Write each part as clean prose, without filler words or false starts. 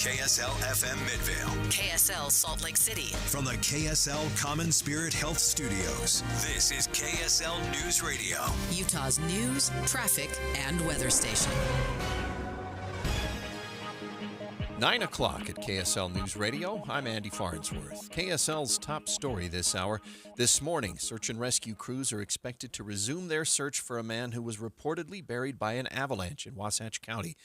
KSL FM Midvale. KSL Salt Lake City. From the KSL Common Spirit Health Studios, this is KSL News Radio. Utah's news, traffic, and weather station. 9 o'clock at KSL News Radio. I'm Andy Farnsworth. KSL's top story this hour. This morning, search and rescue crews are expected to resume their search for a man who was reportedly buried by an avalanche in Wasatch County.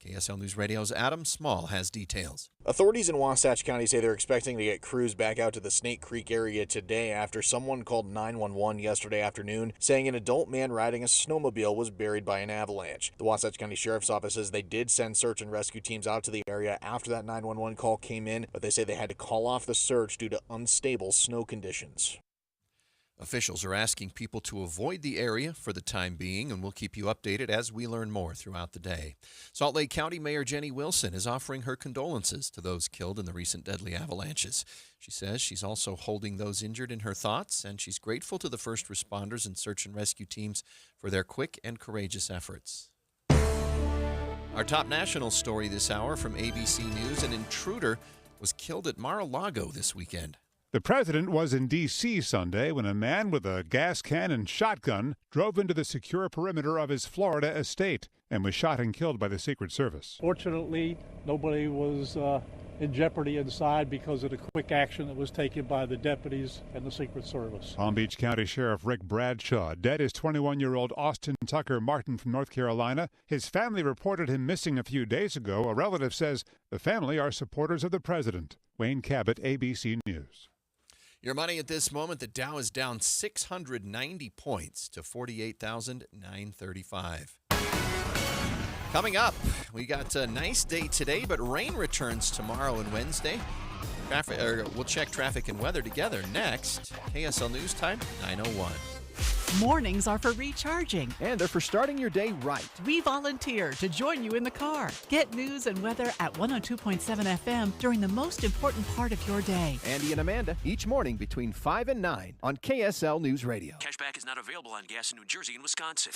KSL News Radio's Adam Small has details. Authorities in Wasatch County say they're expecting to get crews back out to the Snake Creek area today after someone called 911 yesterday afternoon saying an adult man riding a snowmobile was buried by an avalanche. The Wasatch County Sheriff's Office says they did send search and rescue teams out to the area after that 911 call came in, but they say they had to call off the search due to unstable snow conditions. Officials are asking people to avoid the area for the time being, and we'll keep you updated as we learn more throughout the day. Salt Lake County Mayor Jenny Wilson is offering her condolences to those killed in the recent deadly avalanches. She says she's also holding those injured in her thoughts, and she's grateful to the first responders and search and rescue teams for their quick and courageous efforts. Our top national story this hour from ABC News: an intruder was killed at Mar-a-Lago this weekend. The president was in D.C. Sunday when a man with a gas can and shotgun drove into the secure perimeter of his Florida estate and was shot and killed by the Secret Service. Fortunately, nobody was in jeopardy inside because of the quick action that was taken by the deputies and the Secret Service. Palm Beach County Sheriff Rick Bradshaw dead is 21-year-old Austin Tucker Martin from North Carolina. His family reported him missing a few days ago. A relative says the family are supporters of the president. Wayne Cabot, ABC News. Your money at this moment: the Dow is down 690 points to 48,935. Coming up, we got a nice day today, but rain returns tomorrow and Wednesday. We'll check traffic and weather together next. KSL News Time, 9:01. Mornings are for recharging. And they're for starting your day right. We volunteer to join you in the car. Get news and weather at 102.7 FM during the most important part of your day. Andy and Amanda, each morning between 5 and 9 on KSL News Radio. Cashback is not available on gas in New Jersey and Wisconsin.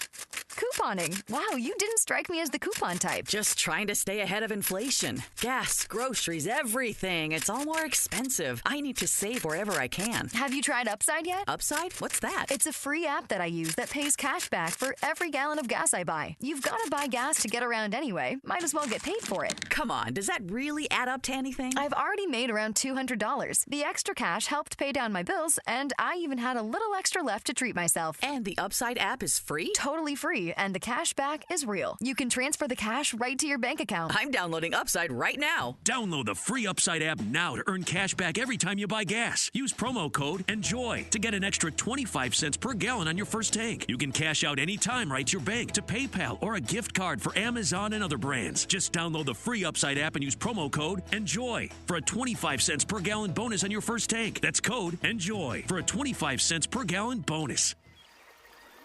Couponing. Wow, you didn't strike me as the coupon type. Just trying to stay ahead of inflation. Gas, groceries, everything. It's all more expensive. I need to save wherever I can. Have you tried Upside yet? Upside? What's that? It's a free app that I use that pays cash back for every gallon of gas I buy. You've got to buy gas to get around anyway. Might as well get paid for it. Come on, does that really add up to anything? I've already made around $200. The extra cash helped pay down my bills, and I even had a little extra left to treat myself. And the Upside app is free? Totally free, and the cash back is real. You can transfer the cash right to your bank account. I'm downloading Upside right now. Download the free Upside app now to earn cash back every time you buy gas. Use promo code ENJOY to get an extra 25 cents per gallon on your first tank. You can cash out anytime right to your bank, to PayPal, or a gift card for Amazon and other brands. Just download the free Upside app and use promo code ENJOY for a 25 cents per gallon bonus on your first tank. That's code ENJOY for a 25 cents per gallon bonus.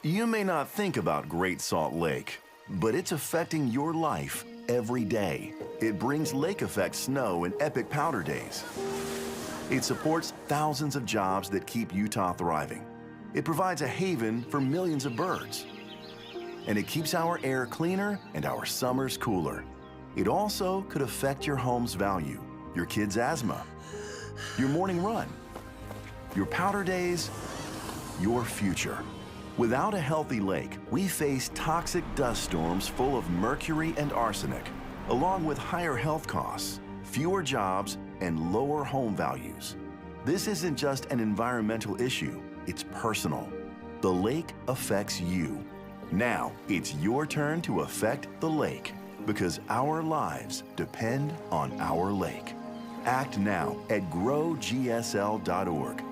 You may not think about Great Salt Lake, but it's affecting your life every day. It brings lake effect snow and epic powder days. It supports thousands of jobs that keep Utah thriving. It provides a haven for millions of birds. And it keeps our air cleaner and our summers cooler. It also could affect your home's value, your kids' asthma, your morning run, your powder days, your future. Without a healthy lake, we face toxic dust storms full of mercury and arsenic, along with higher health costs, fewer jobs, and lower home values. This isn't just an environmental issue. It's personal. The lake affects you. Now, it's your turn to affect the lake, because our lives depend on our lake. Act now at growgsl.org.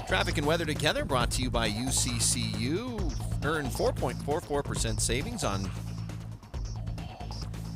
Traffic and weather together brought to you by UCCU. Earn 4.44% savings on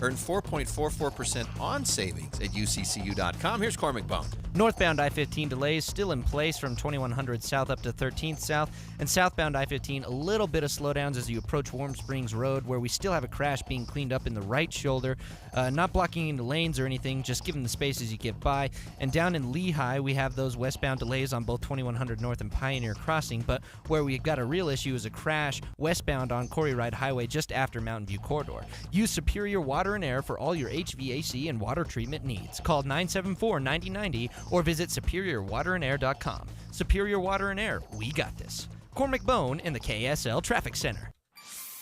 Earn 4.44% on savings at UCCU.com. Here's Cormac Bone. Northbound I-15 delays still in place from 2100 south up to 13th south, and southbound I-15 a little bit of slowdowns as you approach Warm Springs Road, where we still have a crash being cleaned up in the right shoulder, not blocking any lanes or anything, just giving the space as you get by. And down in Lehigh, we have those westbound delays on both 2100 North and Pioneer Crossing, but where we got a real issue is a crash westbound on Corey Ride Highway just after Mountain View Corridor. Use Superior Water and Air for all your HVAC and water treatment needs. Call 974-9090 or visit SuperiorWaterandAir.com. Superior Water and Air, we got this. Cormac Bone in the KSL Traffic Center.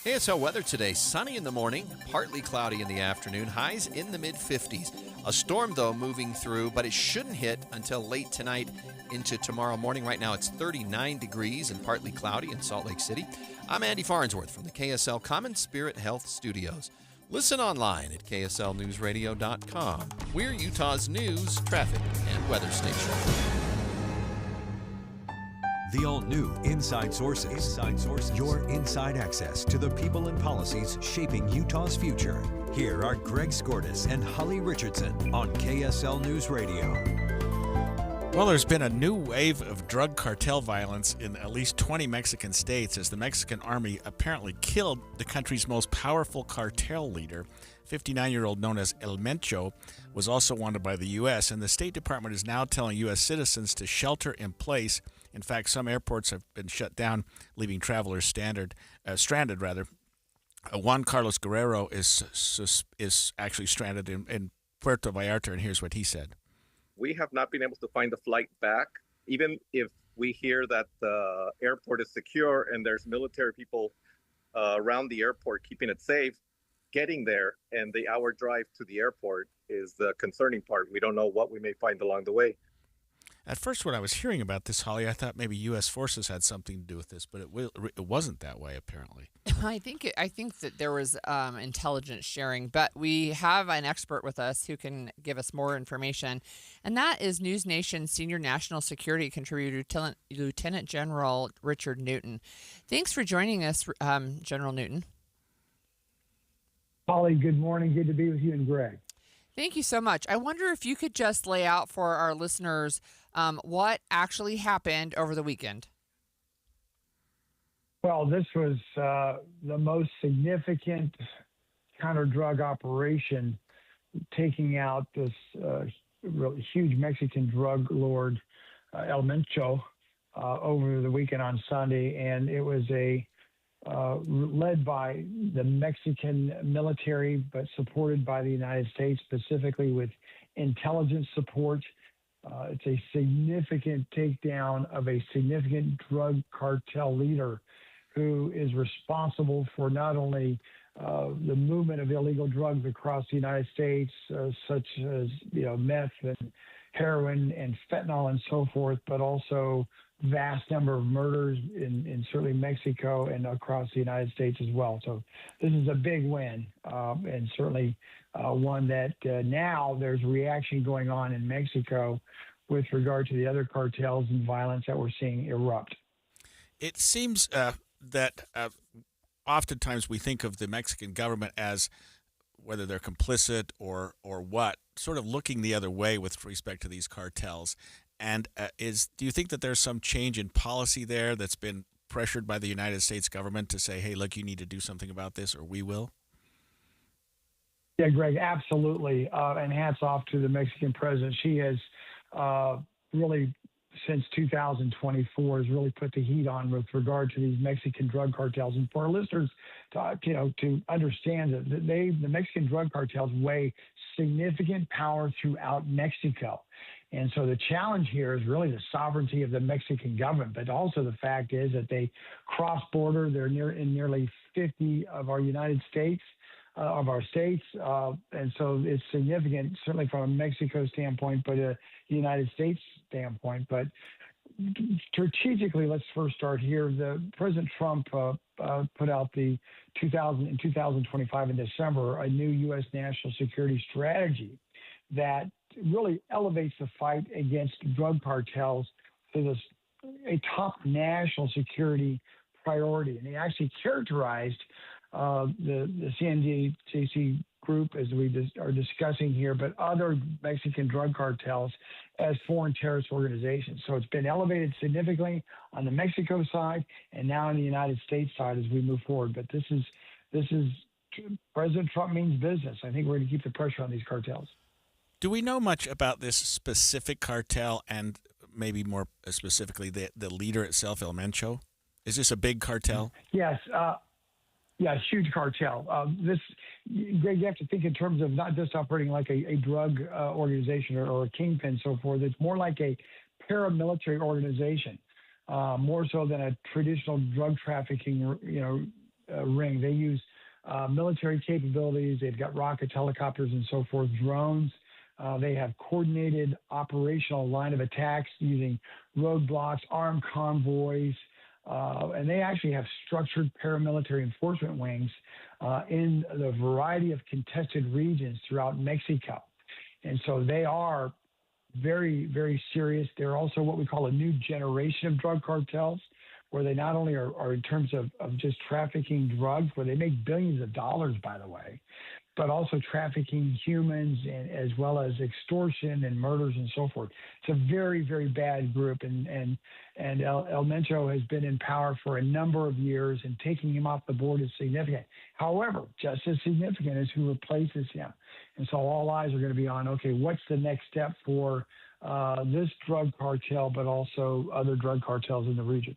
KSL weather today, sunny in the morning, partly cloudy in the afternoon, highs in the mid-50s. A storm, though, moving through, but it shouldn't hit until late tonight into tomorrow morning. Right now it's 39 degrees and partly cloudy in Salt Lake City. I'm Andy Farnsworth from the KSL Common Spirit Health Studios. Listen online at KSLNewsRadio.com. We're Utah's news, traffic, and weather station. The all-new Inside Sources. Your inside access to the people and policies shaping Utah's future. Here are Greg Skordas and Holly Richardson on KSL News Radio. Well, there's been a new wave of drug cartel violence in at least 20 Mexican states as the Mexican army apparently killed the country's most powerful cartel leader. 59-year-old known as El Mencho was also wanted by the U.S., and the State Department is now telling U.S. citizens to shelter in place. In fact, some airports have been shut down, leaving travelers stranded. Juan Carlos Guerrero is actually stranded in Puerto Vallarta, and here's what he said. We have not been able to find the flight back, even if we hear that the airport is secure and there's military people around the airport keeping it safe. Getting there and the hour drive to the airport is the concerning part. We don't know what we may find along the way. At first, when I was hearing about this, Holly, I thought maybe U.S. forces had something to do with this, but it wasn't that way, apparently. I think that there was intelligence sharing, but we have an expert with us who can give us more information, and that is News Nation Senior National Security Contributor Lieutenant General Richard Newton. Thanks for joining us, General Newton. Holly, good morning. Good to be with you and Greg. Thank you so much. I wonder if you could just lay out for our listeners what actually happened over the weekend. Well, this was the most significant counter-drug operation, taking out this really huge Mexican drug lord, El Mencho, over the weekend on Sunday. And it was led by the Mexican military, but supported by the United States, specifically with intelligence support. It's a significant takedown of a significant drug cartel leader who is responsible for not only the movement of illegal drugs across the United States, such as meth and heroin and fentanyl and so forth, but also vast number of murders in certainly Mexico and across the United States as well. So this is a big win, and certainly one that now there's reaction going on in Mexico with regard to the other cartels and violence that we're seeing erupt. It seems that oftentimes we think of the Mexican government as, whether they're complicit or what, sort of looking the other way with respect to these cartels. And do you think that there's some change in policy there that's been pressured by the United States government to say, hey, look, you need to do something about this, or we will? Yeah, Greg, absolutely. And hats off to the Mexican president. She has really, since 2024, has really put the heat on with regard to these Mexican drug cartels. And for our listeners to understand that the Mexican drug cartels weigh significant power throughout Mexico. And so the challenge here is really the sovereignty of the Mexican government, but also the fact is that they cross border. They're in nearly 50 of our United States, of our states. And so it's significant, certainly from a Mexico standpoint, but a United States standpoint. But strategically, let's first start here. President Trump put out in 2025 in December, a new U.S. national security strategy that really elevates the fight against drug cartels to a top national security priority. And he actually characterized the CNDCC group, as we are discussing here, but other Mexican drug cartels as foreign terrorist organizations. So it's been elevated significantly on the Mexico side and now on the United States side as we move forward. But this is President Trump means business. I think we're going to keep the pressure on these cartels. Do we know much about this specific cartel and maybe more specifically the leader itself, El Mencho? Is this a big cartel? Yes. Huge cartel. Greg, you have to think in terms of not just operating like a drug organization or a kingpin and so forth. It's more like a paramilitary organization, more so than a traditional drug trafficking, ring. They use military capabilities. They've got rockets, helicopters, and so forth, drones. They have coordinated operational line of attacks using roadblocks, armed convoys, and they actually have structured paramilitary enforcement wings in the variety of contested regions throughout Mexico. And so they are very, very serious. They're also what we call a new generation of drug cartels, where they not only are in terms of just trafficking drugs, where they make billions of dollars, by the way, but also trafficking humans and as well as extortion and murders and so forth. It's a very, very bad group, and El Mencho has been in power for a number of years, and taking him off the board is significant. However, just as significant is who replaces him. And so all eyes are going to be on, okay, what's the next step for this drug cartel, but also other drug cartels in the region.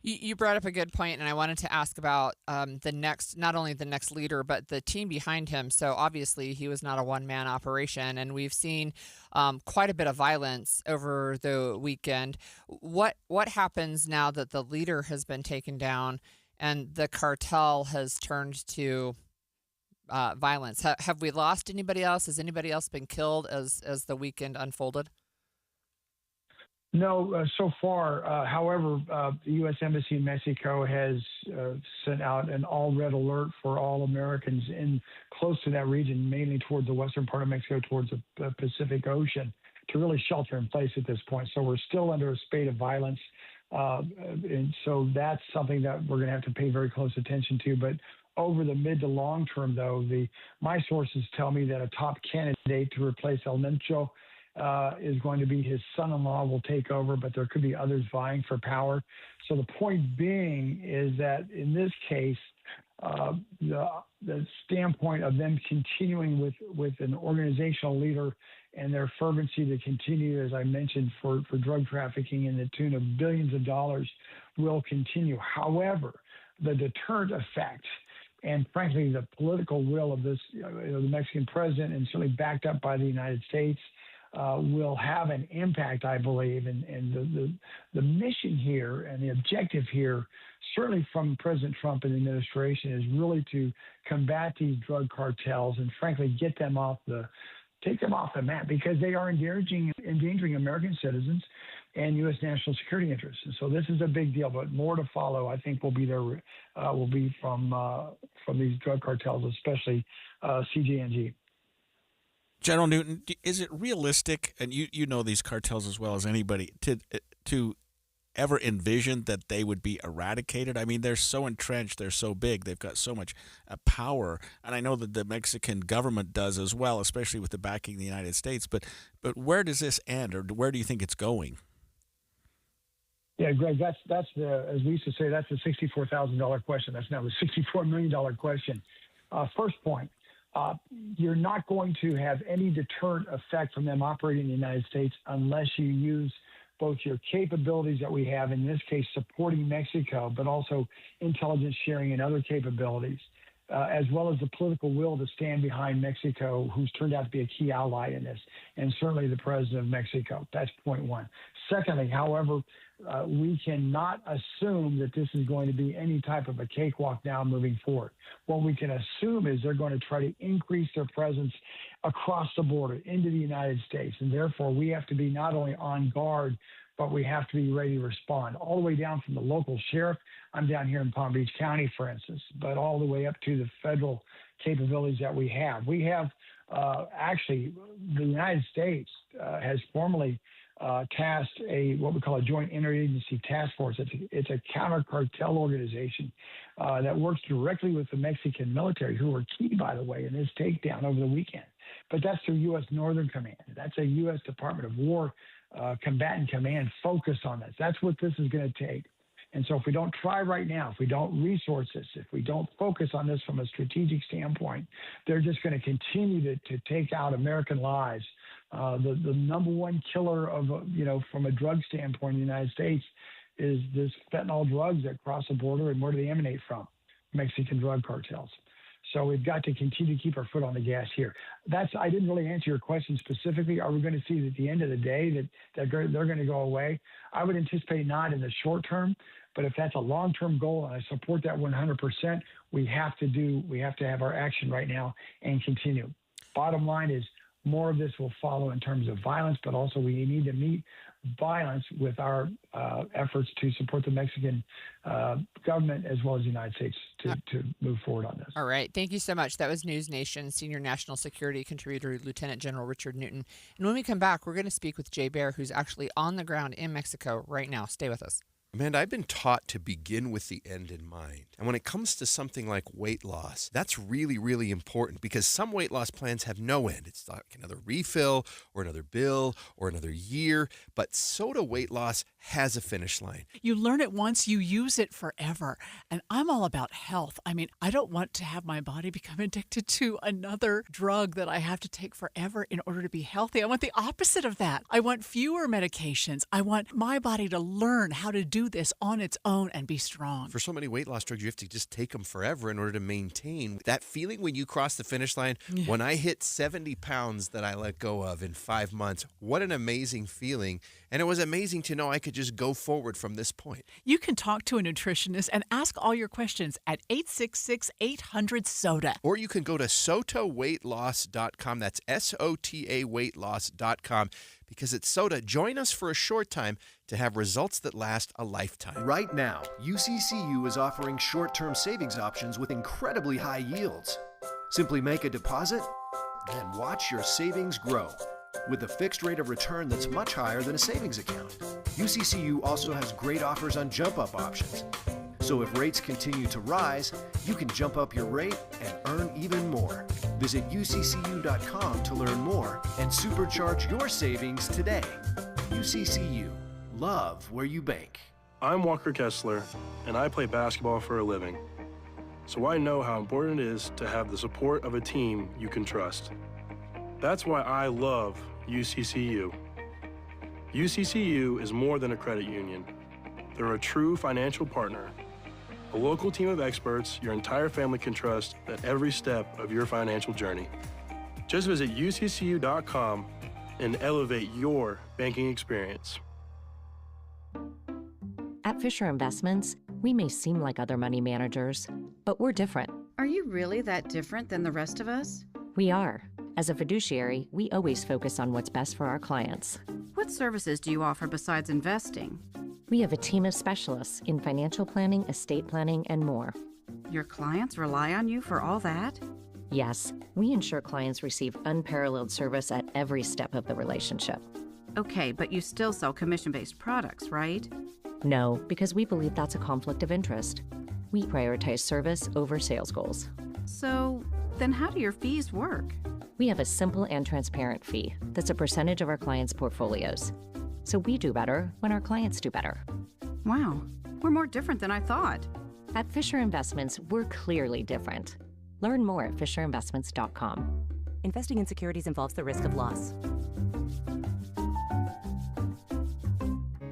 You brought up a good point, and I wanted to ask about not only the next leader, but the team behind him. So obviously he was not a one-man operation, and we've seen quite a bit of violence over the weekend. What happens now that the leader has been taken down and the cartel has turned to violence? Have we lost anybody else? Has anybody else been killed as the weekend unfolded? No, so far. However, the U.S. Embassy in Mexico has sent out an all-red alert for all Americans in close to that region, mainly towards the western part of Mexico, towards the Pacific Ocean, to really shelter in place at this point. So we're still under a spate of violence. And so that's something that we're going to have to pay very close attention to. But over the mid to long term, though, my sources tell me that a top candidate to replace El Mencho is going to be his son-in-law will take over, but there could be others vying for power. So the point being is that in this case, the standpoint of them continuing with an organizational leader and their fervency to continue, as I mentioned, for drug trafficking in the tune of billions of dollars will continue. However, the deterrent effect and frankly, the political will of this, the Mexican president, and certainly backed up by the United States, will have an impact, I believe, and the mission here and the objective here, certainly from President Trump and the administration, is really to combat these drug cartels and frankly take them off the map, because they are endangering American citizens and U.S. national security interests. And so this is a big deal, but more to follow, I think, will be from these drug cartels, especially CJNG. General Newton, is it realistic, and you know these cartels as well as anybody, to ever envision that they would be eradicated? I mean, they're so entrenched, they're so big, they've got so much power, and I know that the Mexican government does as well, especially with the backing of the United States. But where does this end, or where do you think it's going? Yeah, Greg, that's the, as we used to say, that's the $64,000 question. That's now the $64 million question. First point. You're not going to have any deterrent effect from them operating in the United States unless you use both your capabilities that we have, in this case supporting Mexico, but also intelligence sharing and other capabilities, as well as the political will to stand behind Mexico, who's turned out to be a key ally in this, and certainly the president of Mexico. That's point one. Secondly, however, we cannot assume that this is going to be any type of a cakewalk now moving forward. What we can assume is they're going to try to increase their presence across the border into the United States. And therefore, we have to be not only on guard, but we have to be ready to respond, all the way down from the local sheriff. I'm down here in Palm Beach County, for instance, but all the way up to the federal capabilities that we have. We have actually, the United States has formally tasked what we call a joint interagency task force. It's a counter-cartel organization that works directly with the Mexican military, who were key, by the way, in this takedown over the weekend. but that's through U.S. Northern Command. That's a U.S. Department of War combatant command focus on this. That's what this is going to take. And so if we don't try right now, if we don't resource this, if we don't focus on this from a strategic standpoint, they're just going to continue to take out American lives. The number one killer of, from a drug standpoint in the United States is this fentanyl drugs that cross the border. And where do they emanate from? Mexican drug cartels. So we've got to continue to keep our foot on the gas here. I didn't really answer your question specifically. Are we going to see at the end of the day that they're going to go away? I would anticipate not in the short term, but if that's a long-term goal, and I support that 100%, we have to have our action right now and continue. Bottom line is more of this will follow in terms of violence, but also we need to meet violence with our efforts to support the Mexican government as well as the United States to move forward on this. All right. Thank you so much. That was News Nation Senior National Security Contributor Lieutenant General Richard Newton. And when we come back, we're going to speak with Jay Baer, who's actually on the ground in Mexico right now. Stay with us. Amanda, I've been taught to begin with the end in mind. And when it comes to something like weight loss, that's really, really important because some weight loss plans have no end. It's like another refill or another bill or another year. But SOTA weight loss has a finish line. You learn it once, you use it forever. And I'm all about health. I mean, I don't want to have my body become addicted to another drug that I have to take forever in order to be healthy. I want the opposite of that. I want fewer medications. I want my body to learn how to do this on its own and be strong. For so many weight loss drugs, you have to just take them forever in order to maintain that feeling when you cross the finish line. Yeah. When I hit 70 pounds that I let go of in 5 months, what an amazing feeling. And it was amazing to know I could just go forward from this point. You can talk to a nutritionist and ask all your questions at 866-800-SOTA. Or you can go to SOTAweightloss.com. That's SOTA weightloss.com. Because at SOTA, join us for a short time to have results that last a lifetime. Right now, UCCU is offering short-term savings options with incredibly high yields. Simply make a deposit, then watch your savings grow with a fixed rate of return that's much higher than a savings account. UCCU also has great offers on jump-up options. So if rates continue to rise, you can jump up your rate and earn even more. Visit UCCU.com to learn more and supercharge your savings today. UCCU. Love where you bank. I'm Walker Kessler, and I play basketball for a living. So I know how important it is to have the support of a team you can trust. That's why I love UCCU. UCCU is more than a credit union. They're a true financial partner. A local team of experts your entire family can trust at every step of your financial journey. Just visit UCCU.com and elevate your banking experience. At Fisher Investments, we may seem like other money managers, but we're different. Are you really that different than the rest of us? We are. As a fiduciary, we always focus on what's best for our clients. What services do you offer besides investing? We have a team of specialists in financial planning, estate planning, and more. Your clients rely on you for all that? Yes, we ensure clients receive unparalleled service at every step of the relationship. Okay, but you still sell commission-based products, right? No, because we believe that's a conflict of interest. We prioritize service over sales goals. So, then how do your fees work? We have a simple and transparent fee that's a percentage of our clients' portfolios. So we do better when our clients do better. Wow, we're more different than I thought. At Fisher Investments, we're clearly different. Learn more at FisherInvestments.com. Investing in securities involves the risk of loss.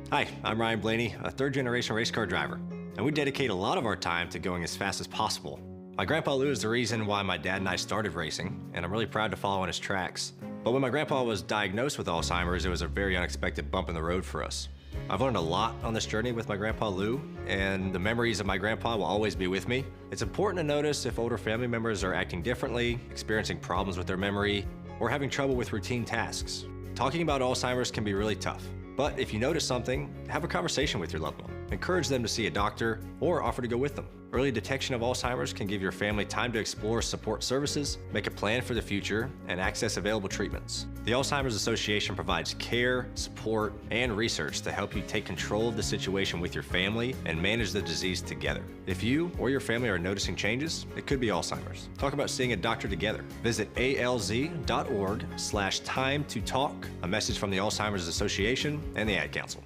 Hi, I'm Ryan Blaney, a third-generation race car driver, and we dedicate a lot of our time to going as fast as possible. My grandpa Lou is the reason why my dad and I started racing, and I'm really proud to follow in his tracks. But when my grandpa was diagnosed with Alzheimer's, it was a very unexpected bump in the road for us. I've learned a lot on this journey with my grandpa Lou, and the memories of my grandpa will always be with me. It's important to notice if older family members are acting differently, experiencing problems with their memory, or having trouble with routine tasks. Talking about Alzheimer's can be really tough. But if you notice something, have a conversation with your loved one. Encourage them to see a doctor or offer to go with them. Early detection of Alzheimer's can give your family time to explore support services, make a plan for the future, and access available treatments. The Alzheimer's Association provides care, support, and research to help you take control of the situation with your family and manage the disease together. If you or your family are noticing changes, it could be Alzheimer's. Talk about seeing a doctor together. Visit alz.org/time to talk. A message from the Alzheimer's Association and the Ad Council.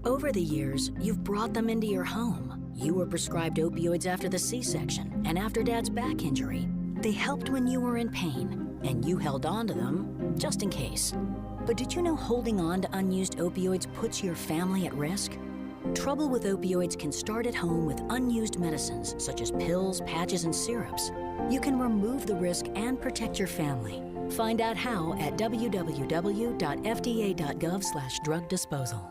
Over the years, you've brought them into your home. You were prescribed opioids after the C-section and after Dad's back injury. They helped when you were in pain, and you held on to them just in case. But did you know holding on to unused opioids puts your family at risk? Trouble with opioids can start at home with unused medicines such as pills, patches, and syrups. You can remove the risk and protect your family. Find out how at www.fda.gov/drug disposal.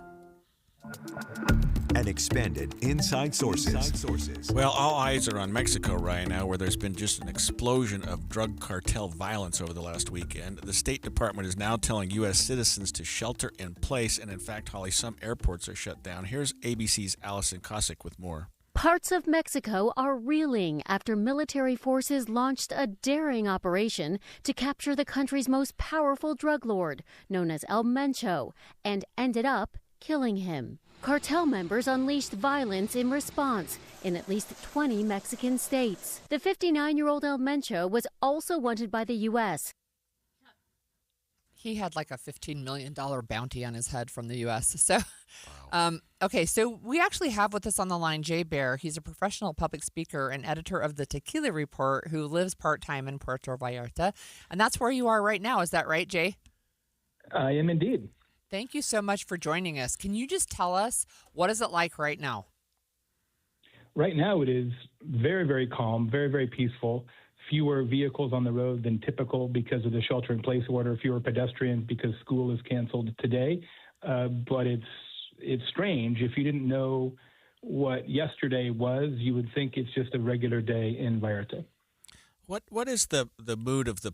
And expanded Inside Sources. Well, all eyes are on Mexico right now, where there's been just an explosion of drug cartel violence over the last weekend. The State Department is now telling U.S. citizens to shelter in place, and in fact, Holly, some airports are shut down. Here's ABC's Allison Cossack with more. Parts of Mexico are reeling after military forces launched a daring operation to capture the country's most powerful drug lord, known as El Mencho, and ended up killing him. Cartel members unleashed violence in response in at least 20 Mexican states. The 59-year-old El Mencho was also wanted by the U.S. He had like a $15 million bounty on his head from the U.S. So, okay, so we actually have with us on the line Jay Baer. He's a professional public speaker and editor of the Tequila Report who lives part-time in Puerto Vallarta. And that's where you are right now. Is that right, Jay? I am indeed. Thank you so much for joining us. Can you just tell us, what is it like right now? Right now it is very, very calm, very, very peaceful. Fewer vehicles on the road than typical because of the shelter-in-place order, fewer pedestrians because school is canceled today. But it's strange. If you didn't know what yesterday was, you would think it's just a regular day in Vallarta. What is the mood of the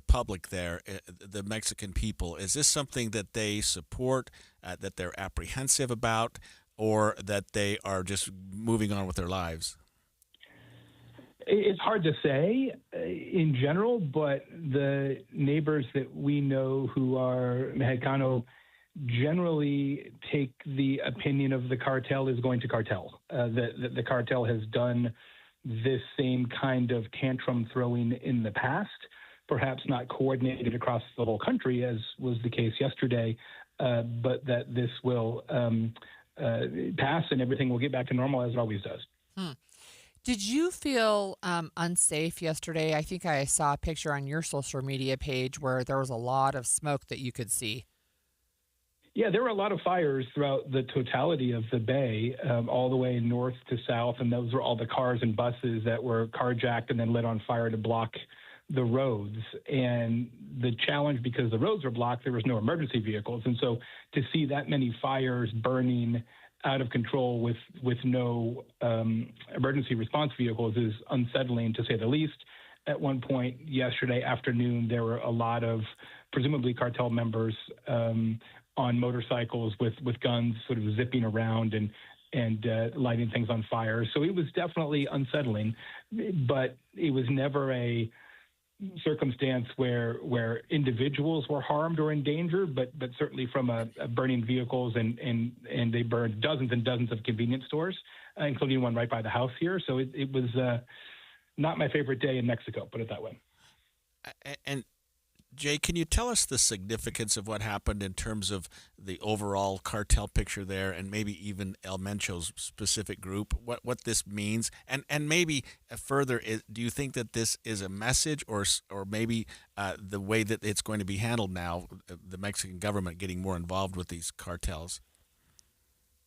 public there, the Mexican people? Is this something that they support, that they're apprehensive about, or that they are just moving on with their lives? It's hard to say in general, but the neighbors that we know who are Mexicano generally take the opinion of the cartel is going to cartel. That the cartel has done this same kind of tantrum throwing in the past, perhaps not coordinated across the whole country as was the case yesterday, but that this will pass and everything will get back to normal as it always does. Did you feel unsafe yesterday? I think I saw a picture on your social media page where there was a lot of smoke that you could see. Yeah, there were a lot of fires throughout the totality of the bay, all the way north to south, and those were all the cars and buses that were carjacked and then lit on fire to block the roads. And the challenge, because the roads were blocked, there was no emergency vehicles. And so to see that many fires burning out of control with no emergency response vehicles is unsettling, to say the least. At one point yesterday afternoon, there were a lot of presumably cartel members on motorcycles with guns sort of zipping around and lighting things on fire. So it was definitely unsettling, but it was never a circumstance where individuals were harmed or in danger, but certainly from a burning vehicles and they burned dozens and dozens of convenience stores, including one right by the house here. So it was not my favorite day in Mexico, put it that way. And Jay, can you tell us the significance of what happened in terms of the overall cartel picture there, and maybe even El Mencho's specific group, what this means? And maybe further, do you think that this is a message or maybe the way that it's going to be handled now, the Mexican government getting more involved with these cartels?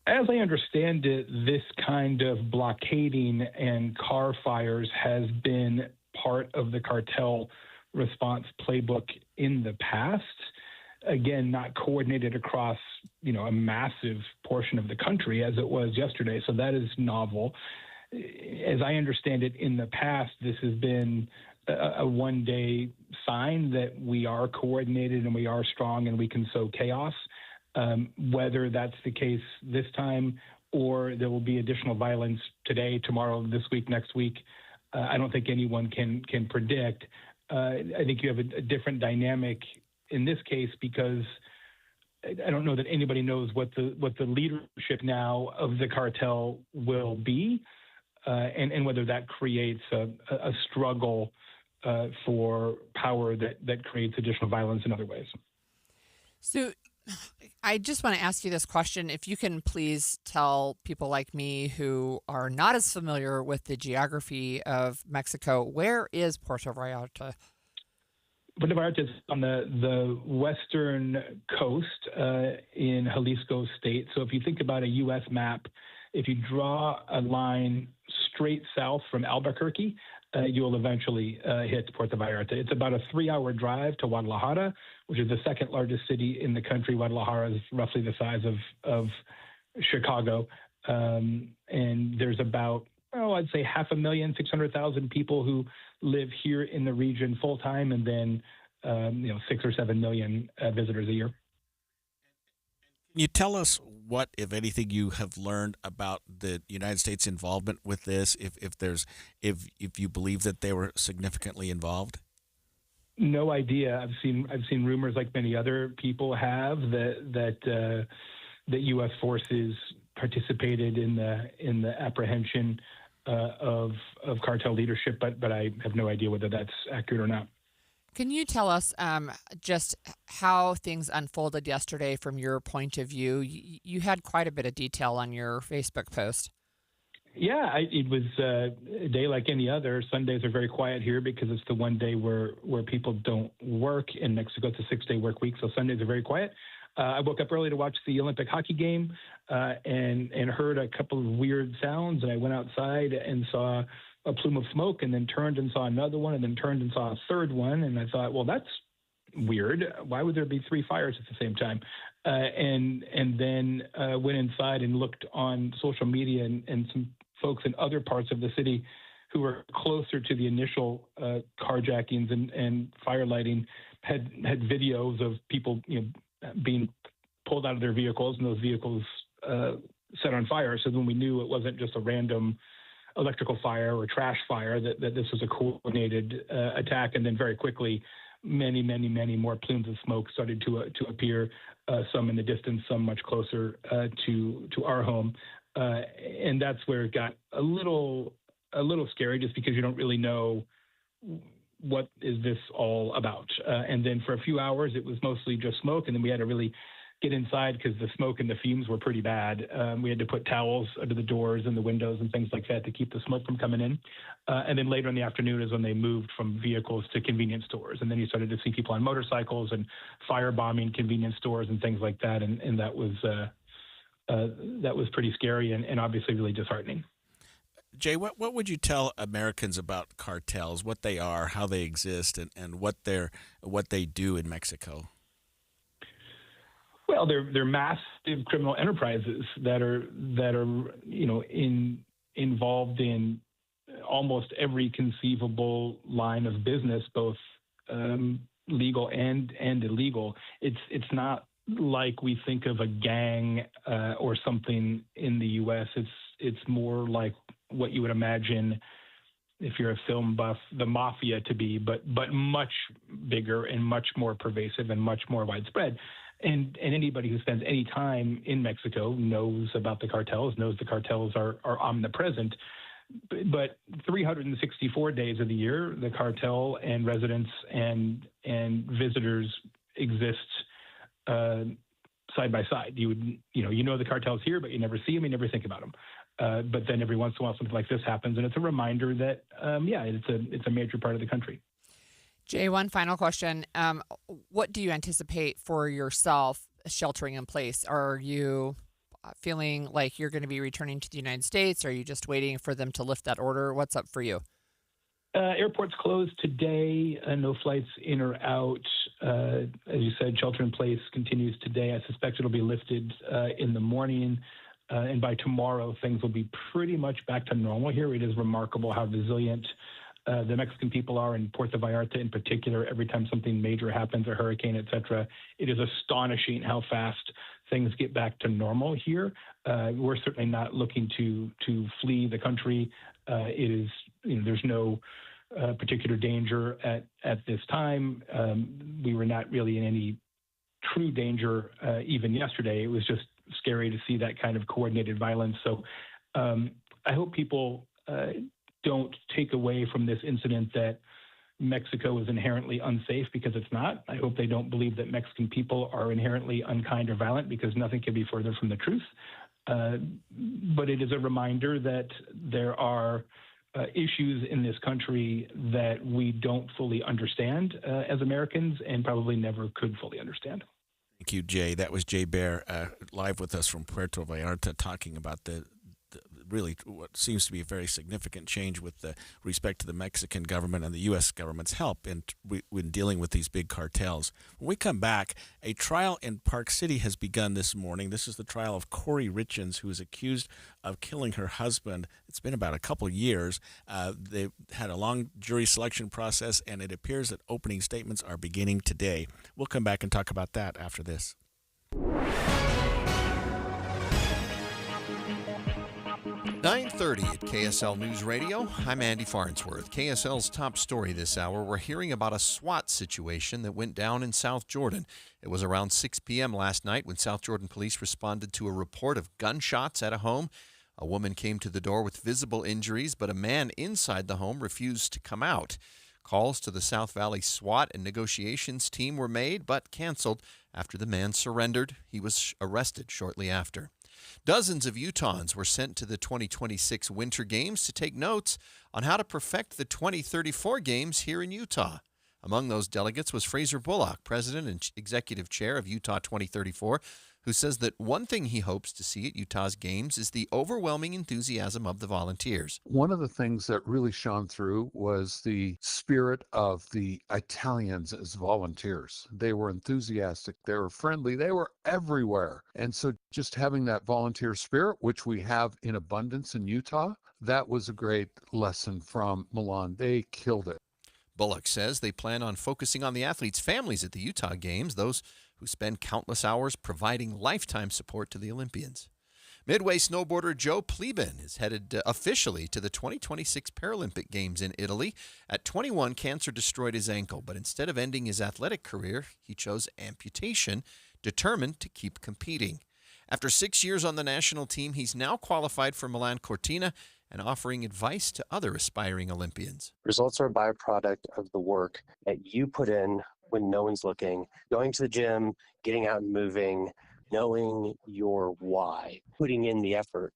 As I understand it, this kind of blockading and car fires has been part of the cartel response playbook in the past. Again, not coordinated across, a massive portion of the country as it was yesterday. So that is novel. As I understand it, in the past, this has been a one-day sign that we are coordinated and we are strong and we can sow chaos. Whether that's the case this time or there will be additional violence today, tomorrow, this week, next week. I don't think anyone can predict. I think you have a different dynamic in this case because I don't know that anybody knows what the leadership now of the cartel will be, and whether that creates a struggle for power that creates additional violence in other ways. So I just want to ask you this question. If you can please tell people like me who are not as familiar with the geography of Mexico, where is Puerto Vallarta? Puerto Vallarta is on the western coast in Jalisco state. So if you think about a U.S. map, if you draw a line straight south from Albuquerque, you'll eventually hit Puerto Vallarta. It's about a 3-hour drive to Guadalajara, which is the second largest city in the country. Guadalajara is roughly the size of Chicago. And there's about, I'd say 500,000 people who live here in the region full time, and then 6 or 7 million visitors a year. Can you tell us what, if anything, you have learned about the United States' involvement with this? If you believe that they were significantly involved? No idea. I've seen rumors, like many other people have, that U.S. forces participated in the apprehension of cartel leadership, but I have no idea whether that's accurate or not. Can you tell us just how things unfolded yesterday from your point of view? You had quite a bit of detail on your Facebook post. Yeah, it was a day like any other. Sundays are very quiet here because it's the one day where people don't work in Mexico. It's a 6-day work week, so Sundays are very quiet. I woke up early to watch the Olympic hockey game and heard a couple of weird sounds, and I went outside and saw a plume of smoke, and then turned and saw another one, and then turned and saw a third one, and I thought, well, that's weird. Why would there be 3 fires at the same time? And then went inside and looked on social media, and some folks in other parts of the city who were closer to the initial carjackings and fire lighting had videos of people being pulled out of their vehicles, and those vehicles set on fire. So then we knew it wasn't just a random electrical fire or trash fire, that this was a coordinated attack. And then very quickly, many more plumes of smoke started to appear, some in the distance, some much closer to our home. And that's where it got a little scary, just because you don't really know what is this all about. And then for a few hours, it was mostly just smoke. And then we had to really get inside because the smoke and the fumes were pretty bad. We had to put towels under the doors and the windows and things like that to keep the smoke from coming in. And then later in the afternoon is when they moved from vehicles to convenience stores. And then you started to see people on motorcycles and firebombing convenience stores and things like that. And that was pretty scary and obviously really disheartening. Jay, what would you tell Americans about cartels, what they are, how they exist, and what they do in Mexico? Well, they're massive criminal enterprises that are involved in almost every conceivable line of business, both legal and illegal. It's not like we think of a gang or something in the U.S. It's more like what you would imagine, if you're a film buff, the mafia to be, but much bigger and much more pervasive and much more widespread. And anybody who spends any time in Mexico knows about the cartels, knows the cartels are omnipresent. But 364 days of the year, the cartel and residents and visitors exist side by side. You know the cartel's here, but you never see them, you never think about them. But then every once in a while, something like this happens, and it's a reminder that it's a major part of the country. Jay, one final question. What do you anticipate for yourself sheltering in place? Are you feeling like you're going to be returning to the United States? Are you just waiting for them to lift that order? What's up for you? Airports closed today. No flights in or out. As you said, shelter in place continues today. I suspect it'll be lifted in the morning. And by tomorrow, things will be pretty much back to normal here. It is remarkable how resilient the Mexican people are in Puerto Vallarta in particular. Every time something major happens, a hurricane, et cetera, it is astonishing how fast things get back to normal here. We're certainly not looking to flee the country. It is, there's no particular danger at this time. We were not really in any true danger even yesterday. It was just scary to see that kind of coordinated violence. So I hope people don't take away from this incident that Mexico is inherently unsafe, because it's not. I hope they don't believe that Mexican people are inherently unkind or violent, because nothing can be further from the truth. But it is a reminder that there are issues in this country that we don't fully understand as Americans, and probably never could fully understand. Thank you, Jay. That was Jay Baer live with us from Puerto Vallarta, talking about the really what seems to be a very significant change with respect to the Mexican government and the U.S. government's help when dealing with these big cartels. When we come back, a trial in Park City has begun this morning. This is the trial of Corey Richens, who is accused of killing her husband. It's been about a couple years. They've had a long jury selection process, and it appears that opening statements are beginning today. We'll come back and talk about that after this. 9:30 at KSL News Radio. I'm Andy Farnsworth. KSL's top story this hour, we're hearing about a SWAT situation that went down in South Jordan. It was around 6 p.m. last night when South Jordan police responded to a report of gunshots at a home. A woman came to the door with visible injuries, but a man inside the home refused to come out. Calls to the South Valley SWAT and negotiations team were made, but canceled after the man surrendered. He was arrested shortly after. Dozens of Utahns were sent to the 2026 Winter Games to take notes on how to perfect the 2034 Games here in Utah. Among those delegates was Fraser Bullock, president and executive chair of Utah 2034, who says that one thing he hopes to see at Utah's Games is the overwhelming enthusiasm of the volunteers. One of the things that really shone through was the spirit of the Italians as volunteers. They were enthusiastic, they were friendly, they were everywhere. And so just having that volunteer spirit, which we have in abundance in Utah, that was a great lesson from Milan. They killed it. Bullock says they plan on focusing on the athletes' families at the Utah Games, those who spend countless hours providing lifetime support to the Olympians. Midway snowboarder Joe Pleben is headed officially to the 2026 Paralympic Games in Italy. At 21, cancer destroyed his ankle, but instead of ending his athletic career, he chose amputation, determined to keep competing. After 6 years on the national team, he's now qualified for Milan Cortina and offering advice to other aspiring Olympians. Results are a byproduct of the work that you put in when no one's looking, going to the gym, getting out and moving, knowing your why, putting in the effort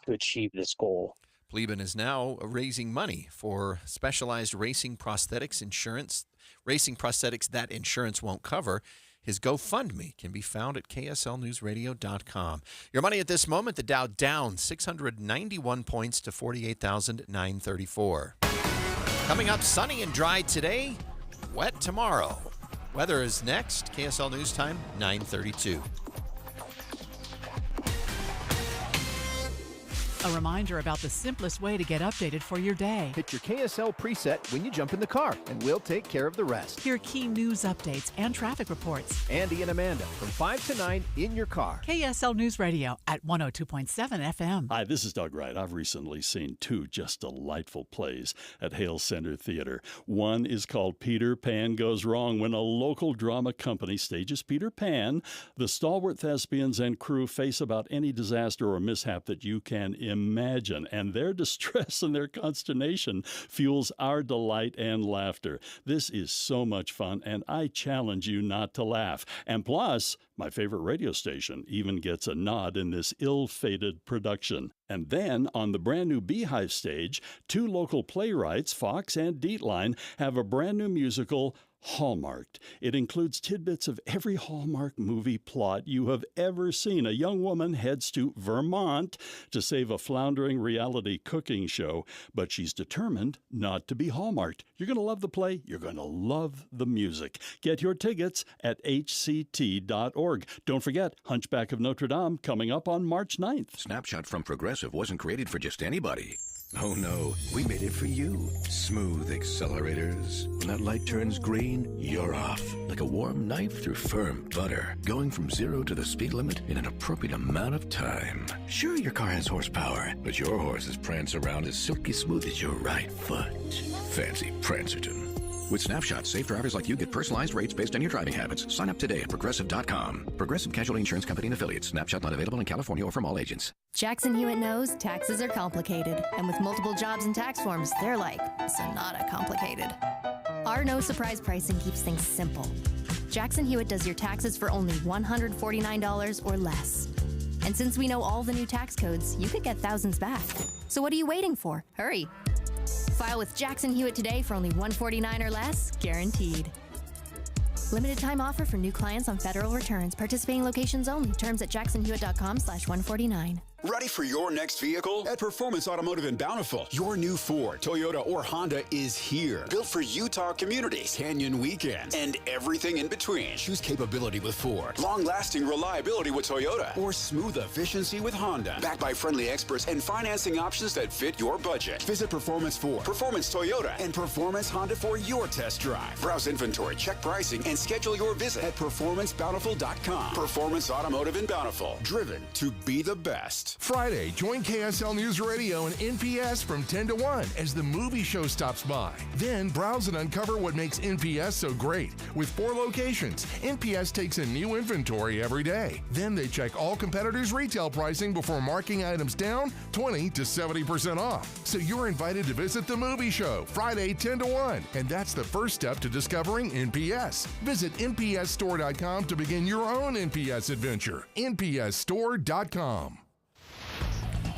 to achieve this goal. Pleben is now raising money for specialized racing prosthetics that insurance won't cover. His GoFundMe can be found at kslnewsradio.com. Your money at this moment, the Dow down 691 points to 48,934. Coming up, sunny and dry today, wet tomorrow. Weather is next. KSL News Time, 9:32. A reminder about the simplest way to get updated for your day. Hit your KSL preset when you jump in the car, and we'll take care of the rest. Hear key news updates and traffic reports. Andy and Amanda from 5 to 9 in your car. KSL News Radio at 102.7 FM. Hi, this is Doug Wright. I've recently seen two just delightful plays at Hale Center Theater. One is called Peter Pan Goes Wrong. When a local drama company stages Peter Pan, the stalwart thespians and crew face about any disaster or mishap that you can imagine, and their distress and their consternation fuels our delight and laughter. This is so much fun, and I challenge you not to laugh. And plus, my favorite radio station even gets a nod in this ill-fated production. And then, on the brand new Beehive stage, two local playwrights, Fox and Dietline, have a brand new musical, Hallmarked. It includes tidbits of every Hallmark movie plot you have ever seen. A young woman heads to Vermont to save a floundering reality cooking show, but she's determined not to be Hallmarked. You're going to love the play. You're going to love the music. Get your tickets at hct.org. Don't forget, Hunchback of Notre Dame coming up on March 9th. Snapshot from Progressive wasn't created for just anybody. Oh no, we made it for you. Smooth accelerators. When that light turns green, you're off. Like a warm knife through firm butter. Going from 0 to the speed limit in an appropriate amount of time. Sure, your car has horsepower, but your horses prance around as silky smooth as your right foot. Fancy Prancerton. With Snapshot, safe drivers like you get personalized rates based on your driving habits. Sign up today at Progressive.com. Progressive Casualty Insurance Company and Affiliates. Snapshot not available in California or from all agents. Jackson Hewitt knows taxes are complicated. And with multiple jobs and tax forms, they're like Sonata complicated. Our no surprise pricing keeps things simple. Jackson Hewitt does your taxes for only $149 or less. And since we know all the new tax codes, you could get thousands back. So what are you waiting for? Hurry. File with Jackson Hewitt today for only $149 or less, guaranteed. Limited time offer for new clients on federal returns. Participating locations only. Terms at jacksonhewitt.com/149. Ready for your next vehicle? At Performance Automotive in Bountiful, your new Ford, Toyota, or Honda is here. Built for Utah communities, canyon weekends, and everything in between. Choose capability with Ford, long-lasting reliability with Toyota, or smooth efficiency with Honda. Backed by friendly experts and financing options that fit your budget. Visit Performance Ford, Performance Toyota, and Performance Honda for your test drive. Browse inventory, check pricing, and schedule your visit at performancebountiful.com. Performance Automotive in Bountiful, driven to be the best. Friday, join KSL News Radio and NPS from 10 to 1 as the movie show stops by. Then browse and uncover what makes NPS so great. With 4 locations, NPS takes in new inventory every day. Then they check all competitors' retail pricing before marking items down 20 to 70% off. So you're invited to visit the movie show Friday 10 to 1. And that's the first step to discovering NPS. Visit npsstore.com to begin your own NPS adventure. npsstore.com.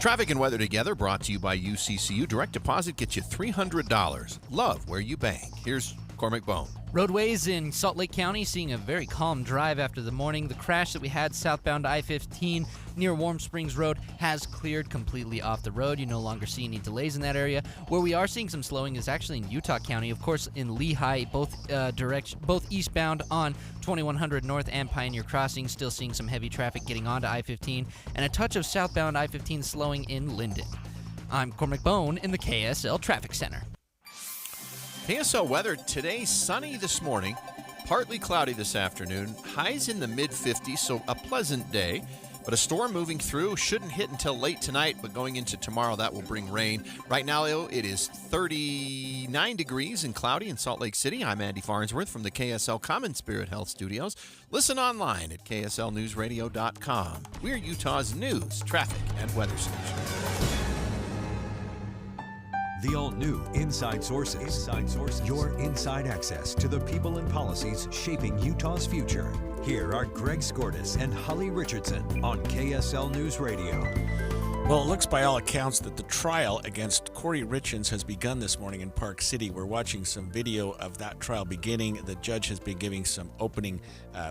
Traffic and weather together brought to you by UCCU. Direct deposit gets you $300. Love where you bank. Here's Cormac Bone. Roadways in Salt Lake County seeing a very calm drive after the morning. The crash that we had southbound I-15 near Warm Springs Road has cleared completely off the road. You no longer see any delays in that area. Where we are seeing some slowing is actually in Utah County. Of course, in Lehigh, both eastbound on 2100 North and Pioneer Crossing, still seeing some heavy traffic getting onto I-15, and a touch of southbound I-15 slowing in Linden. I'm Cormac Bone in the KSL Traffic Center. KSL weather today, sunny this morning, partly cloudy this afternoon, highs in the mid-50s, so a pleasant day. But a storm moving through shouldn't hit until late tonight, but going into tomorrow, that will bring rain. Right now, though, it is 39 degrees and cloudy in Salt Lake City. I'm Andy Farnsworth from the KSL Common Spirit Health Studios. Listen online at kslnewsradio.com. We're Utah's news, traffic, and weather station. The all-new Inside Sources. Inside Sources. Your inside access to the people and policies shaping Utah's future. Here are Greg Skordas and Holly Richardson on KSL News Radio. Well, it looks by all accounts that the trial against Corey Richins has begun this morning in Park City. We're watching some video of that trial beginning. The judge has been giving some opening,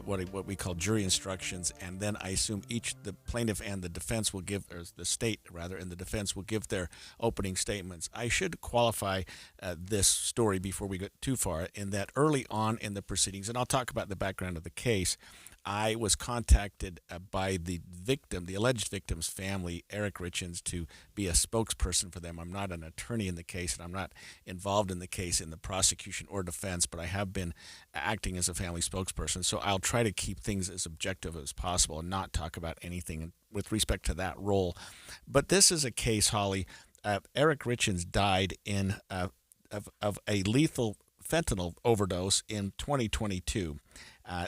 what we call jury instructions, and then I assume the plaintiff and the defense will give, or the state rather, and the defense will give their opening statements. I should qualify this story before we get too far in that early on in the proceedings, and I'll talk about the background of the case, I was contacted by the victim, the alleged victim's family, Eric Richins, to be a spokesperson for them. I'm not an attorney in the case, and I'm not involved in the case in the prosecution or defense, but I have been acting as a family spokesperson. So I'll try to keep things as objective as possible and not talk about anything with respect to that role. But this is a case, Holly. Eric Richins died of a lethal fentanyl overdose in 2022.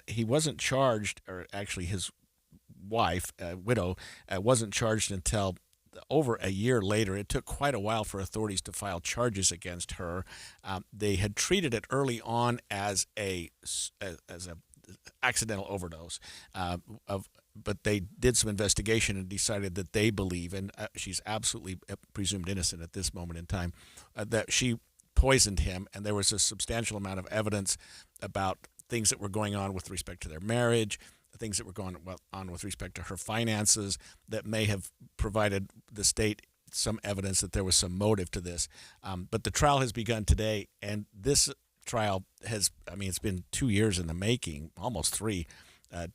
He wasn't charged, or actually his wife, widow, wasn't charged until over a year later. It took quite a while for authorities to file charges against her. They had treated it early on as a accidental overdose, but they did some investigation and decided that they believe, and she's absolutely presumed innocent at this moment in time, that she poisoned him, and there was a substantial amount of evidence about things that were going on with respect to their marriage, things that were going on with respect to her finances that may have provided the state some evidence that there was some motive to this. But the trial has begun today, and this trial has, it's been 2 years in the making, almost 3,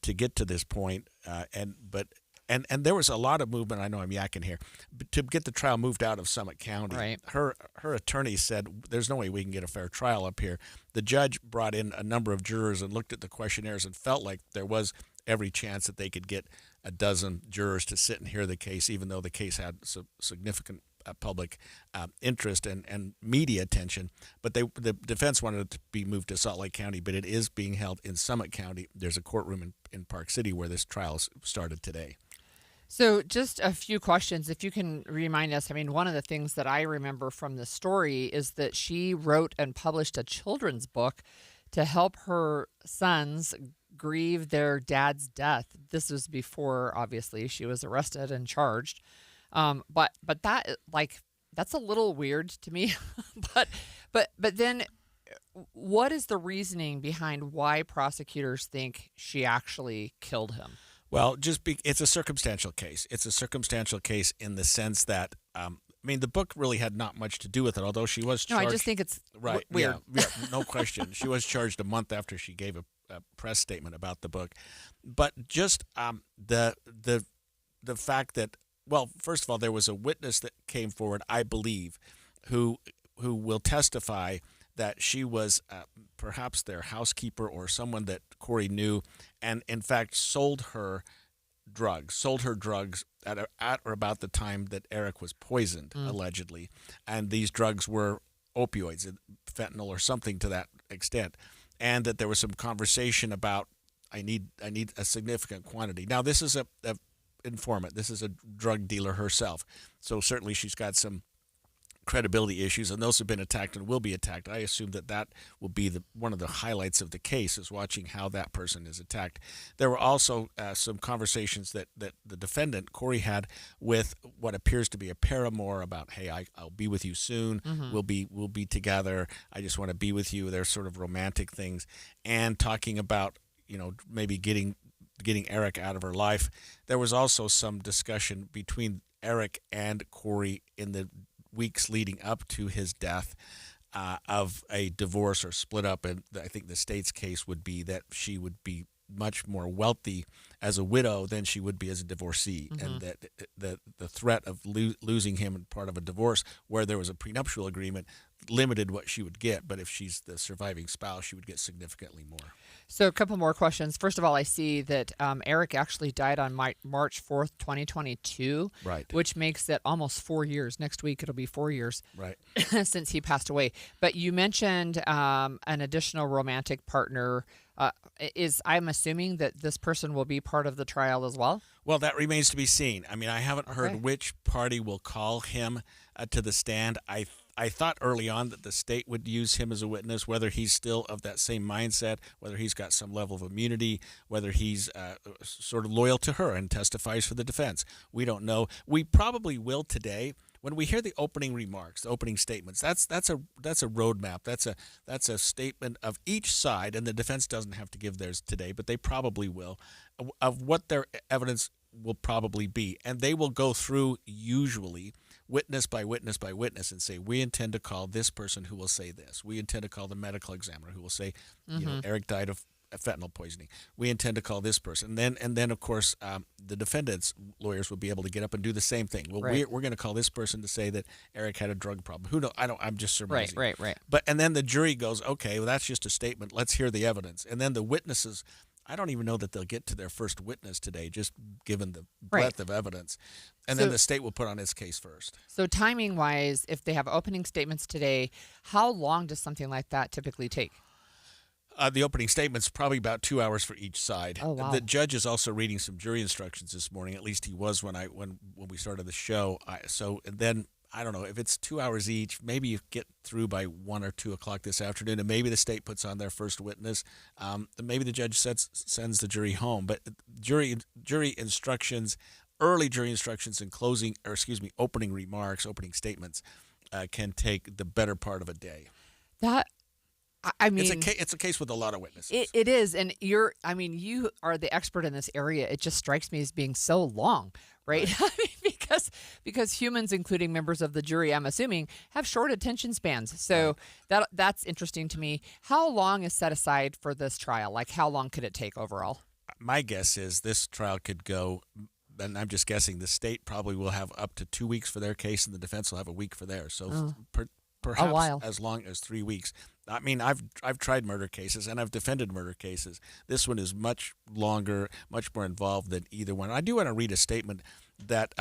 to get to this point. But And there was a lot of movement. I know I'm yakking here, but to get the trial moved out of Summit County. Right. Her attorney said, "There's no way we can get a fair trial up here." The judge brought in a number of jurors and looked at the questionnaires and felt like there was every chance that they could get a dozen jurors to sit and hear the case, even though the case had significant public interest and media attention. But the defense wanted it to be moved to Salt Lake County, but it is being held in Summit County. There's a courtroom in Park City where this trial started today. So just a few questions, if you can remind us. I mean, one of the things that I remember from the story is that she wrote and published a children's book to help her sons grieve their dad's death. This was before, obviously, she was arrested and charged. But that, like, that's a little weird to me. but then what is the reasoning behind why prosecutors think she actually killed him? Well, it's a circumstantial case. It's a circumstantial case in the sense that, I mean, the book really had not much to do with it, although she was charged. No, I just think it's right, weird. Yeah, no question. She was charged a month after she gave a press statement about the book. But just the fact that, well, first of all, there was a witness that came forward, I believe, who will testify that she was perhaps their housekeeper or someone that Corey knew, and in fact sold her drugs at or about the time that Eric was poisoned, allegedly. And these drugs were opioids, fentanyl or something to that extent. And that there was some conversation about, I need a significant quantity. Now, this is a informant. This is a drug dealer herself. So certainly she's got some credibility issues, and those have been attacked and will be attacked. I assume that will be one of the highlights of the case, is watching how that person is attacked. There were also some conversations that the defendant, Corey, had with what appears to be a paramour about, hey, I'll be with you soon. We'll be together. I just want to be with you. They're sort of romantic things, and talking about, maybe getting Eric out of her life. There was also some discussion between Eric and Corey in the weeks leading up to his death of a divorce or split up, and I think the state's case would be that she would be much more wealthy as a widow than she would be as a divorcee, and that the threat of losing him in part of a divorce where there was a prenuptial agreement limited what she would get, but if she's the surviving spouse, she would get significantly more. So a couple more questions. First of all, I see that Eric actually died on March 4th, 2022, right, which makes it almost 4 years. Next week, it'll be 4 years right since he passed away. But you mentioned an additional romantic partner. I'm assuming that this person will be part of the trial as well? Well, that remains to be seen. I mean, I haven't heard which party will call him to the stand. I thought early on that the state would use him as a witness, whether he's still of that same mindset, whether he's got some level of immunity, whether he's sort of loyal to her and testifies for the defense. We don't know. We probably will today. When we hear the opening remarks, the opening statements, that's a roadmap. That's a statement of each side, and the defense doesn't have to give theirs today, but they probably will, of what their evidence will probably be. And they will go through, usually, witness by witness by witness, and say, we intend to call this person who will say this. We intend to call the medical examiner who will say, Eric died of fentanyl poisoning. We intend to call this person. And then of course, the defendant's lawyers will be able to get up and do the same thing. Well, we're going to call this person to say that Eric had a drug problem. Who knows? I'm just surmising. Right. And then the jury goes, okay, well, that's just a statement. Let's hear the evidence. And then the witnesses, I don't even know that they'll get to their first witness today, just given the breadth of evidence. And then the state will put on its case first. So timing-wise, if they have opening statements today, how long does something like that typically take? The opening statement's probably about 2 hours for each side. Oh, wow. The judge is also reading some jury instructions this morning. At least he was when we started the show. So then, I don't know, if it's 2 hours each, maybe you get through by 1 or 2 o'clock this afternoon, and maybe the state puts on their first witness. Maybe the judge sends the jury home. But jury instructions, early jury instructions and opening remarks, opening statements can take the better part of a day. I mean, it's a case with a lot of witnesses. It is, and you are the expert in this area. It just strikes me as being so long, right? I mean, because humans, including members of the jury, I'm assuming, have short attention spans. So that's interesting to me. How long is set aside for this trial? Like, how long could it take overall? My guess is this trial could go and I'm just guessing, the state probably will have up to 2 weeks for their case, and the defense will have a week for theirs. So perhaps as long as 3 weeks. I mean, I've tried murder cases, and I've defended murder cases. This one is much longer, much more involved than either one. I do want to read a statement that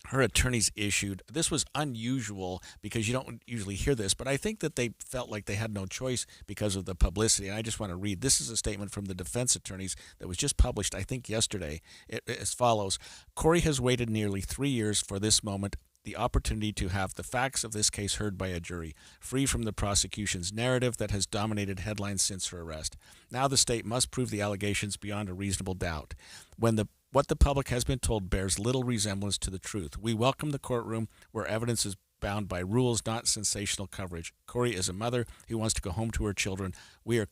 her attorneys issued. This was unusual because you don't usually hear this, but I think that they felt like they had no choice because of the publicity. And I just want to read. This is a statement from the defense attorneys that was just published, I think, yesterday. As follows: Corey has waited nearly 3 years for this moment, the opportunity to have the facts of this case heard by a jury, free from the prosecution's narrative that has dominated headlines since her arrest. Now the state must prove the allegations beyond a reasonable doubt. What the public has been told bears little resemblance to the truth. We welcome the courtroom where evidence is bound by rules, not sensational coverage. Corey is a mother who wants to go home to her children. We are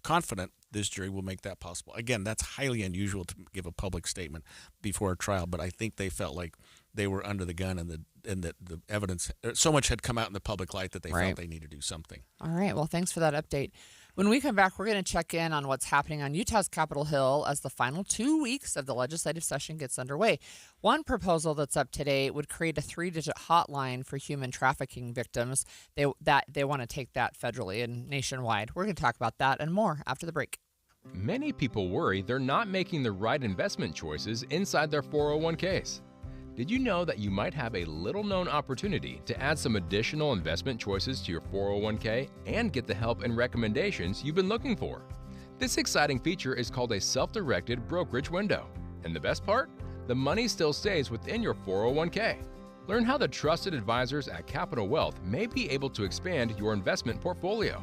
confident this jury will make that possible. Again, that's highly unusual to give a public statement before a trial, but I think they felt like they were under the gun, and that the evidence, so much had come out in the public light that they felt they needed to do something. All right. Well, thanks for that update. When we come back, we're going to check in on what's happening on Utah's Capitol Hill as the final 2 weeks of the legislative session gets underway. One proposal that's up today would create a 3-digit hotline for human trafficking victims. They want to take that federally and nationwide. We're going to talk about that and more after the break. Many people worry they're not making the right investment choices inside their 401ks. Did you know that you might have a little-known opportunity to add some additional investment choices to your 401k and get the help and recommendations you've been looking for? This exciting feature is called a self-directed brokerage window. And the best part? The money still stays within your 401k. Learn how the trusted advisors at Capital Wealth may be able to expand your investment portfolio.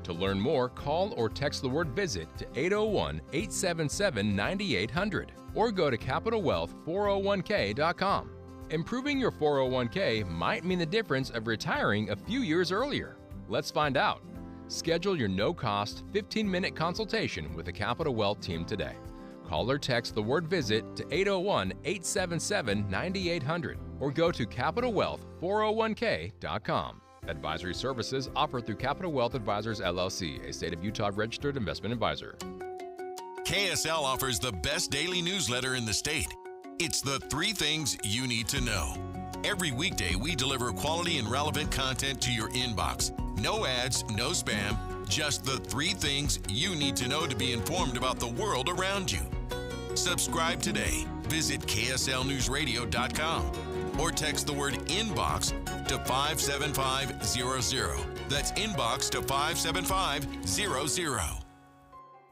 To learn more, call or text the word VISIT to 801-877-9800 or go to CapitalWealth401k.com. Improving your 401k might mean the difference of retiring a few years earlier. Let's find out. Schedule your no-cost 15-minute consultation with the Capital Wealth team today. Call or text the word VISIT to 801-877-9800 or go to CapitalWealth401k.com. Advisory services offered through Capital Wealth Advisors, LLC, a state of Utah registered investment advisor. KSL offers the best daily newsletter in the state. It's the 3 things you need to know. Every weekday, we deliver quality and relevant content to your inbox. No ads, no spam, just the 3 things you need to know to be informed about the world around you. Subscribe today. Visit KSLNewsRadio.com or text the word INBOX to 57500. That's INBOX to 57500.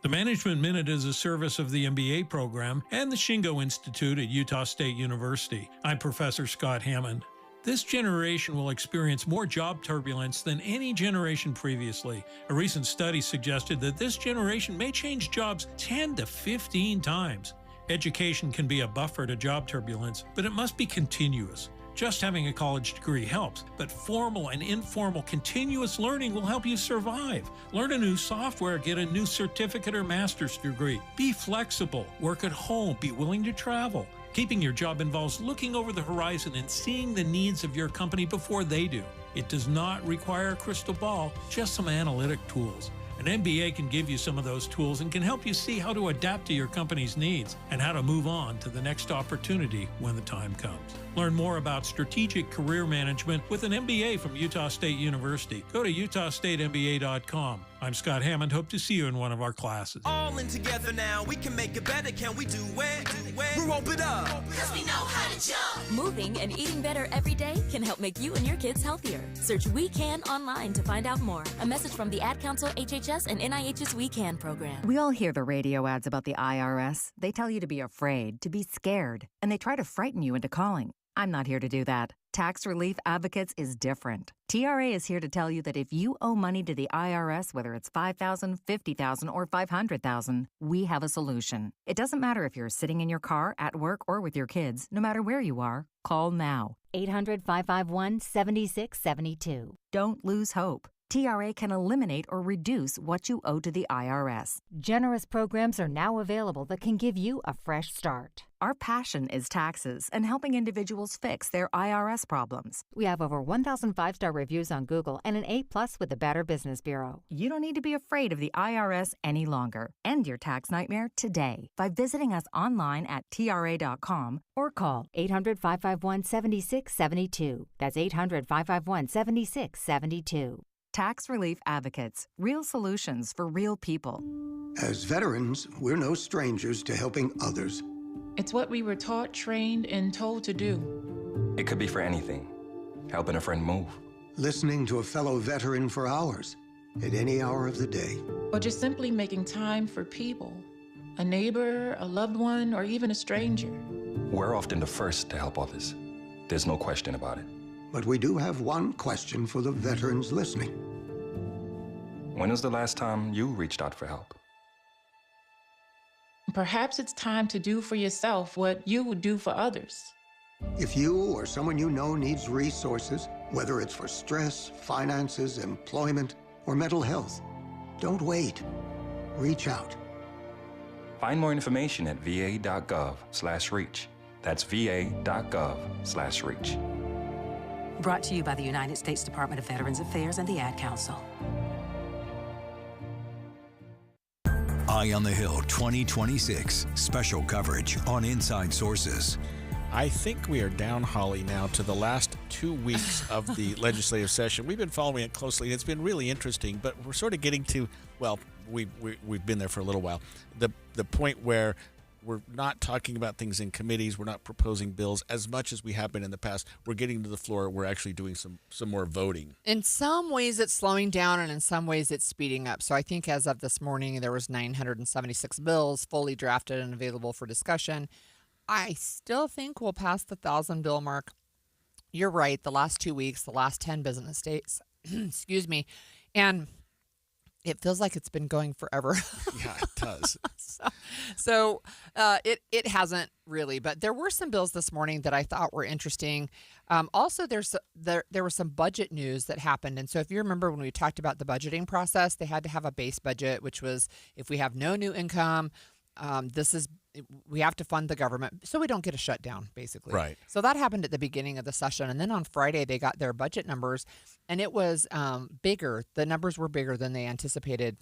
The Management Minute is a service of the MBA program and the Shingo Institute at Utah State University. I'm Professor Scott Hammond. This generation will experience more job turbulence than any generation previously. A recent study suggested that this generation may change jobs 10 to 15 times. Education can be a buffer to job turbulence, but it must be continuous. Just having a college degree helps, but formal and informal continuous learning will help you survive. Learn a new software, get a new certificate or master's degree. Be flexible, work at home, be willing to travel. Keeping your job involves looking over the horizon and seeing the needs of your company before they do. It does not require a crystal ball, just some analytic tools. An MBA can give you some of those tools and can help you see how to adapt to your company's needs and how to move on to the next opportunity when the time comes. Learn more about strategic career management with an MBA from Utah State University. Go to utahstatemba.com. I'm Scott Hammond. Hope to see you in one of our classes. All in together now, we can make it better. Can we do it? We're rope it up. Cause we know how to jump. Moving and eating better every day can help make you and your kids healthier. Search We Can online to find out more. A message from the Ad Council, HHS, and NIH's We Can program. We all hear the radio ads about the IRS. They tell you to be afraid, to be scared, and they try to frighten you into calling. I'm not here to do that. Tax Relief Advocates is different. TRA is here to tell you that if you owe money to the IRS, whether it's $5,000, $50,000, or $500,000, we have a solution. It doesn't matter if you're sitting in your car, at work, or with your kids. No matter where you are, call now. 800-551-7672. Don't lose hope. TRA can eliminate or reduce what you owe to the IRS. Generous programs are now available that can give you a fresh start. Our passion is taxes and helping individuals fix their IRS problems. We have over 1,000 5-star reviews on Google and an A+ with the Better Business Bureau. You don't need to be afraid of the IRS any longer. End your tax nightmare today by visiting us online at TRA.com or call 800-551-7672. That's 800-551-7672. Tax Relief Advocates. Real solutions for real people. As veterans, we're no strangers to helping others. It's what we were taught, trained, and told to do. It could be for anything. Helping a friend move. Listening to a fellow veteran for hours, at any hour of the day. Or just simply making time for people. A neighbor, a loved one, or even a stranger. We're often the first to help others. There's no question about it. But we do have one question for the veterans listening. When was the last time you reached out for help? Perhaps it's time to do for yourself what you would do for others. If you or someone you know needs resources, whether it's for stress, finances, employment, or mental health, don't wait. Reach out. Find more information at va.gov/reach. That's va.gov/reach. Brought to you by the United States Department of Veterans Affairs and the Ad Council. Eye on the Hill 2026. Special coverage on Inside Sources. I think we are down, Holly, now to the last 2 weeks of the legislative session. We've been following it closely. It's been really interesting, but we're sort of getting to, well, we've been there for a little while, the point where we're not talking about things in committees. We're not proposing bills as much as we have been in the past. We're getting to the floor. We're actually doing some more voting. In some ways, it's slowing down, and in some ways, it's speeding up. So I think as of this morning, there was 976 bills fully drafted and available for discussion. I still think we'll pass the 1,000 bill mark. You're right. The last 2 weeks, the last 10 business days, excuse me, and it feels like it's been going forever. Yeah, it does. So it hasn't really, but there were some bills this morning that I thought were interesting. Also, there was some budget news that happened. And so if you remember when we talked about the budgeting process, they had to have a base budget, which was if we have no new income, we have to fund the government so we don't get a shutdown, basically. Right. So that happened at the beginning of the session. And then on Friday, they got their budget numbers, and it was bigger. The numbers were bigger than they anticipated.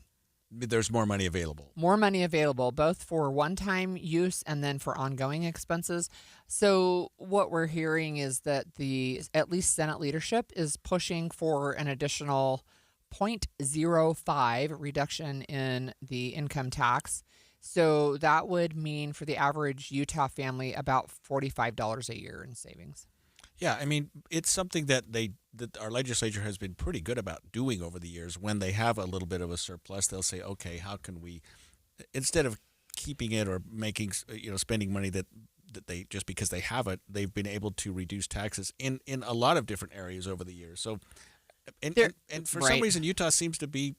There's more money available. More money available, both for one-time use and then for ongoing expenses. So what we're hearing is that at least Senate leadership is pushing for an additional 0.05 reduction in the income tax. So that would mean for the average Utah family about $45 a year in savings. Yeah, I mean, it's something that our legislature has been pretty good about doing over the years. When they have a little bit of a surplus, they'll say, okay, how can we, instead of keeping it or making, spending money that they, just because they have it, they've been able to reduce taxes in a lot of different areas over the years. So, and for some reason, Utah seems to be,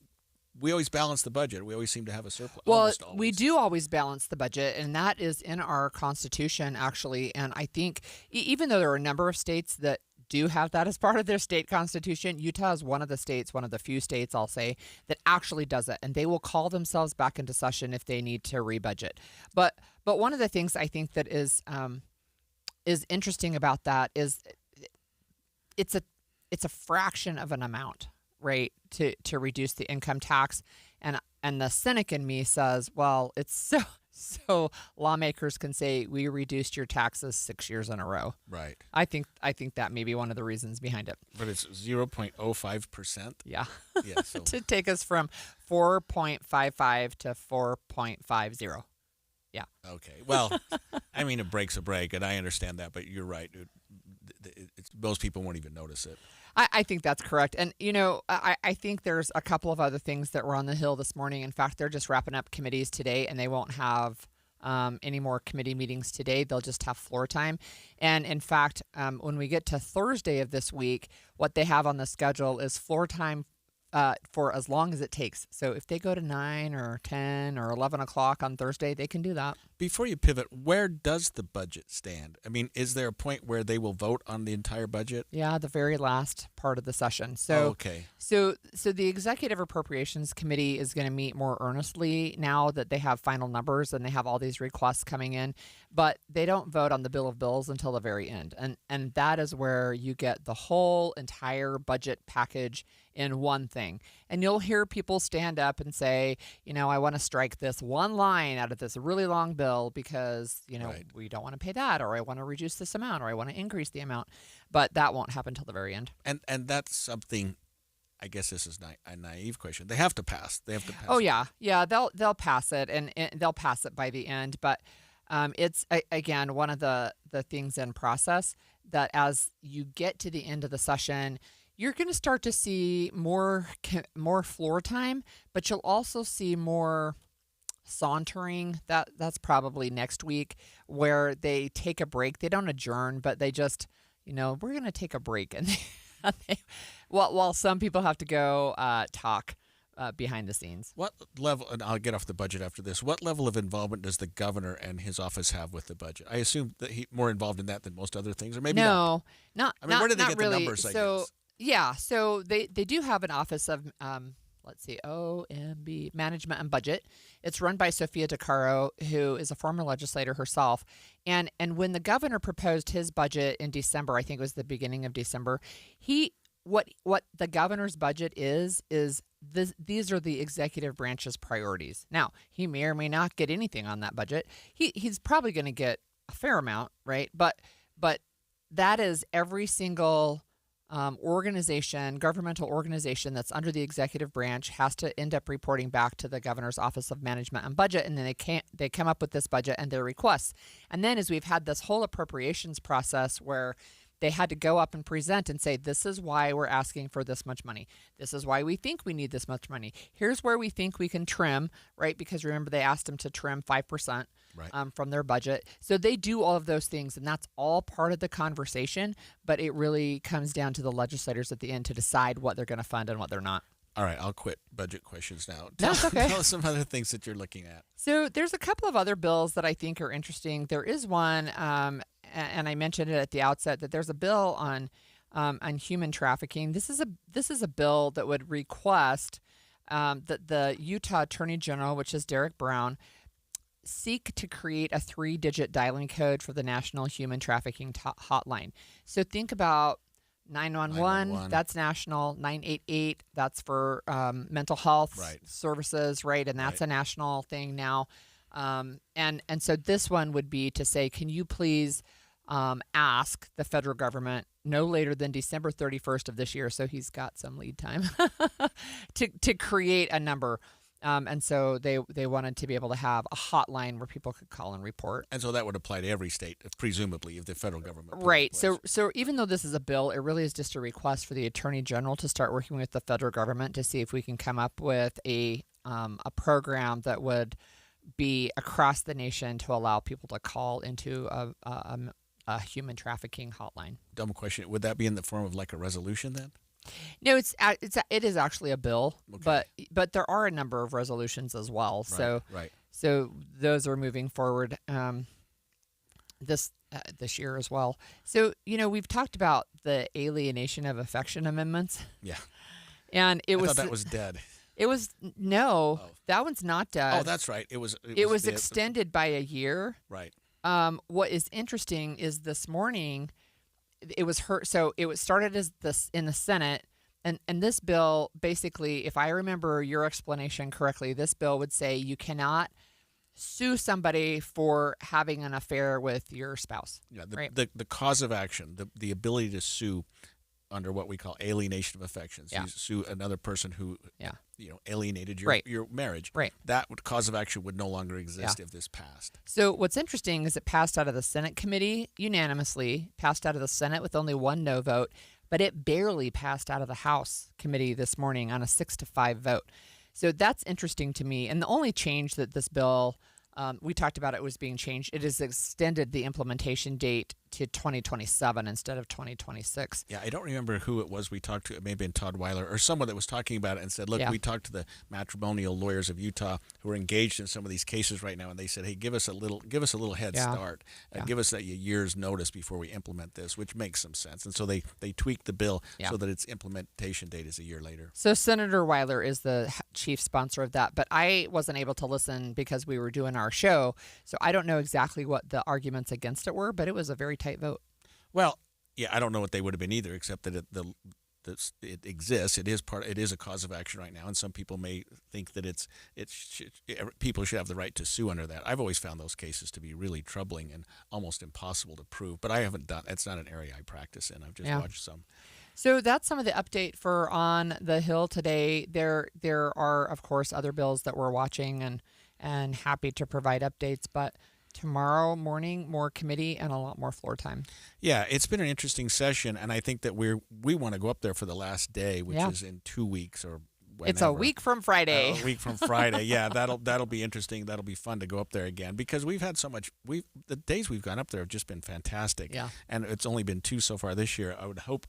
we always balance the budget. We always seem to have a surplus. Well, we do always balance the budget, and that is in our Constitution, actually. And I think even though there are a number of states that do have that as part of their state constitution, Utah is one of the states, one of the few states, I'll say, that actually does it. And they will call themselves back into session if they need to rebudget. But one of the things I think that is interesting about that is it's a fraction of an amount, right, to reduce the income tax. And the cynic in me says, well, it's so lawmakers can say we reduced your taxes 6 years in a row. Right. I think that may be one of the reasons behind it. But it's 0.05%. Yeah. Yeah. So. To take us from 4.55 to 4.50. Yeah. Okay. Well, I mean, a break's a break, and I understand that, but you're right. Most people won't even notice it. I think that's correct. And, I think there's a couple of other things that were on the Hill this morning. In fact, they're just wrapping up committees today, and they won't have any more committee meetings today. They'll just have floor time. And, in fact, when we get to Thursday of this week, what they have on the schedule is floor time for as long as it takes. So if they go to 9 or 10 or 11 o'clock on Thursday, they can do that. Before you pivot, where does the budget stand? I mean, is there a point where they will vote on the entire budget? Yeah, the very last part of the session. So, okay. So the Executive Appropriations Committee is going to meet more earnestly now that they have final numbers and they have all these requests coming in, but they don't vote on the bill of bills until the very end. And that is where you get the whole entire budget package in one thing. And you'll hear people stand up and say, I want to strike this one line out of this really long bill because, we don't want to pay that, or I want to reduce this amount, or I want to increase the amount. But that won't happen till the very end. And that's something, I guess this is a naive question. They have to pass. Oh, yeah. Yeah, they'll pass it, and they'll pass it by the end. But it's, again, one of the things in process that as you get to the end of the session, you're going to start to see more floor time, but you'll also see more sauntering. That's probably next week, where they take a break. They don't adjourn, but they just, we're going to take a break. And while some people have to go talk behind the scenes. What level, and I'll get off the budget after this, what level of involvement does the governor and his office have with the budget? I assume that he's more involved in that than most other things, or maybe not. No, I mean, where do they get really. the numbers, I guess? Yeah, so they do have an office of, OMB, Management and Budget. It's run by Sophia DeCaro, who is a former legislator herself. And when the governor proposed his budget in December, I think it was the beginning of December, what the governor's budget is these are the executive branch's priorities. Now, he may or may not get anything on that budget. He's probably going to get a fair amount, right? But that is every single governmental organization that's under the executive branch has to end up reporting back to the governor's office of management and budget, and then they come up with this budget and their requests. And then as we've had this whole appropriations process where they had to go up and present and say, this is why we're asking for this much money. This is why we think we need this much money. Here's where we think we can trim, right? Because remember, they asked them to trim 5% from their budget. So they do all of those things, and that's all part of the conversation. But it really comes down to the legislators at the end to decide what they're going to fund and what they're not. All right, I'll quit budget questions now. That's okay. Tell us some other things that you're looking at. So there's a couple of other bills that I think are interesting. There is one, and I mentioned it at the outset, that there's a bill on human trafficking. This is a bill that would request that the Utah Attorney General, which is Derek Brown, seek to create a 3-digit dialing code for the National Human Trafficking Hotline. So think about 911, that's national. 988, that's for mental health services, right? And that's a national thing now. And so this one would be to say, can you please ask the federal government no later than December 31st of this year, so he's got some lead time, to create a number. And so they wanted to be able to have a hotline where people could call and report. And so that would apply to every state, presumably, if the federal government. Right. So even though this is a bill, it really is just a request for the Attorney General to start working with the federal government to see if we can come up with a program that would be across the nation to allow people to call into a human trafficking hotline. Dumb question. Would that be in the form of like a resolution then? No, it is actually a bill, but there are a number of resolutions as well. So those are moving forward this year as well. So we've talked about the alienation of affection amendments. Yeah, and I thought that was dead. It was that one's not dead. Oh, that's right. It was extended by a year. Right. What is interesting is this morning. It was started as this in the Senate, and this bill basically, if I remember your explanation correctly, this bill would say you cannot sue somebody for having an affair with your spouse. Yeah, right? the cause of action, the ability to sue under what we call alienation of affections. Yeah. You sue another person who alienated your marriage. Right. That cause of action would no longer exist if this passed. So what's interesting is it passed out of the Senate committee unanimously, passed out of the Senate with only one no vote, but it barely passed out of the House committee this morning on a 6-5 vote. So that's interesting to me. And the only change that this bill, we talked about it was being changed. It has extended the implementation date to 2027 instead of 2026. Yeah, I don't remember who it was we talked to. It may have been Todd Weiler or someone that was talking about it and said, look, we talked to the matrimonial lawyers of Utah who are engaged in some of these cases right now, and they said, hey, give us a little head start. Give us a year's notice before we implement this, which makes some sense. And so they tweaked the bill so that its implementation date is a year later. So Senator Weiler is the chief sponsor of that, but I wasn't able to listen because we were doing our show, so I don't know exactly what the arguments against it were, but it was a very tight vote. Well, yeah, I don't know what they would have been either, except that it exists. It is a cause of action right now, and some people may think that people should have the right to sue under that. I've always found those cases to be really troubling and almost impossible to prove, but I haven't done. It's not an area I practice in. I've just watched some. So that's some of the update for On the Hill today. There are, of course, other bills that we're watching and happy to provide updates, but tomorrow morning, more committee and a lot more floor time. Yeah, it's been an interesting session, and I think that we want to go up there for the last day, which is in 2 weeks or whenever. It's a week from Friday. A week from Friday. Yeah, that'll be interesting. That'll be fun to go up there again because we've had so much. The days we've gone up there have just been fantastic. Yeah, and it's only been 2 so far this year.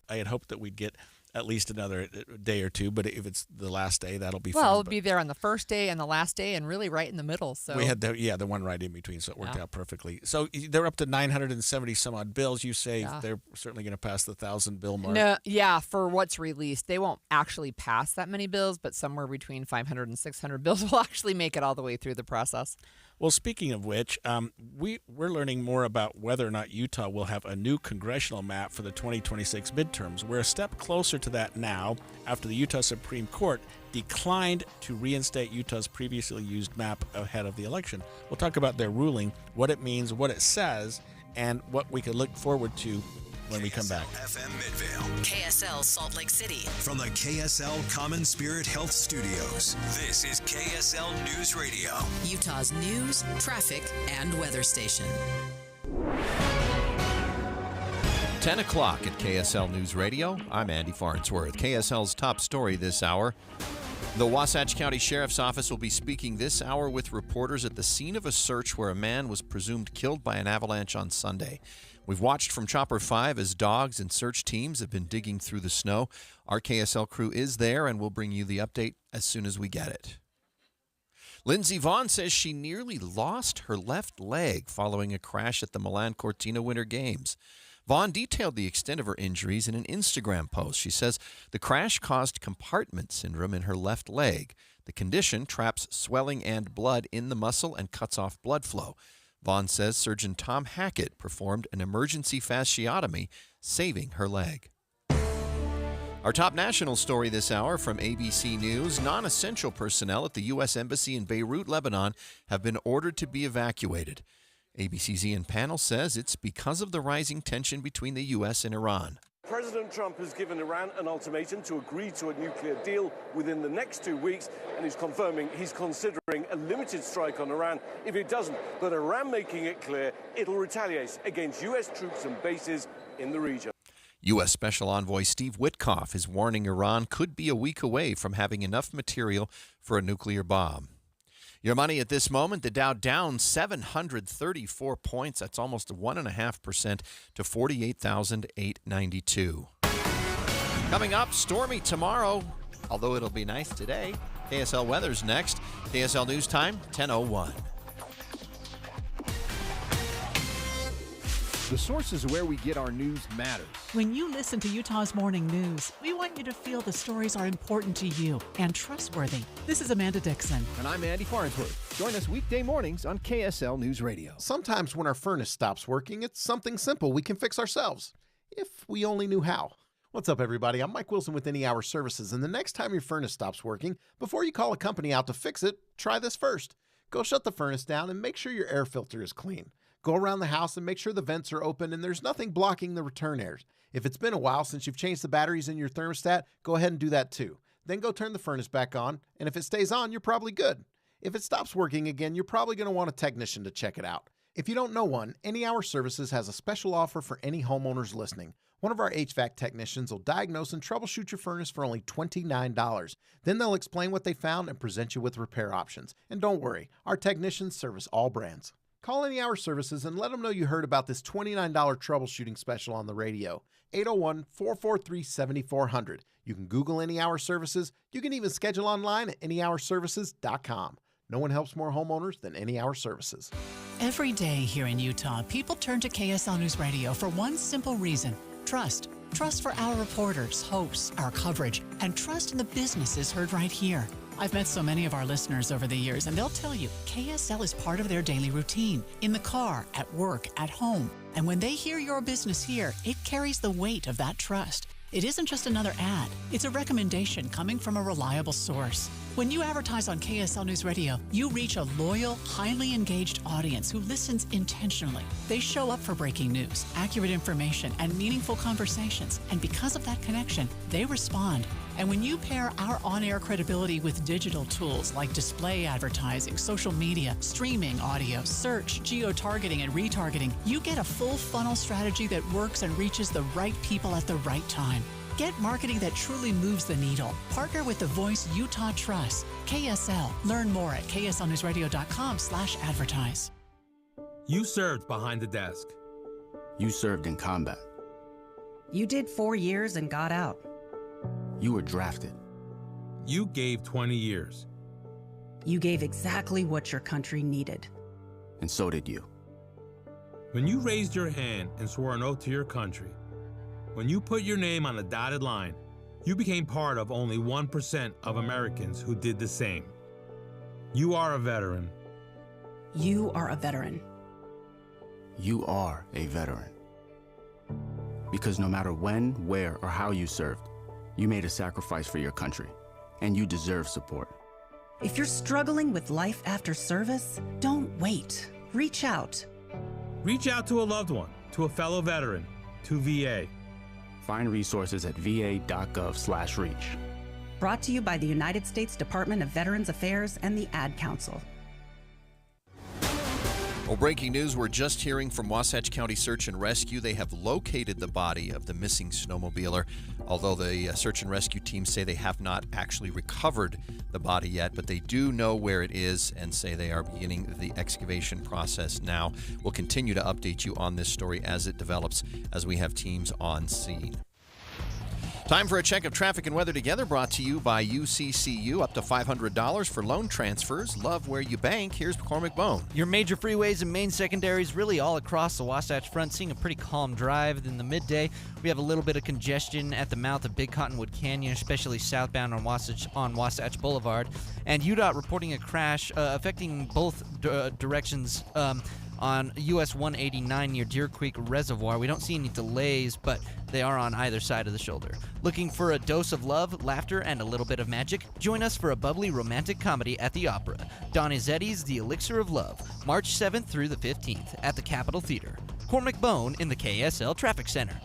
I had hoped that we'd get at least another day or 2, but if it's the last day, that'll be fun. Well, it'll be there on the first day and the last day and really right in the middle. So we had the one right in between, so it worked out perfectly. So they're up to 970 some odd bills. You say they're certainly going to pass the 1,000 bill mark. No, yeah, for what's released. They won't actually pass that many bills, but somewhere between 500 and 600 bills will actually make it all the way through the process. Well, speaking of which, we're learning more about whether or not Utah will have a new congressional map for the 2026 midterms. We're a step closer to that now after the Utah Supreme Court declined to reinstate Utah's previously used map ahead of the election. We'll talk about their ruling, what it means, what it says, and what we can look forward to when we come back. FM Midvale. KSL Salt Lake City. From the KSL Common Spirit Health Studios, this is KSL News Radio. Utah's news, traffic, and weather station. 10 o'clock at KSL News Radio. I'm Andy Farnsworth. KSL's top story this hour. The Wasatch County Sheriff's Office will be speaking this hour with reporters at the scene of a search where a man was presumed killed by an avalanche on Sunday. We've watched from Chopper 5 as dogs and search teams have been digging through the snow. Our KSL crew is there, and we'll bring you the update as soon as we get it. Lindsey Vonn says she nearly lost her left leg following a crash at the Milan Cortina Winter Games. Vonn detailed the extent of her injuries in an Instagram post. She says the crash caused compartment syndrome in her left leg. The condition traps swelling and blood in the muscle and cuts off blood flow. Vonn says surgeon Tom Hackett performed an emergency fasciotomy, saving her leg. Our top national story this hour from ABC News. Non-essential personnel at the U.S. Embassy in Beirut, Lebanon, have been ordered to be evacuated. ABC's Ian Pannell says it's because of the rising tension between the U.S. and Iran. President Trump has given Iran an ultimatum to agree to a nuclear deal within the next 2 weeks, and he's confirming he's considering a limited strike on Iran if it doesn't. But Iran making it clear it'll retaliate against U.S. troops and bases in the region. U.S. Special Envoy Steve Witkoff is warning Iran could be a week away from having enough material for a nuclear bomb. Your money at this moment, the Dow down 734 points. That's almost 1.5% to 48,892. Coming up, stormy tomorrow, although it'll be nice today. KSL weather's next. KSL News Time, 10:01. The sources where we get our news matters. When you listen to Utah's Morning News, we want you to feel the stories are important to you and trustworthy. This is Amanda Dixon. And I'm Andy Farnsworth. Join us weekday mornings on KSL News Radio. Sometimes when our furnace stops working, it's something simple we can fix ourselves, if we only knew how. What's up, everybody? I'm Mike Wilson with Any Hour Services, and the next time your furnace stops working, before you call a company out to fix it, try this first. Go shut the furnace down and make sure your air filter is clean. Go around the house and make sure the vents are open and there's nothing blocking the return airs. If it's been a while since you've changed the batteries in your thermostat, go ahead and do that too. Then go turn the furnace back on, and if it stays on, you're probably good. If it stops working again, you're probably going to want a technician to check it out. If you don't know one, Any Hour Services has a special offer for any homeowners listening. One of our HVAC technicians will diagnose and troubleshoot your furnace for only $29. Then they'll explain what they found and present you with repair options. And don't worry, our technicians service all brands. Call Any Hour Services and let them know you heard about this $29 troubleshooting special on the radio. 801-443-7400. You can Google Any Hour Services. You can even schedule online at anyhourservices.com. No one helps more homeowners than Any Hour Services. Every day here in Utah, people turn to KSL News Radio for one simple reason: trust. Trust for our reporters, hosts, our coverage, and trust in the businesses heard right here. I've met so many of our listeners over the years, and they'll tell you KSL is part of their daily routine, in the car, at work, at home. And when they hear your business here, it carries the weight of that trust. It isn't just another ad. It's a recommendation coming from a reliable source. When you advertise on KSL News Radio, you reach a loyal, highly engaged audience who listens intentionally. They show up for breaking news, accurate information, and meaningful conversations. And because of that connection, they respond. And when you pair our on-air credibility with digital tools like display advertising, social media, streaming audio, search, geo-targeting, and retargeting, you get a full funnel strategy that works and reaches the right people at the right time. Get marketing that truly moves the needle. Partner with the voice Utah trusts. KSL. Learn more at kslnewsradio.com/advertise. You served behind the desk. You served in combat. You did 4 years and got out. You were drafted. You gave 20 years. You gave exactly what your country needed. And so did you. When you raised your hand and swore an oath to your country, when you put your name on a dotted line, you became part of only 1% of Americans who did the same. You are a veteran. You are a veteran. You are a veteran. Because no matter when, where, or how you served, you made a sacrifice for your country, and you deserve support. If you're struggling with life after service, don't wait. Reach out. Reach out to a loved one, to a fellow veteran, to VA. Find resources at va.gov/reach. Brought to you by the United States Department of Veterans Affairs and the Ad Council. Well, breaking news, we're just hearing from Wasatch County Search and Rescue. They have located the body of the missing snowmobiler, although the search and rescue team say they have not actually recovered the body yet, but they do know where it is and say they are beginning the excavation process now. We'll continue to update you on this story as it develops as we have teams on scene. Time for a check of traffic and weather together, brought to you by UCCU. Up to $500 for loan transfers. Love where you bank. Here's McCormick Bone. Your major freeways and main secondaries really all across the Wasatch Front, seeing a pretty calm drive in the midday. We have a little bit of congestion at the mouth of Big Cottonwood Canyon, especially southbound on Wasatch Boulevard. And UDOT reporting a crash affecting both directions on US 189 near Deer Creek Reservoir. We don't see any delays, but they are on either side of the shoulder. Looking for a dose of love, laughter, and a little bit of magic? Join us for a bubbly romantic comedy at the Opera. Donizetti's The Elixir of Love, March 7th through the 15th at the Capitol Theater. Cormac Bone in the KSL Traffic Center.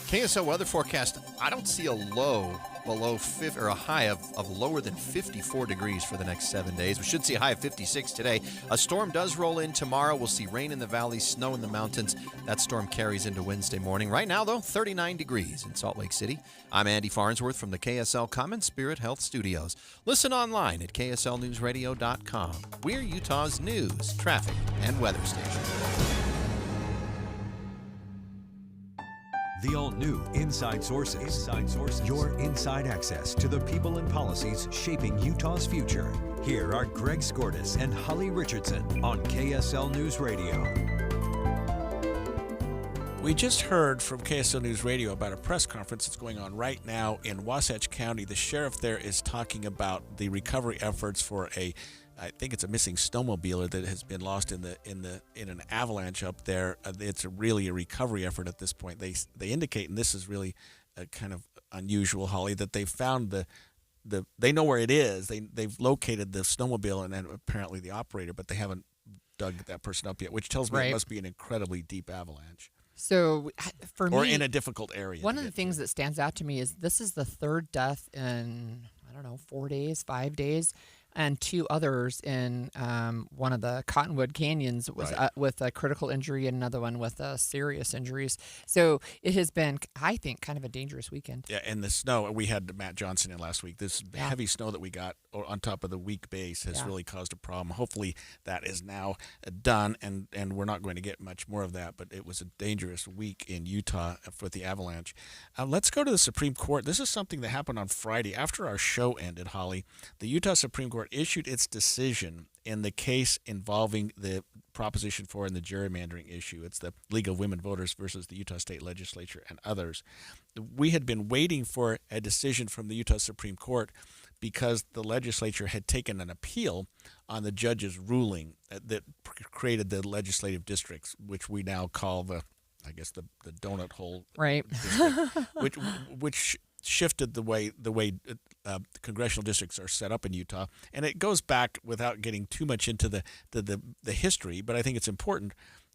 KSL weather forecast. I don't see a low below 50 or a high of lower than 54 degrees for the next 7 days. We should see a high of 56 today. A storm does roll in tomorrow. We'll see rain in the valleys, snow in the mountains. That storm carries into Wednesday morning. Right now, though, 39 degrees in Salt Lake City. I'm Andy Farnsworth from the KSL Common Spirit Health Studios. Listen online at kslnewsradio.com. We're Utah's news, traffic, and weather station. The all-new Inside Sources. Your inside access to the people and policies shaping Utah's future. Here are Greg Skordas and Holly Richardson on KSL News Radio. We just heard from KSL News Radio about a press conference that's going on right now in Wasatch County. The sheriff there is talking about the recovery efforts for I think it's a missing snowmobiler that has been lost in an avalanche up there. It's really a recovery effort at this point. They indicate, and this is really kind of unusual, Holly, that they found they know where it is. They've located the snowmobile and apparently the operator, but they haven't dug that person up yet, which tells me It must be an incredibly deep avalanche. So for me, or in a difficult area. One of the things that stands out to me is this is the third death in 4 days, 5 days. and 2 others in one of the Cottonwood Canyons was with a critical injury and another one with serious injuries. So it has been, I think, kind of a dangerous weekend. Yeah, and the snow, we had Matt Johnson in last week. This heavy snow that we got on top of the weak base has really caused a problem. Hopefully that is now done, and we're not going to get much more of that, but it was a dangerous week in Utah for the avalanche. Let's go to the Supreme Court. This is something that happened on Friday. After our show ended, Holly, the Utah Supreme Court issued its decision in the case involving the Proposition 4 and the gerrymandering issue. It's the League of Women Voters versus the Utah State Legislature and others. We had been waiting for a decision from the Utah Supreme Court because the legislature had taken an appeal on the judge's ruling that created the legislative districts, which we now call the donut hole, district, which shifted the way congressional districts are set up in Utah. And it goes back, without getting too much into the history, but I think it's important,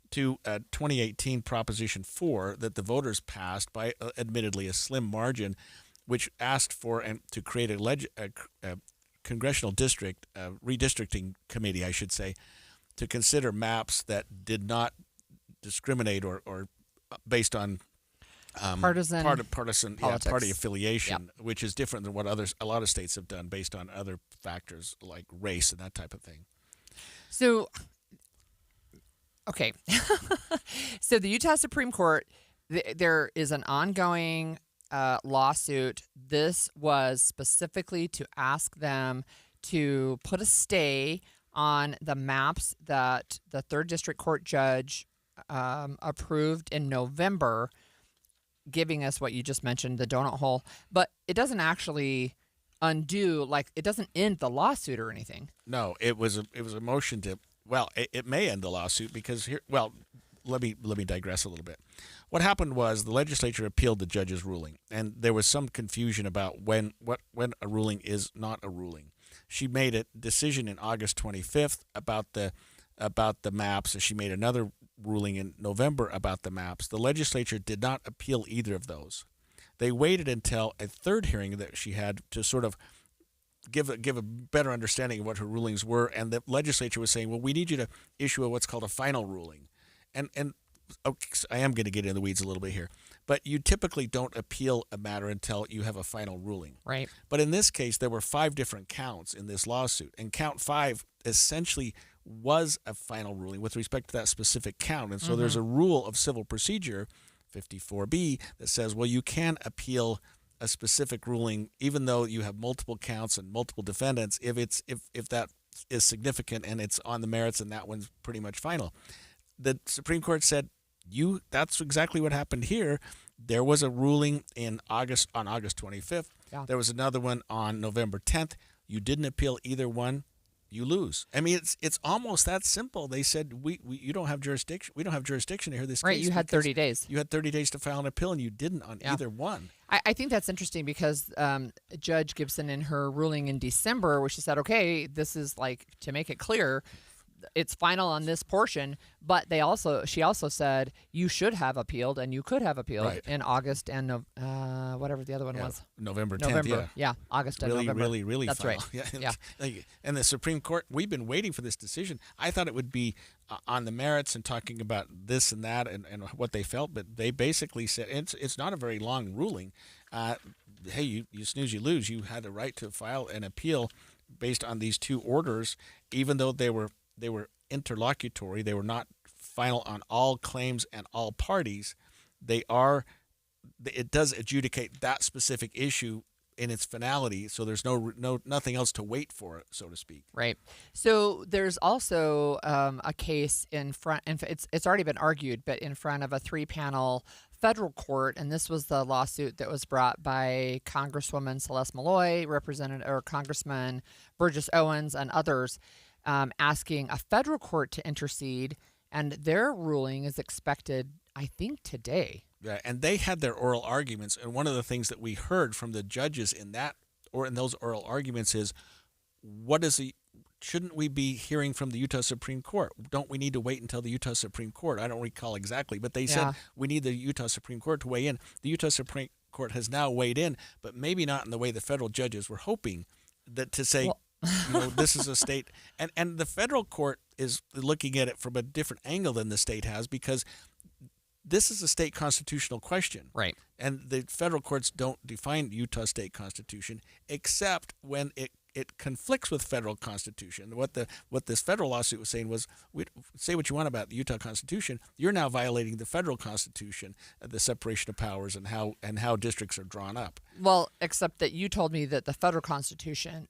to 2018 Proposition 4 that the voters passed by admittedly a slim margin, which asked for and to create a congressional district, redistricting committee, I should say, to consider maps that did not discriminate or based on partisan party affiliation, which is different than what a lot of states have done based on other factors like race and that type of thing. So, okay. So the Utah Supreme Court, there is an ongoing lawsuit. This was specifically to ask them to put a stay on the maps that the 3rd District Court judge approved in November, giving us what you just mentioned, the donut hole. But it doesn't actually undo, it doesn't end the lawsuit or anything. No, it was a motion to, it may end the lawsuit because let me digress a little bit. What happened was the legislature appealed the judge's ruling, and there was some confusion about when a ruling is not a ruling. She made a decision in August 25th about the maps, and she made another ruling in November about the maps. The legislature did not appeal either of those. They waited until a third hearing that she had to sort of give a better understanding of what her rulings were, and the legislature was saying, well, we need you to issue what's called a final ruling. And I am going to get in the weeds a little bit here, but you typically don't appeal a matter until you have a final ruling. Right. But in this case, there were 5 different counts in this lawsuit, and count 5 essentially was a final ruling with respect to that specific count. And so there's a rule of civil procedure, 54B, that says, well, you can appeal a specific ruling even though you have multiple counts and multiple defendants if that is significant and it's on the merits and that one's pretty much final. The Supreme Court said, that's exactly what happened here. There was a ruling on August 25th. Yeah. There was another one on November 10th. You didn't appeal either one, you lose. I mean, it's almost that simple. They said you don't have jurisdiction. We don't have jurisdiction to hear this case. Right, you had 30 days. You had 30 days to file an appeal, and you didn't on either one. I think that's interesting because Judge Gibson, in her ruling in December, where she said, okay, this is to make it clear, it's final on this portion, but she also said you should have appealed and you could have appealed in August and whatever the other one was. November 10th, August and really, November. Really That's final. right. Yeah. And the Supreme Court, we've been waiting for this decision. I thought it would be on the merits and talking about this and that and what they felt, but they basically said it's not a very long ruling. Hey, you snooze, you lose. You had the right to file an appeal based on these 2 orders, even though they were interlocutory. They were not final on all claims and all parties. It does adjudicate that specific issue in its finality, so there's nothing else to wait for it, so to speak. Right. So there's also a case in front, and it's already been argued, but in front of a 3-panel federal court, and this was the lawsuit that was brought by Congresswoman Celeste Malloy, Congressman Burgess Owens, and others, asking a federal court to intercede, and their ruling is expected, I think, today. Yeah, and they had their oral arguments, and one of the things that we heard from the judges in those oral arguments is, shouldn't we be hearing from the Utah Supreme Court? Don't we need to wait until the Utah Supreme Court? I don't recall exactly, but they said we need the Utah Supreme Court to weigh in. The Utah Supreme Court has now weighed in, but maybe not in the way the federal judges were hoping, that to say, This is a state, and the federal court is looking at it from a different angle than the state has, because this is a state constitutional question. Right. And the federal courts don't define Utah state constitution except when it conflicts with federal constitution. What this federal lawsuit was saying was, say what you want about the Utah Constitution, you're now violating the federal constitution, the separation of powers, and how districts are drawn up. Well, except that you told me that the federal constitution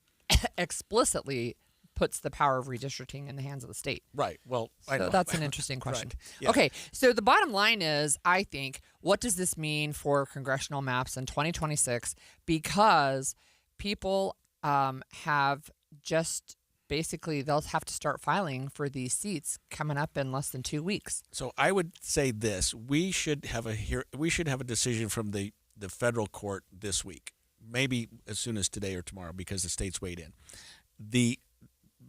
explicitly puts the power of redistricting in the hands of the state. Right. Well, I know. So that's an interesting question. Right. Yeah. Okay, so the bottom line is, I think, what does this mean for congressional maps in 2026? Because people have just basically, they'll have to start filing for these seats coming up in less than 2 weeks. So I would say this: we should have a decision from the federal court this week, maybe as soon as today or tomorrow, because the states weighed in.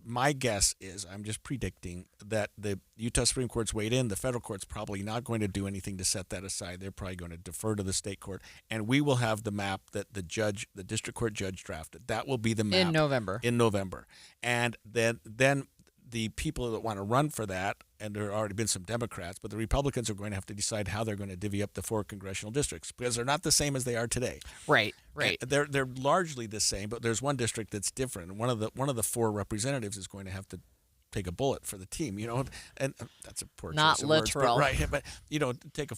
My guess is, I'm just predicting, that the Utah Supreme Court's weighed in. The federal court's probably not going to do anything to set that aside. They're probably going to defer to the state court, and we will have the map that the district court judge drafted. That will be the map in November. And then the people that want to run for that, and there have already been some Democrats, but the Republicans are going to have to decide how they're going to divvy up the 4 congressional districts, because they're not the same as they are today. Right. And they're largely the same, but there's one district that's different. One of the 4 representatives is going to have to take a bullet for the team, and that's a poor not choice of literal, words, but take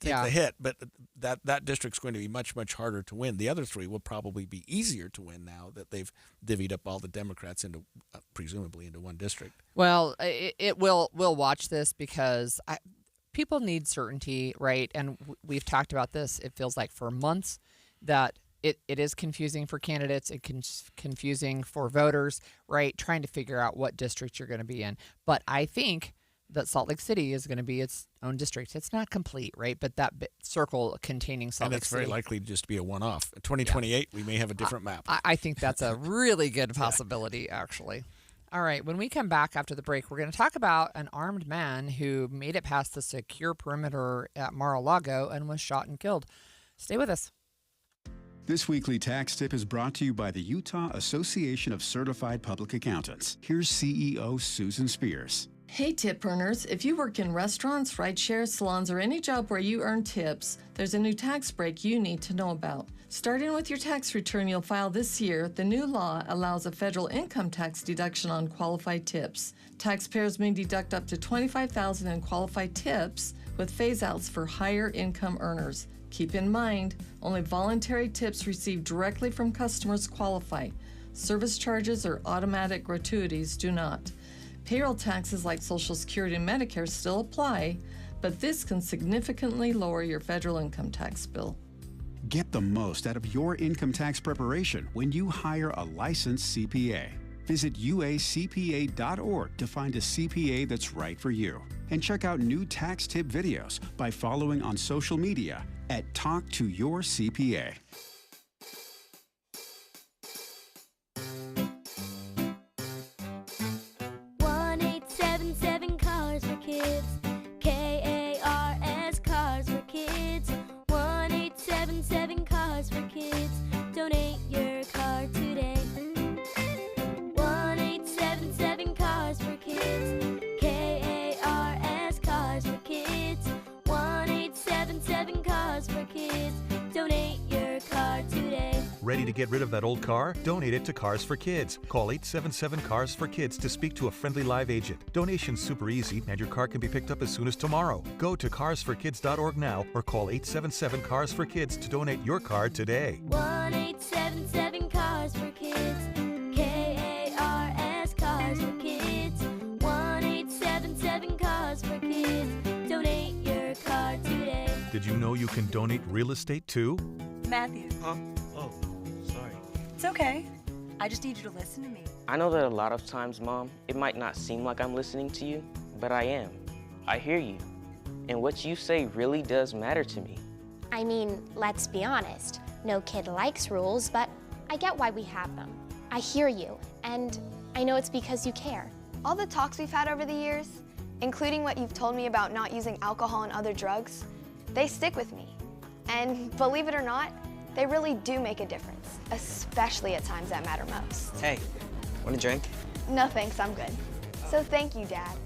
the hit. But that district's going to be much, much harder to win. The other 3 will probably be easier to win now that they've divvied up all the Democrats into presumably into one district. Well, we'll watch this, because people need certainty, right? And we've talked about this. It feels like for months that it is confusing for candidates. It's confusing for voters, right? Trying to figure out what district you're going to be in. But I think that Salt Lake City is going to be its own district. It's not complete, right? But that circle containing Salt Lake City. And it's very likely to just be a one-off. In 2028, we may have a different map. I think that's a really good possibility, actually. All right, when we come back after the break, we're going to talk about an armed man who made it past the secure perimeter at Mar-a-Lago and was shot and killed. Stay with us. This weekly tax tip is brought to you by the Utah Association of Certified Public Accountants. Here's CEO Susan Spears. Hey tip earners, if you work in restaurants, rideshare, salons, or any job where you earn tips, there's a new tax break you need to know about. Starting with your tax return you'll file this year, the new law allows a federal income tax deduction on qualified tips. Taxpayers may deduct up to $25,000 in qualified tips, with phase-outs for higher income earners. Keep in mind, only voluntary tips received directly from customers qualify. Service charges or automatic gratuities do not. Payroll taxes like Social Security and Medicare still apply, but this can significantly lower your federal income tax bill. Get the most out of your income tax preparation when you hire a licensed CPA. Visit uacpa.org to find a CPA that's right for you. And check out new tax tip videos by following on social media at Talk to Your CPA. Cars for Kids. KARS Cars for Kids. 1-877 Cars for Kids. Donate your car today. 1-877 Cars for Kids. KARS Cars for Kids. 1-877 Cars for Kids. Donate your car today. Ready to get rid of that old car? Donate it to Cars for Kids. Call 877 Cars for Kids to speak to a friendly live agent. Donation's super easy, and your car can be picked up as soon as tomorrow. Go to carsforkids.org now or call 877 Cars for Kids to donate your car today. 1-877 Cars for Kids. KARS Cars for Kids. 1-877 Cars for Kids. Donate your car today. Did you know you can donate real estate too? Matthew. Huh? Oh, sorry. It's okay. I just need you to listen to me. I know that a lot of times, Mom, it might not seem like I'm listening to you, but I am. I hear you. And what you say really does matter to me. I mean, let's be honest. No kid likes rules, but I get why we have them. I hear you, and I know it's because you care. All the talks we've had over the years, including what you've told me about not using alcohol and other drugs, they stick with me. And believe it or not, they really do make a difference, especially at times that matter most. Hey, Want a drink? No thanks, I'm good. So thank you, Dad,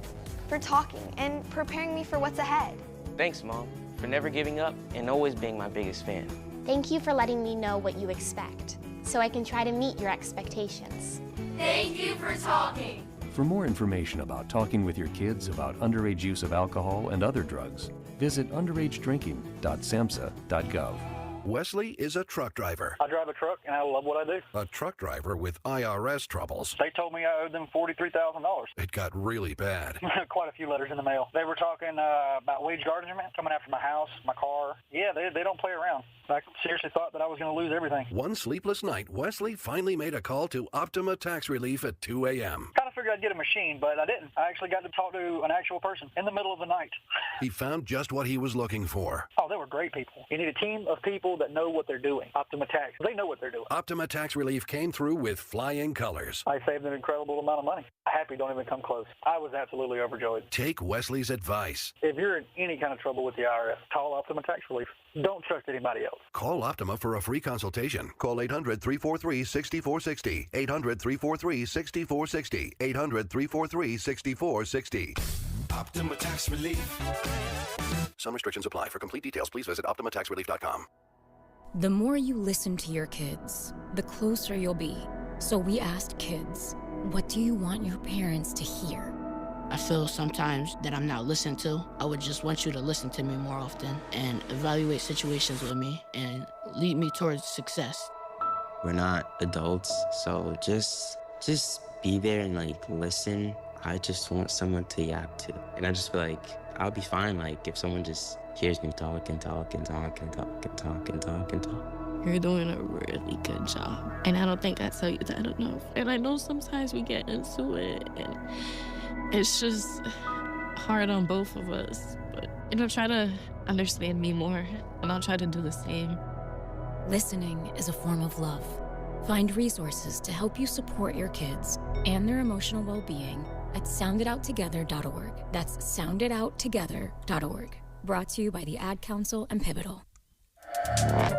for talking and preparing me for what's ahead. Thanks, Mom, for never giving up and always being my biggest fan. Thank you for letting me know what you expect, so I can try to meet your expectations. Thank you for talking. For more information about talking with your kids about underage use of alcohol and other drugs, visit underagedrinking.samhsa.gov. Wesley is a truck driver. I drive a truck and I love what I do. A truck driver with IRS troubles. They told me I owed them $43,000. It got really bad. Quite a few letters in the mail. They were talking about wage garnishment, coming after my house, my car. Yeah, they don't play around. I seriously thought that I was going to lose everything. One sleepless night, Wesley finally made a call to Optima Tax Relief at 2 a.m. Kind of figured I'd get a machine, but I didn't. I actually got to talk to an actual person in the middle of the night. He found just what he was looking for. Oh, they were great people. You need a team of people that know what they're doing. Optima Tax, they know what they're doing. Optima Tax Relief came through with flying colors. I saved an incredible amount of money. Happy don't even come close. I was absolutely overjoyed. Take Wesley's advice. If you're in any kind of trouble with the IRS, call Optima Tax Relief. Don't trust anybody else. Call Optima for a free consultation. Call 800-343-6460. 800-343-6460. 800-343-6460. Optima Tax Relief. Some restrictions apply. For complete details, please visit OptimaTaxRelief.com. The more you listen to your kids, the closer you'll be. So we asked kids, what do you want your parents to hear? I feel sometimes that I'm not listened to. I would just want you to listen to me more often and evaluate situations with me and lead me towards success. We're not adults, so just be there and listen. I just want someone to yap to. And I just feel like I'll be fine if someone just hears me talk and talk and talk and talk and talk and talk and talk. You're doing a really good job. And I don't think I tell you that enough. And I know sometimes we get into it and it's just hard on both of us. But, try to understand me more and I'll try to do the same. Listening is a form of love. Find resources to help you support your kids and their emotional well-being at sounditouttogether.org. That's sounditouttogether.org. Brought to you by the Ad Council and Pivotal.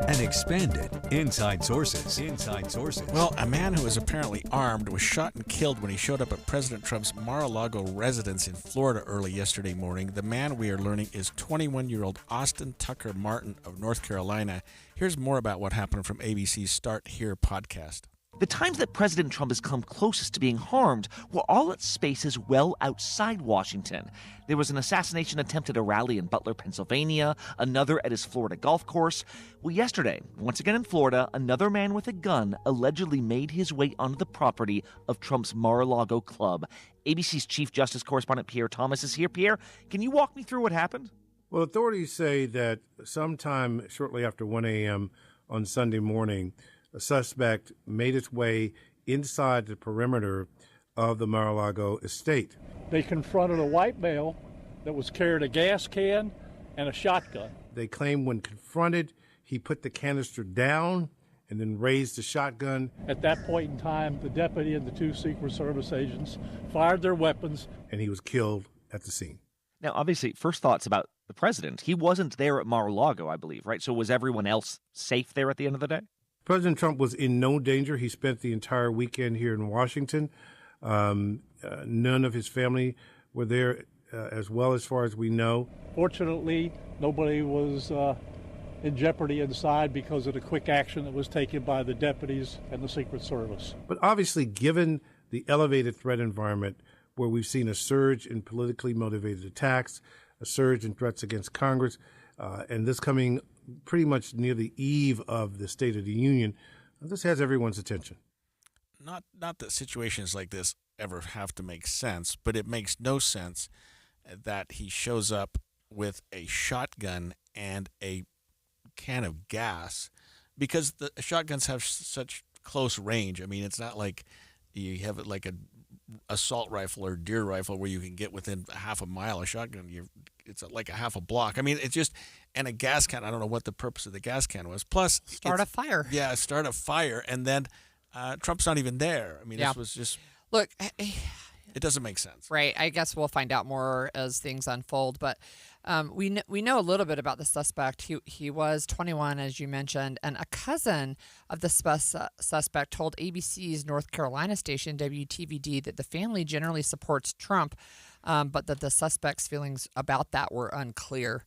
And expanded Inside Sources. Inside Sources. Well, a man who was apparently armed was shot and killed when he showed up at President Trump's Mar-a-Lago residence in Florida early yesterday morning. The man, we are learning, is 21-year-old Austin Tucker Martin of North Carolina. Here's more about what happened from ABC's Start Here podcast. The times that President Trump has come closest to being harmed were all at spaces well outside Washington. There was an assassination attempt at a rally in Butler, Pennsylvania, another at his Florida golf course. Well, yesterday, once again in Florida, another man with a gun allegedly made his way onto the property of Trump's Mar-a-Lago club. ABC's Chief Justice Correspondent Pierre Thomas is here. Pierre, can you walk me through what happened? Well, authorities say that sometime shortly after 1 a.m. on Sunday morning, a suspect made its way inside the perimeter of the Mar-a-Lago estate. They confronted a white male that was carrying a gas can and a shotgun. They claim when confronted, he put the canister down and then raised the shotgun. At that point in time, the deputy and the two Secret Service agents fired their weapons. And he was killed at the scene. Now, obviously, first thoughts about the president. He wasn't there at Mar-a-Lago, I believe, right? So was everyone else safe there at the end of the day? President Trump was in no danger. He spent the entire weekend here in Washington. None of his family were there as well, as far as we know. Fortunately, nobody was in jeopardy inside because of the quick action that was taken by the deputies and the Secret Service. But obviously, given the elevated threat environment where we've seen a surge in politically motivated attacks, a surge in threats against Congress, and this coming pretty much near the eve of the State of the Union, this has everyone's attention. Not that situations like this ever have to make sense, but it makes no sense that he shows up with a shotgun and a can of gas, because the shotguns have such close range. I mean, it's not like you have it like a assault rifle or deer rifle where you can get within half a mile. A shotgun, it's like a half a block. I mean, it's just, and a gas can, I don't know what the purpose of the gas can was. Plus, start a fire. Yeah, start a fire, and then Trump's not even there. I mean, Yeah. This was just, Look, it doesn't make sense. Right. I guess we'll find out more as things unfold. But We know a little bit about the suspect. He was 21, as you mentioned, and a cousin of the suspect told ABC's North Carolina station WTVD that the family generally supports Trump, but that the suspect's feelings about that were unclear.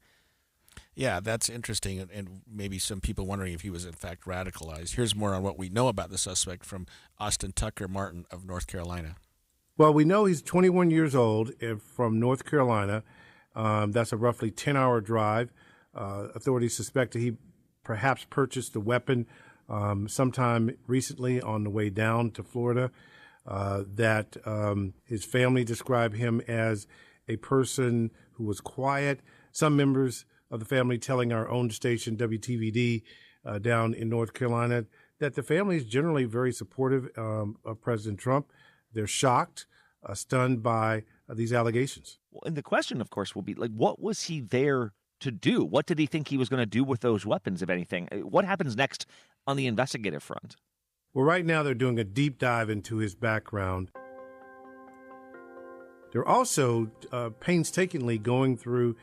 Yeah, that's interesting, and maybe some people wondering if he was in fact radicalized. Here's more on what we know about the suspect from Austin Tucker Martin of North Carolina. Well, we know he's 21 years old from North Carolina. That's a roughly 10-hour drive. Authorities suspect that he perhaps purchased the weapon sometime recently on the way down to Florida. His family described him as a person who was quiet. Some members of the family telling our own station, WTVD, down in North Carolina, that the family is generally very supportive of President Trump. They're shocked, stunned by these allegations. Well, and the question, of course, will be, like, what was he there to do? What did he think he was going to do with those weapons, if anything? What happens next on the investigative front? Well, right now they're doing a deep dive into his background. They're also painstakingly going through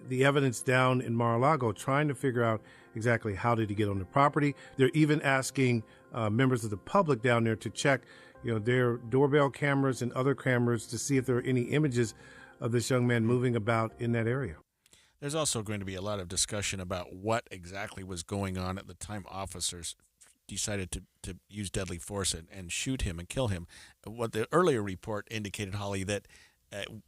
the evidence down in Mar-a-Lago, trying to figure out exactly how did he get on the property. They're even asking members of the public down there to check their doorbell cameras and other cameras to see if there are any images of this young man moving about in that area. There's also going to be a lot of discussion about what exactly was going on at the time officers decided to use deadly force and shoot him and kill him. What the earlier report indicated, Holly, that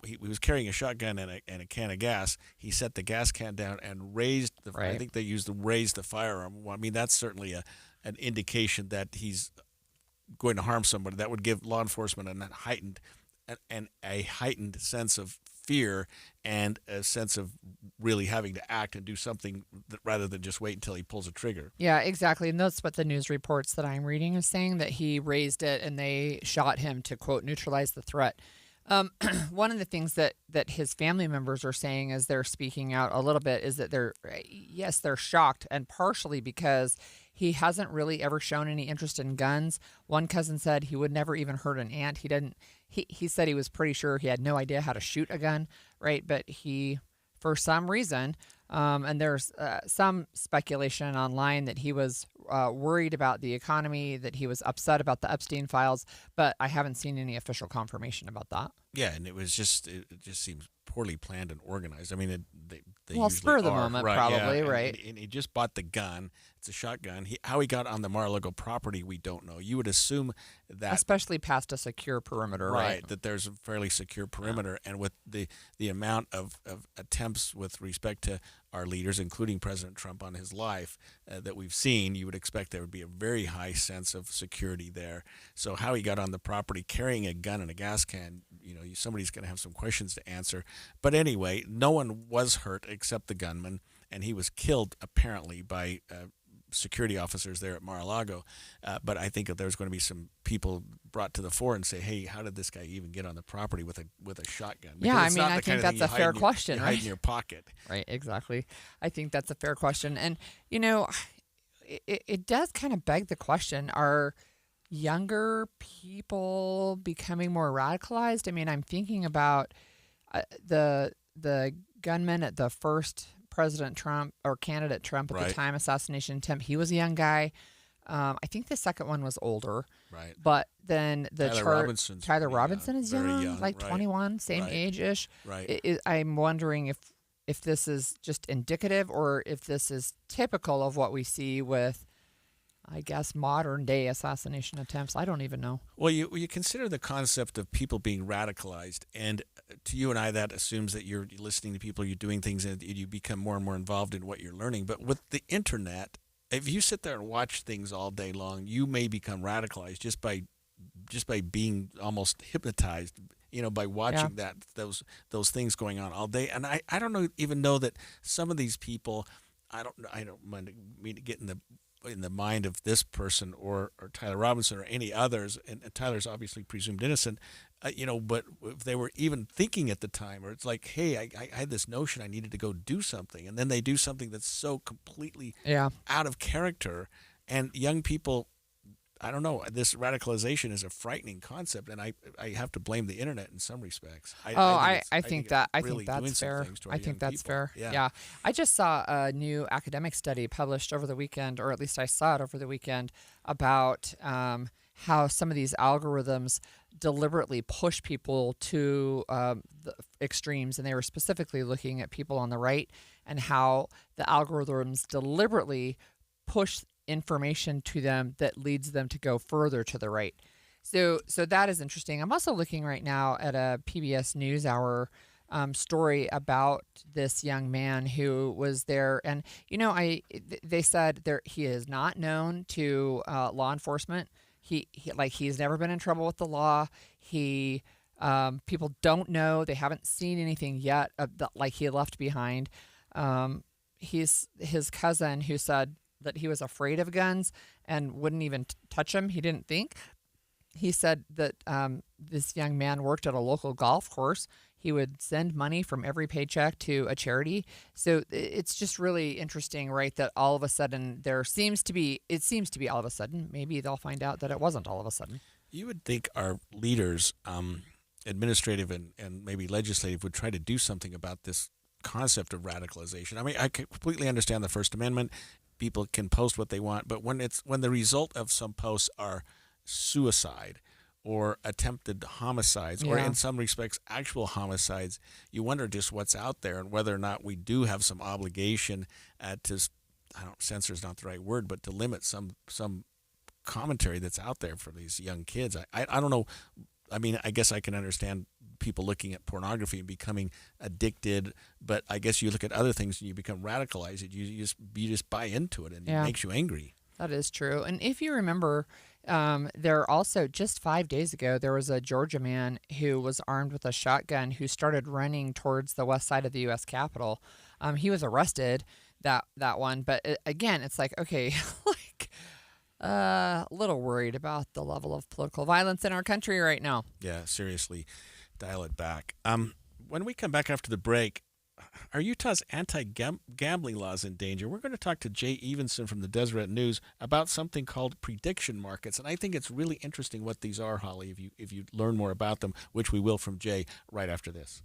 he was carrying a shotgun and a can of gas. He set the gas can down and raised the. Right. I think they used raise the firearm. Well, I mean, that's certainly an indication that he's going to harm somebody. That would give law enforcement a heightened sense of fear and a sense of really having to act and do something rather than just wait until he pulls a trigger. Yeah, exactly. And that's what the news reports that I'm reading is saying, that he raised it and they shot him to, quote, neutralize the threat. One of the things that his family members are saying as they're speaking out a little bit is that they're shocked, and partially because he hasn't really ever shown any interest in guns. One cousin said he would never even hurt an ant. He said he was pretty sure he had no idea how to shoot a gun, right? But he, for some reason, and there's some speculation online that he was worried about the economy, that he was upset about the Epstein files, but I haven't seen any official confirmation about that. Yeah, and it just seems poorly planned and organized. I mean, they spur of the moment, right, probably, yeah. right? And he just bought the gun. It's a shotgun. How he got on the Mar-a-Lago property, we don't know. You would assume that, especially past a secure perimeter, right? That there's a fairly secure perimeter, and with the amount of attempts with respect to our leaders, including President Trump, on his life that we've seen, you would expect there would be a very high sense of security there. So how he got on the property carrying a gun and a gas can, somebody's going to have some questions to answer. But anyway, no one was hurt except the gunman, and he was killed apparently by security officers there at Mar-a-Lago. But I think that there's going to be some people brought to the fore and say, hey, how did this guy even get on the property with a shotgun? Because yeah, I mean, I think that's a fair question, you right? hide in your pocket. Right, exactly. I think that's a fair question. And, it does kind of beg the question, are younger people becoming more radicalized? I mean, I'm thinking about the gunman at the first President Trump or candidate Trump at the time assassination attempt. He was a young guy. I think the second one was older. Right. But then Tyler Robinson is young, like 21, same age-ish. Right. I'm wondering if this is just indicative or if this is typical of what we see with, I guess, modern day assassination attempts. I don't even know. Well, you consider the concept of people being radicalized, and to you and I, that assumes that you're listening to people, you're doing things, and you become more and more involved in what you're learning. But with the internet, if you sit there and watch things all day long, you may become radicalized just by being almost hypnotized, by watching those things going on all day. And I don't even know that some of these people, I don't mean to get in the mind of this person or Tyler Robinson or any others, and Tyler's obviously presumed innocent, but if they were even thinking at the time, or it's like, hey, I had this notion I needed to go do something, and then they do something that's so completely out of character, and young people, I don't know. This radicalization is a frightening concept, and I have to blame the internet in some respects. I think that's fair. I think that's fair. Yeah. I just saw a new academic study published over the weekend, or at least I saw it over the weekend, about how some of these algorithms deliberately push people to the extremes, and they were specifically looking at people on the right and how the algorithms deliberately push information to them that leads them to go further to the right. So that is interesting. I'm also looking right now at a PBS NewsHour story about this young man who was there, and they said he is not known to law enforcement. He's never been in trouble with the law. People don't know. They haven't seen anything yet he left behind. His cousin, who said that he was afraid of guns and wouldn't even touch them. He didn't think. He said that this young man worked at a local golf course. He would send money from every paycheck to a charity. So it's just really interesting, right, that all of a sudden it seems to be all of a sudden. Maybe they'll find out that it wasn't all of a sudden. You would think our leaders, administrative and maybe legislative, would try to do something about this concept of radicalization. I mean, I completely understand the First Amendment. People can post what they want, but when the result of some posts are suicide or attempted homicides, or in some respects actual homicides, you wonder just what's out there and whether or not we do have some obligation censor is not the right word, but to limit some commentary that's out there for these young kids. I don't know. I mean, I guess I can understand people looking at pornography and becoming addicted, but I guess you look at other things and you become radicalized. You just buy into it, and it makes you angry. That is true. And if you remember, there also, just 5 days ago, there was a Georgia man who was armed with a shotgun who started running towards the west side of the U.S. Capitol. He was arrested, that one. But again, it's like, okay, a little worried about the level of political violence in our country right now. Yeah, seriously, dial it back. When we come back after the break, are Utah's anti-gambling laws in danger? We're going to talk to Jay Evenson from the Deseret News about something called prediction markets, and I think it's really interesting what these are, Holly, if you learn more about them, which we will from Jay right after this.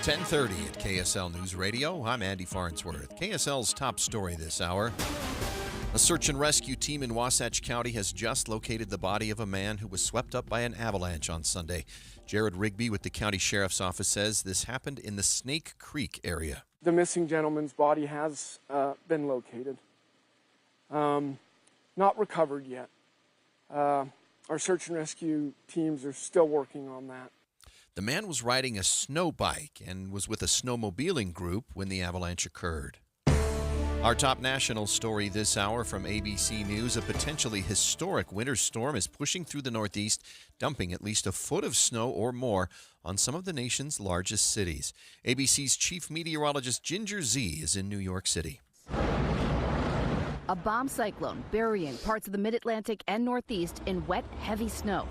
10:30 at KSL News Radio. I'm Andy Farnsworth. KSL's top story this hour. A search and rescue team in Wasatch County has just located the body of a man who was swept up by an avalanche on Sunday. Jared Rigby with the county sheriff's office says this happened in the Snake Creek area. The missing gentleman's body has been located. Not recovered yet. Our search and rescue teams are still working on that. The man was riding a snow bike and was with a snowmobiling group when the avalanche occurred. Our top national story this hour from ABC News. A potentially historic winter storm is pushing through the Northeast, dumping at least a foot of snow or more on some of the nation's largest cities. ABC's chief meteorologist Ginger Z is in New York City. A bomb cyclone burying parts of the mid-Atlantic and Northeast in wet, heavy snow.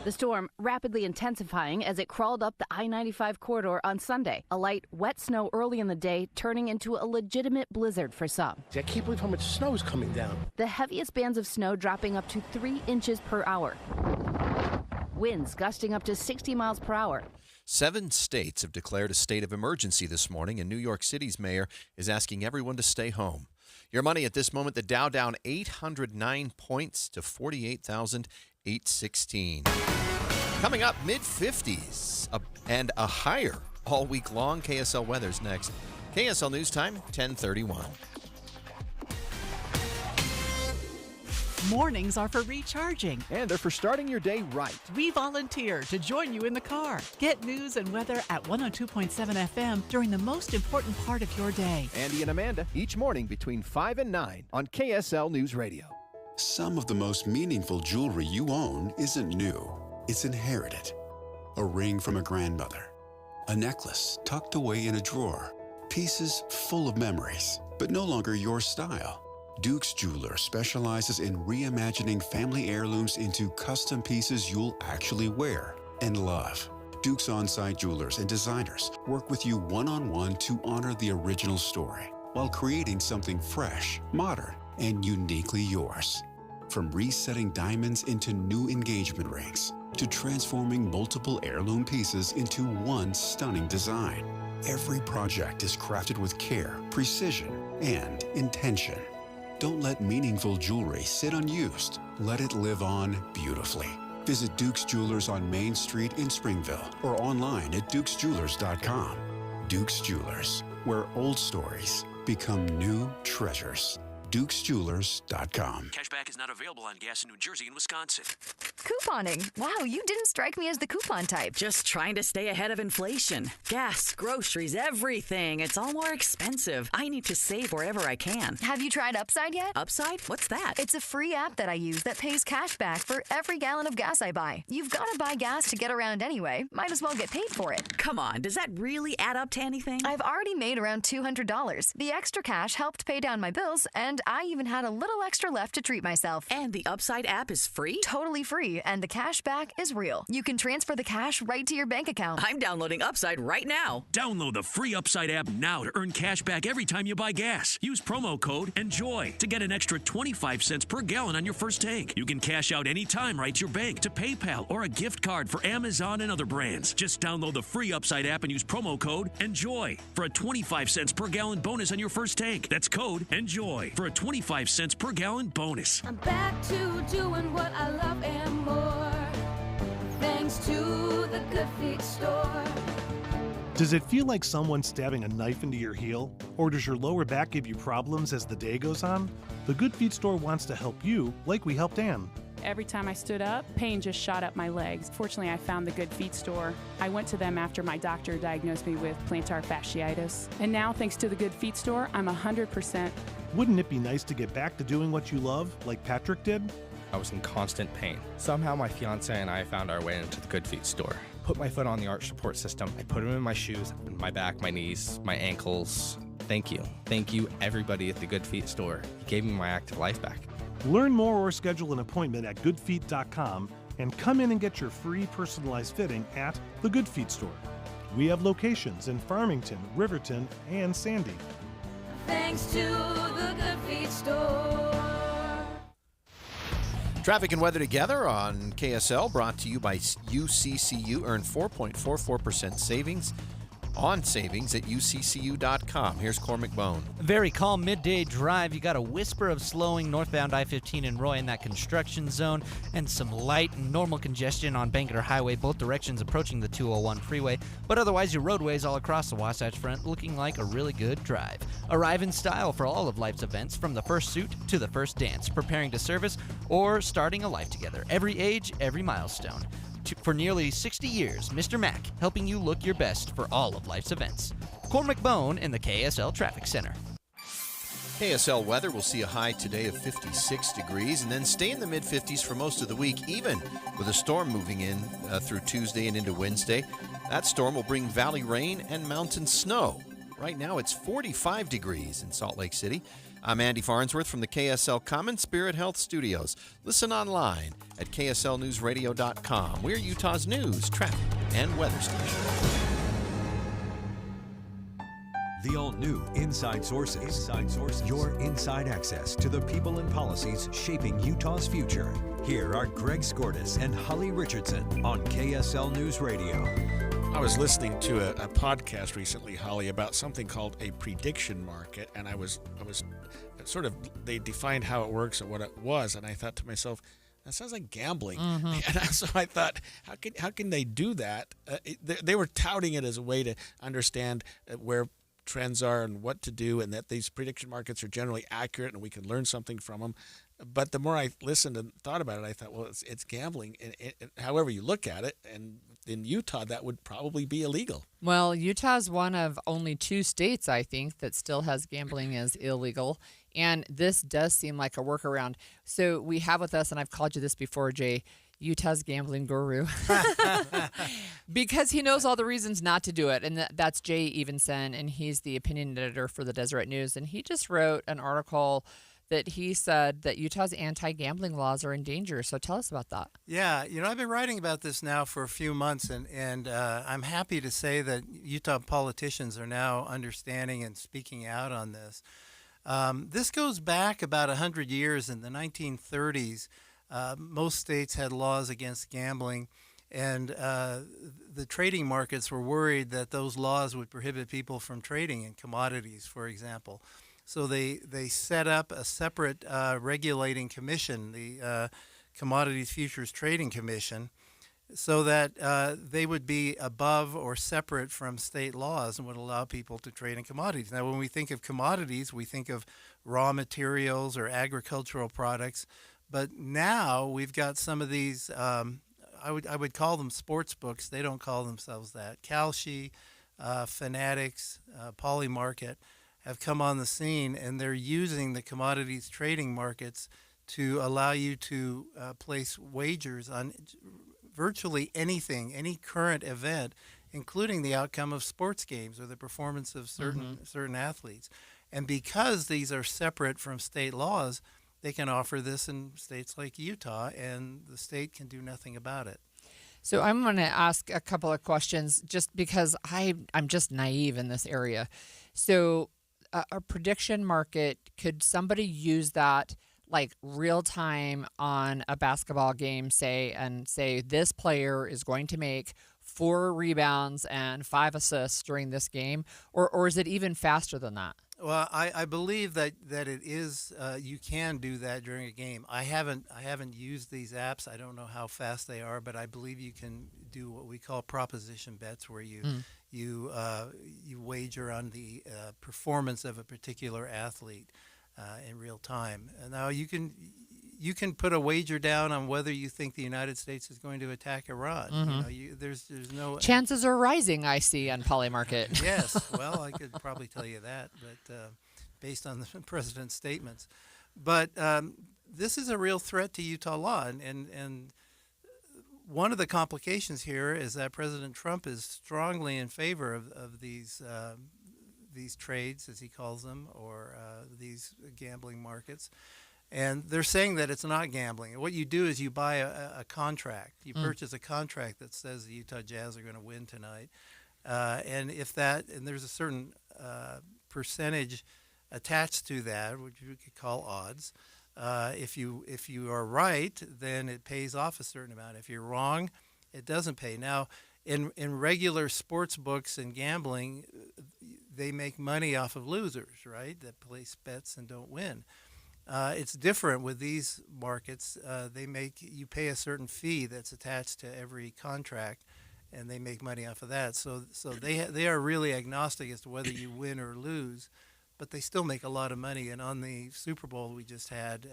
The storm rapidly intensifying as it crawled up the I-95 corridor on Sunday. A light, wet snow early in the day turning into a legitimate blizzard for some. I can't believe how much snow is coming down. The heaviest bands of snow dropping up to 3 inches per hour. Winds gusting up to 60 miles per hour. 7 states have declared a state of emergency this morning, and New York City's mayor is asking everyone to stay home. Your money at this moment, the Dow down 809 points to 48,816. Coming up, mid-50s and a higher all week long. KSL weather's next. KSL News Time, 10:31. Mornings are for recharging. And they're for starting your day right. We volunteer to join you in the car. Get news and weather at 102.7 FM during the most important part of your day. Andy and Amanda, each morning between 5 and 9 on KSL News Radio. Some of the most meaningful jewelry you own isn't new. It's inherited. A ring from a grandmother. A necklace tucked away in a drawer. Pieces full of memories, but no longer your style. Duke's Jeweler specializes in reimagining family heirlooms into custom pieces you'll actually wear and love. Duke's on-site jewelers and designers work with you one-on-one to honor the original story. while creating something fresh, modern, and uniquely yours. From resetting diamonds into new engagement rings to transforming multiple heirloom pieces into one stunning design, every project is crafted with care, precision, and intention. Don't let meaningful jewelry sit unused. Let it live on beautifully. Visit Duke's Jewelers on Main Street in Springville or online at dukesjewelers.com. Duke's Jewelers, where old stories become new treasures. dukesjewelers.com. Cashback is not available on gas in New Jersey and Wisconsin. Couponing. Wow, you didn't strike me as the coupon type. Just trying to stay ahead of inflation. Gas, groceries, everything. It's all more expensive. I need to save wherever I can. Have you tried Upside yet? Upside? What's that? It's a free app that I use that pays cash back for every gallon of gas I buy. You've got to buy gas to get around anyway. Might as well get paid for it. Come on, does that really add up to anything? I've already made around $200. The extra cash helped pay down my bills, and I even had a little extra left to treat myself. And the Upside app is free? Totally free, and the cash back is real. You can transfer the cash right to your bank account. I'm downloading Upside right now. Download the free Upside app now to earn cash back every time you buy gas. Use promo code ENJOY to get an extra 25 cents per gallon on your first tank. You can cash out anytime right to your bank, to PayPal, or a gift card for Amazon and other brands. Just download the free Upside app and use promo code ENJOY for a 25 cents per gallon bonus on your first tank. That's code ENJOY for a 25 cents per gallon bonus. I'm back to doing what I love and more, thanks to the Good Feet store. Does it feel like someone's stabbing a knife into your heel? Or does your lower back give you problems as the day goes on? The Good Feet store wants to help you, like we helped Ann. Every time I stood up, pain just shot up my legs. Fortunately, I found the Good Feet store. I went to them after my doctor diagnosed me with plantar fasciitis. And now, thanks to the Good Feet store, I'm 100%. Wouldn't it be nice to get back to doing what you love, like Patrick did? I was in constant pain. Somehow my fiance and I found our way into the Good Feet store. Put my foot on the arch support system. I put them in my shoes, my back, my knees, my ankles. Thank you. Thank you, everybody at the Good Feet store. You gave me my active life back. Learn more or schedule an appointment at goodfeet.com and come in and get your free personalized fitting at the Good Feet store. We have locations in Farmington, Riverton, and Sandy. Thanks to the Good Feet store. Traffic and weather together on KSL, brought to you by UCCU. Earn 4.44% savings on savings at uccu.com. Here's Cormac Bone. Very calm midday drive. You got a whisper of slowing northbound I-15 in Roy in that construction zone, and some light and normal congestion on Bangerter Highway, both directions approaching the 201 freeway. But otherwise, your roadways all across the Wasatch Front looking like a really good drive. Arrive in style for all of life's events, from the first suit to the first dance, preparing to service or starting a life together. Every age, every milestone. For nearly 60 years, Mr. Mack, helping you look your best for all of life's events. Cormac Bone in the KSL Traffic Center. KSL weather will see a high today of 56 degrees and then stay in the mid-50s for most of the week, even with a storm moving in through Tuesday and into Wednesday. That storm will bring valley rain and mountain snow. Right now it's 45 degrees in Salt Lake City. I'm Andy Farnsworth from the KSL Common Spirit Health Studios. Listen online at kslnewsradio.com. We're Utah's news, traffic, and weather station. The all-new Inside Sources. Inside Sources. Your inside access to the people and policies shaping Utah's future. Here are Greg Skordas and Holly Richardson on KSL News Radio. I was listening to a podcast recently, Holly, about something called a prediction market, and I was sort of, they defined how it works and what it was, and I thought to myself, that sounds like gambling. Mm-hmm. And so I thought, how can they do that? They were touting it as a way to understand where trends are and what to do, and that these prediction markets are generally accurate and we can learn something from them. But the more I listened and thought about it, I thought, well, it's gambling. And however you look at it, and in Utah, that would probably be illegal. Well, Utah's one of only 2 states, I think, that still has gambling as illegal. And this does seem like a workaround. So we have with us, and I've called you this before, Jay, Utah's gambling guru, because he knows all the reasons not to do it. And that's Jay Evenson, and he's the opinion editor for the Deseret News. And he just wrote an article that he said that Utah's anti-gambling laws are in danger. So tell us about that. Yeah, I've been writing about this now for a few months, and I'm happy to say that Utah politicians are now understanding and speaking out on this. This goes back about 100 years. In the 1930s, most states had laws against gambling, and the trading markets were worried that those laws would prohibit people from trading in commodities, for example. So they set up a separate regulating commission, the Commodities Futures Trading Commission, so that they would be above or separate from state laws and would allow people to trade in commodities. Now, when we think of commodities, we think of raw materials or agricultural products, but now we've got some of these, I would call them sports books. They don't call themselves that. Kalshi, Fanatics, Polymarket have come on the scene, and they're using the commodities trading markets to allow you to place wagers on virtually anything, any current event, including the outcome of sports games or the performance of certain athletes. And because these are separate from state laws, they can offer this in states like Utah, and the state can do nothing about it. So I'm going to ask a couple of questions just because I'm just naive in this area. So a prediction market, could somebody use that like real time on a basketball game, say this player is going to make 4 rebounds and 5 assists during this game, or is it even faster than that? Well, I believe that it is. You can do that during a game. I haven't used these apps. I don't know how fast they are, but I believe you can do what we call proposition bets, where you wager on the performance of a particular athlete in real time. And now you can put a wager down on whether you think the United States is going to attack Iran. There's no chances are rising. I see on Polymarket. Yes, well, I could probably tell you that, but based on the president's statements. But this is a real threat to Utah law, and one of the complications here is that President Trump is strongly in favor of these trades, as he calls them, or these gambling markets. And they're saying that it's not gambling. And what you do is you buy a contract. You purchase a contract that says the Utah Jazz are going to win tonight. And there's a certain percentage attached to that, which you could call odds. If you are right, then it pays off a certain amount. If you're wrong, it doesn't pay. Now, in regular sports books and gambling, they make money off of losers, right? That place bets and don't win. It's different with these markets. You pay a certain fee that's attached to every contract, and they make money off of that. So they are really agnostic as to whether you win or lose, but they still make a lot of money. And on the Super Bowl we just had,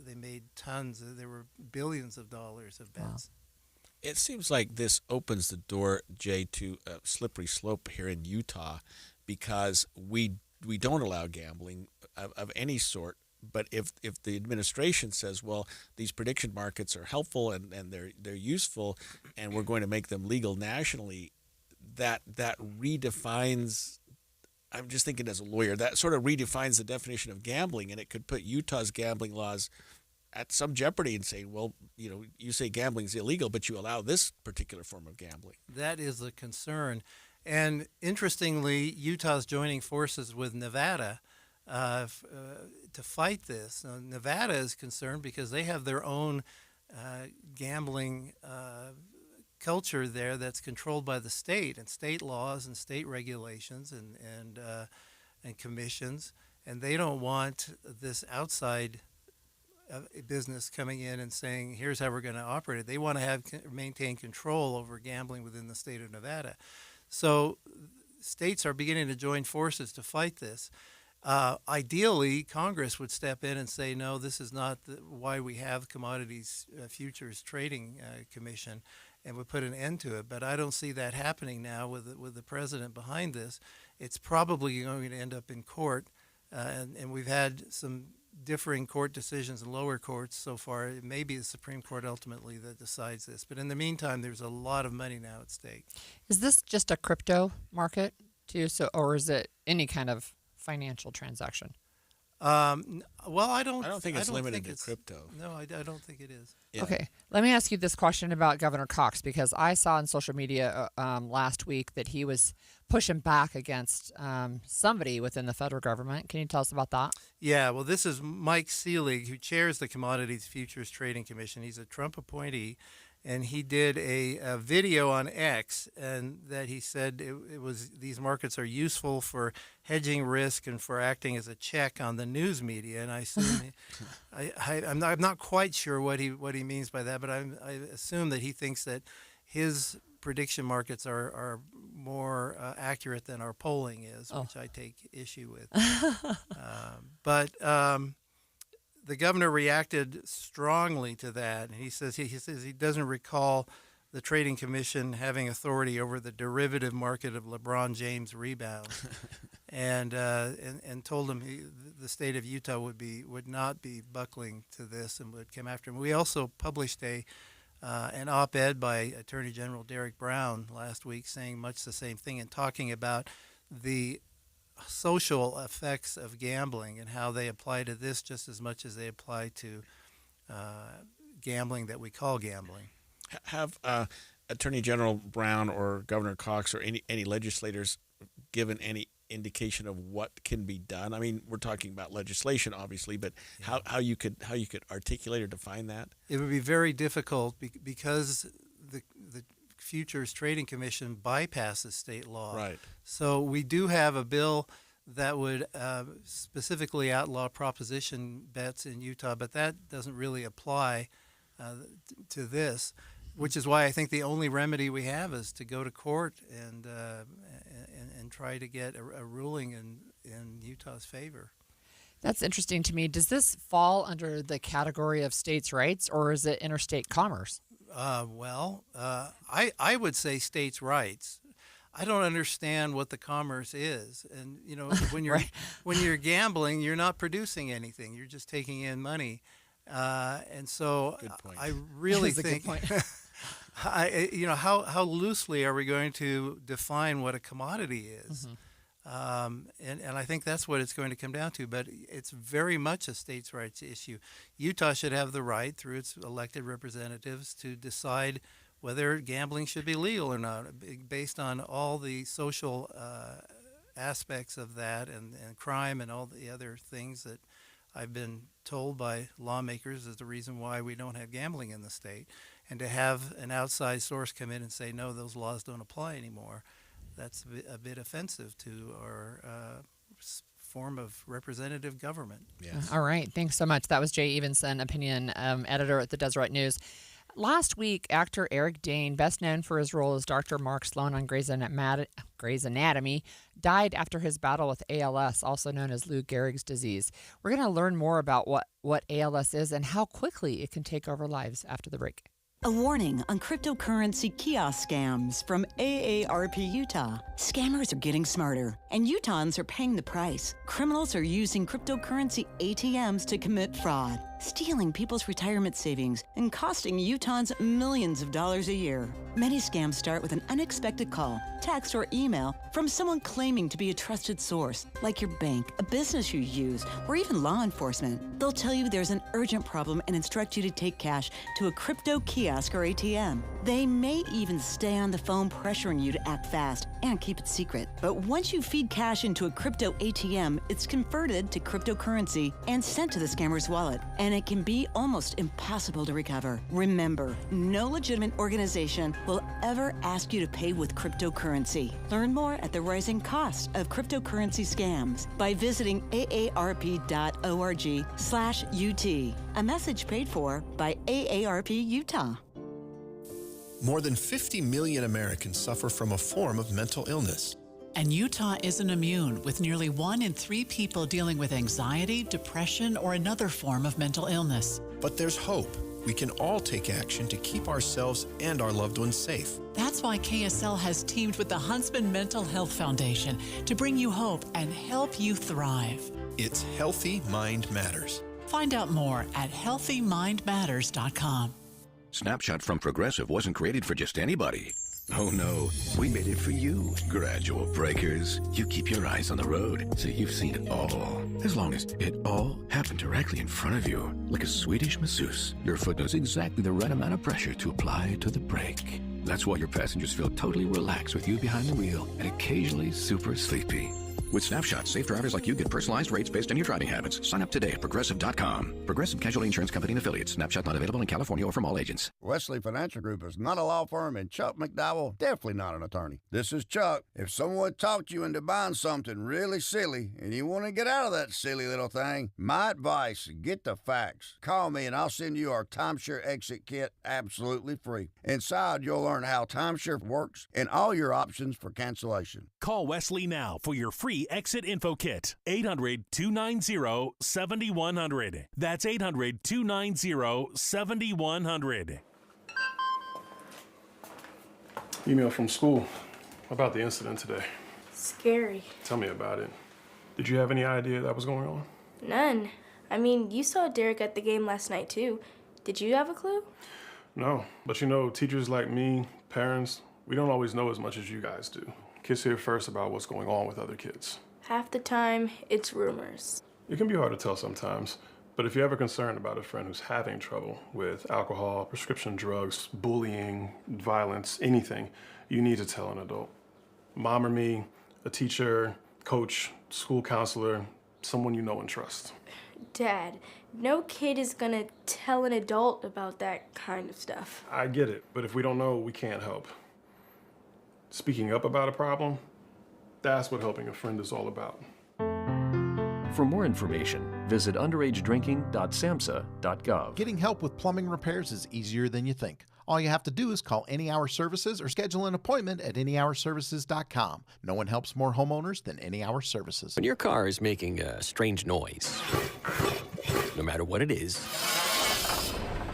they made tons. There were billions of dollars of bets. Wow. It seems like this opens the door, Jay, to a slippery slope here in Utah, because we don't allow gambling of any sort. But if the administration says, well, these prediction markets are helpful and they're useful, and we're going to make them legal nationally, that redefines. I'm just thinking as a lawyer, that sort of redefines the definition of gambling, and it could put Utah's gambling laws at some jeopardy and say, well, you say gambling's illegal, but you allow this particular form of gambling. That is the concern. And interestingly, Utah's joining forces with Nevada to fight this. Nevada is concerned because they have their own gambling culture there that's controlled by the state and state laws and state regulations and commissions, and they don't want this outside business coming in and saying, here's how we're going to operate it. They want to maintain control over gambling within the state of Nevada. So states are beginning to join forces to fight this. Ideally, Congress would step in and say, no, this is not why we have Commodities Futures Trading Commission, and would put an end to it. But I don't see that happening now with the president behind this. It's probably going to end up in court, and we've had some differing court decisions in lower courts so far. It may be the Supreme Court ultimately that decides this. But in the meantime, there's a lot of money now at stake. Is this just a crypto market too? Or is it any kind of financial transaction? Well, I don't think it's limited to crypto. No, I don't think it is. Yeah. Okay, let me ask you this question about Governor Cox, because I saw on social media last week that he was pushing back against somebody within the federal government. Can you tell us about that? Yeah, well, this is Mike Seelig, who chairs the Commodities Futures Trading Commission. He's a Trump appointee, and he did a video on X, and that he said it was these markets are useful for hedging risk and for acting as a check on the news media. And I assume I'm not quite sure what he means by that, but I assume that he thinks that his prediction markets are more accurate than our polling is, which I take issue with. But the governor reacted strongly to that, and he says he doesn't recall the Trading Commission having authority over the derivative market of LeBron James rebounds, and told him the state of Utah would not be buckling to this and would come after him. We also published an op-ed by Attorney General Derek Brown last week saying much the same thing and talking about the social effects of gambling and how they apply to this just as much as they apply to gambling that we call gambling. Have Attorney General Brown or Governor Cox or any legislators given any indication of what can be done? I mean, we're talking about legislation, obviously, but how you could articulate or define that? It would be very difficult because the Futures Trading Commission bypasses state law. Right. So we do have a bill that would specifically outlaw proposition bets in Utah, but that doesn't really apply to this, which is why I think the only remedy we have is to go to court and try to get a ruling in Utah's favor. That's interesting to me. Does this fall under the category of states' rights, or is it interstate commerce? I would say states' rights. I don't understand what the commerce is, and when you're when you're gambling, you're not producing anything. You're just taking in money, and so I really think. How loosely are we going to define what a commodity is? And I think that's what it's going to come down to. But it's very much a states' rights issue. Utah should have the right, through its elected representatives, to decide whether gambling should be legal or not, based on all the social aspects of that and crime and all the other things that I've been told by lawmakers is the reason why we don't have gambling in the state. And to have an outside source come in and say, no, those laws don't apply anymore, that's a bit offensive to our form of representative government. Yes. All right. Thanks so much. That was Jay Evenson, opinion editor at the Deseret News. Last week, actor Eric Dane, best known for his role as Dr. Mark Sloan on Grey's Anatomy, died after his battle with ALS, also known as Lou Gehrig's disease. We're going to learn more about what ALS is and how quickly it can take over lives after the break. A warning on cryptocurrency kiosk scams from AARP Utah. Scammers are getting smarter, and Utahns are paying the price. Criminals are using cryptocurrency ATMs to commit fraud, stealing people's retirement savings and costing Utahns millions of dollars a year. Many scams start with an unexpected call, text, or email from someone claiming to be a trusted source, like your bank, a business you use, or even law enforcement. They'll tell you there's an urgent problem and instruct you to take cash to a crypto kiosk or ATM. They may even stay on the phone pressuring you to act fast and keep it secret. But once you feed cash into a crypto ATM, it's converted to cryptocurrency and sent to the scammer's wallet, and it can be almost impossible to recover. Remember, no legitimate organization will ever ask you to pay with cryptocurrency. Learn more at the rising cost of cryptocurrency scams by visiting aarp.org/UT. A message paid for by AARP Utah. More than 50 million Americans suffer from a form of mental illness. And Utah isn't immune, with nearly 1 in 3 people dealing with anxiety, depression, or another form of mental illness. But there's hope. We can all take action to keep ourselves and our loved ones safe. That's why KSL has teamed with the Huntsman Mental Health Foundation to bring you hope and help you thrive. It's Healthy Mind Matters. Find out more at healthymindmatters.com. Snapshot from Progressive wasn't created for just anybody. Oh no, we made it for you, gradual breakers. You keep your eyes on the road, so you've seen it all. As long as it all happened directly in front of you, like a Swedish masseuse, your foot knows exactly the right amount of pressure to apply to the brake. That's why your passengers feel totally relaxed with you behind the wheel and occasionally super sleepy. With Snapshot, safe drivers like you get personalized rates based on your driving habits. Sign up today at Progressive.com. Progressive Casualty Insurance Company and Affiliates. Snapshot not available in California or from all agents. Wesley Financial Group is not a law firm, and Chuck McDowell definitely not an attorney. This is Chuck. If someone talked you into buying something really silly and you want to get out of that silly little thing, my advice, get the facts. Call me and I'll send you our timeshare exit kit absolutely free. Inside, you'll learn how timeshare works and all your options for cancellation. Call Wesley now for your free exit info kit. 800-290-7100. That's 800-290-7100. Email from school about the incident today. Scary. Tell me about it. Did you have any idea that was going on? None. I mean, you saw Derek at the game last night, too. Did you have a clue? No, but you know, teachers like me, parents, we don't always know as much as you guys do. Kids hear first about what's going on with other kids. Half the time, it's rumors. It can be hard to tell sometimes, but if you're ever concerned about a friend who's having trouble with alcohol, prescription drugs, bullying, violence, anything, you need to tell an adult. Mom or me, a teacher, coach, school counselor, someone you know and trust. Dad, no kid is gonna tell an adult about that kind of stuff. I get it, but if we don't know, we can't help. Speaking up about a problem, that's what helping a friend is all about. For more information, visit underagedrinking.samhsa.gov. Getting help with plumbing repairs is easier than you think. All you have to do is call Any Hour Services or schedule an appointment at anyhourservices.com. No one helps more homeowners than Any Hour Services. When your car is making a strange noise, no matter what it is,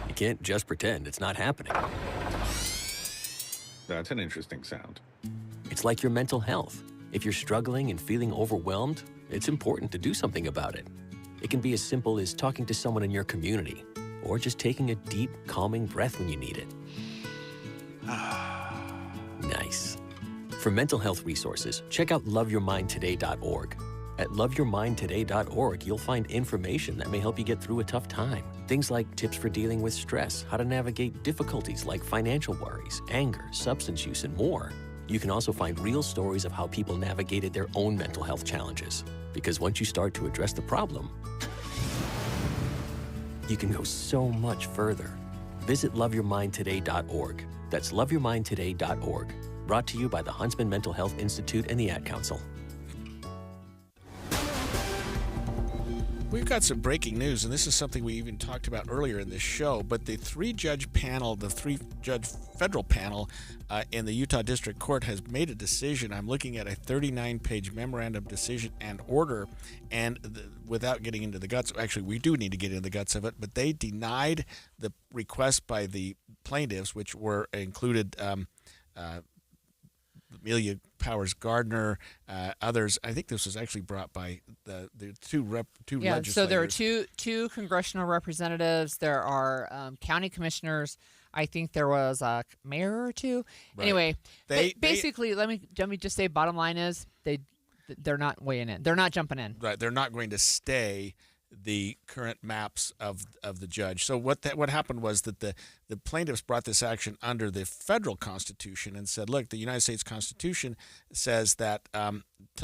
you can't just pretend it's not happening. That's an interesting sound. It's like your mental health. If you're struggling and feeling overwhelmed, it's important to do something about it. It can be as simple as talking to someone in your community, or just taking a deep, calming breath when you need it. Nice. For mental health resources, check out loveyourmindtoday.org. At loveyourmindtoday.org, you'll find information that may help you get through a tough time. Things like tips for dealing with stress, how to navigate difficulties like financial worries, anger, substance use, and more. You can also find real stories of how people navigated their own mental health challenges. Because once you start to address the problem, you can go so much further. Visit loveyourmindtoday.org. That's loveyourmindtoday.org. Brought to you by the Huntsman Mental Health Institute and the Ad Council. We've got some breaking news, and this is something we even talked about earlier in this show, but the three-judge federal panel in the Utah District Court has made a decision. I'm looking at a 39-page memorandum decision and order, and without getting into the guts, actually we do need to get into the guts of it, but they denied the request by the plaintiffs, which were included Amelia Powers Gardner, others. I think this was actually brought by the two legislators. So there are two congressional representatives. There are county commissioners. I think there was a mayor or two. Right. Anyway, basically, let me just say, bottom line is they're not weighing in. They're not jumping in. Right. They're not going to stay the current maps of the judge. So what happened was that the plaintiffs brought this action under the federal Constitution and said, look, the United States Constitution says that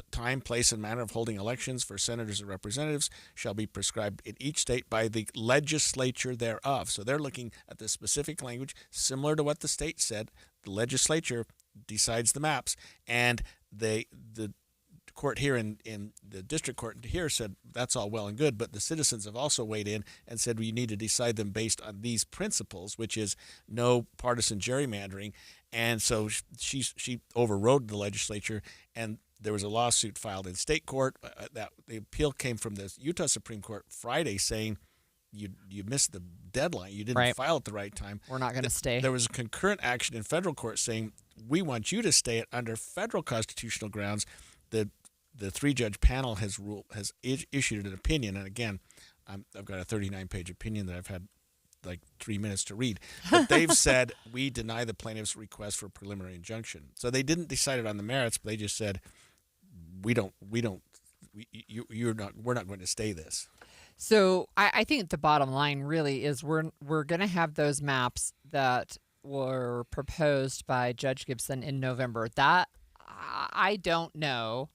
time, place, and manner of holding elections for senators and representatives shall be prescribed in each state by the legislature thereof. So they're looking at the specific language similar to what the state said. The legislature decides the maps, and the court here in the district court here said that's all well and good, but the citizens have also weighed in and said we need to decide them based on these principles, which is no partisan gerrymandering. And so she overrode the legislature, and there was a lawsuit filed in state court. That the appeal came from the Utah Supreme Court Friday, saying you missed the deadline. You didn't file at the right time. We're not going to stay. There was a concurrent action in federal court saying we want you to stay it under federal constitutional grounds. The three-judge panel has issued an opinion, and again, I've got a 39-page opinion that I've had like 3 minutes to read. But they've said, we deny the plaintiff's request for preliminary injunction. So they didn't decide it on the merits, but they just said, we're not going to stay this. So I think the bottom line really is we're going to have those maps that were proposed by Judge Gibson in November. That I don't know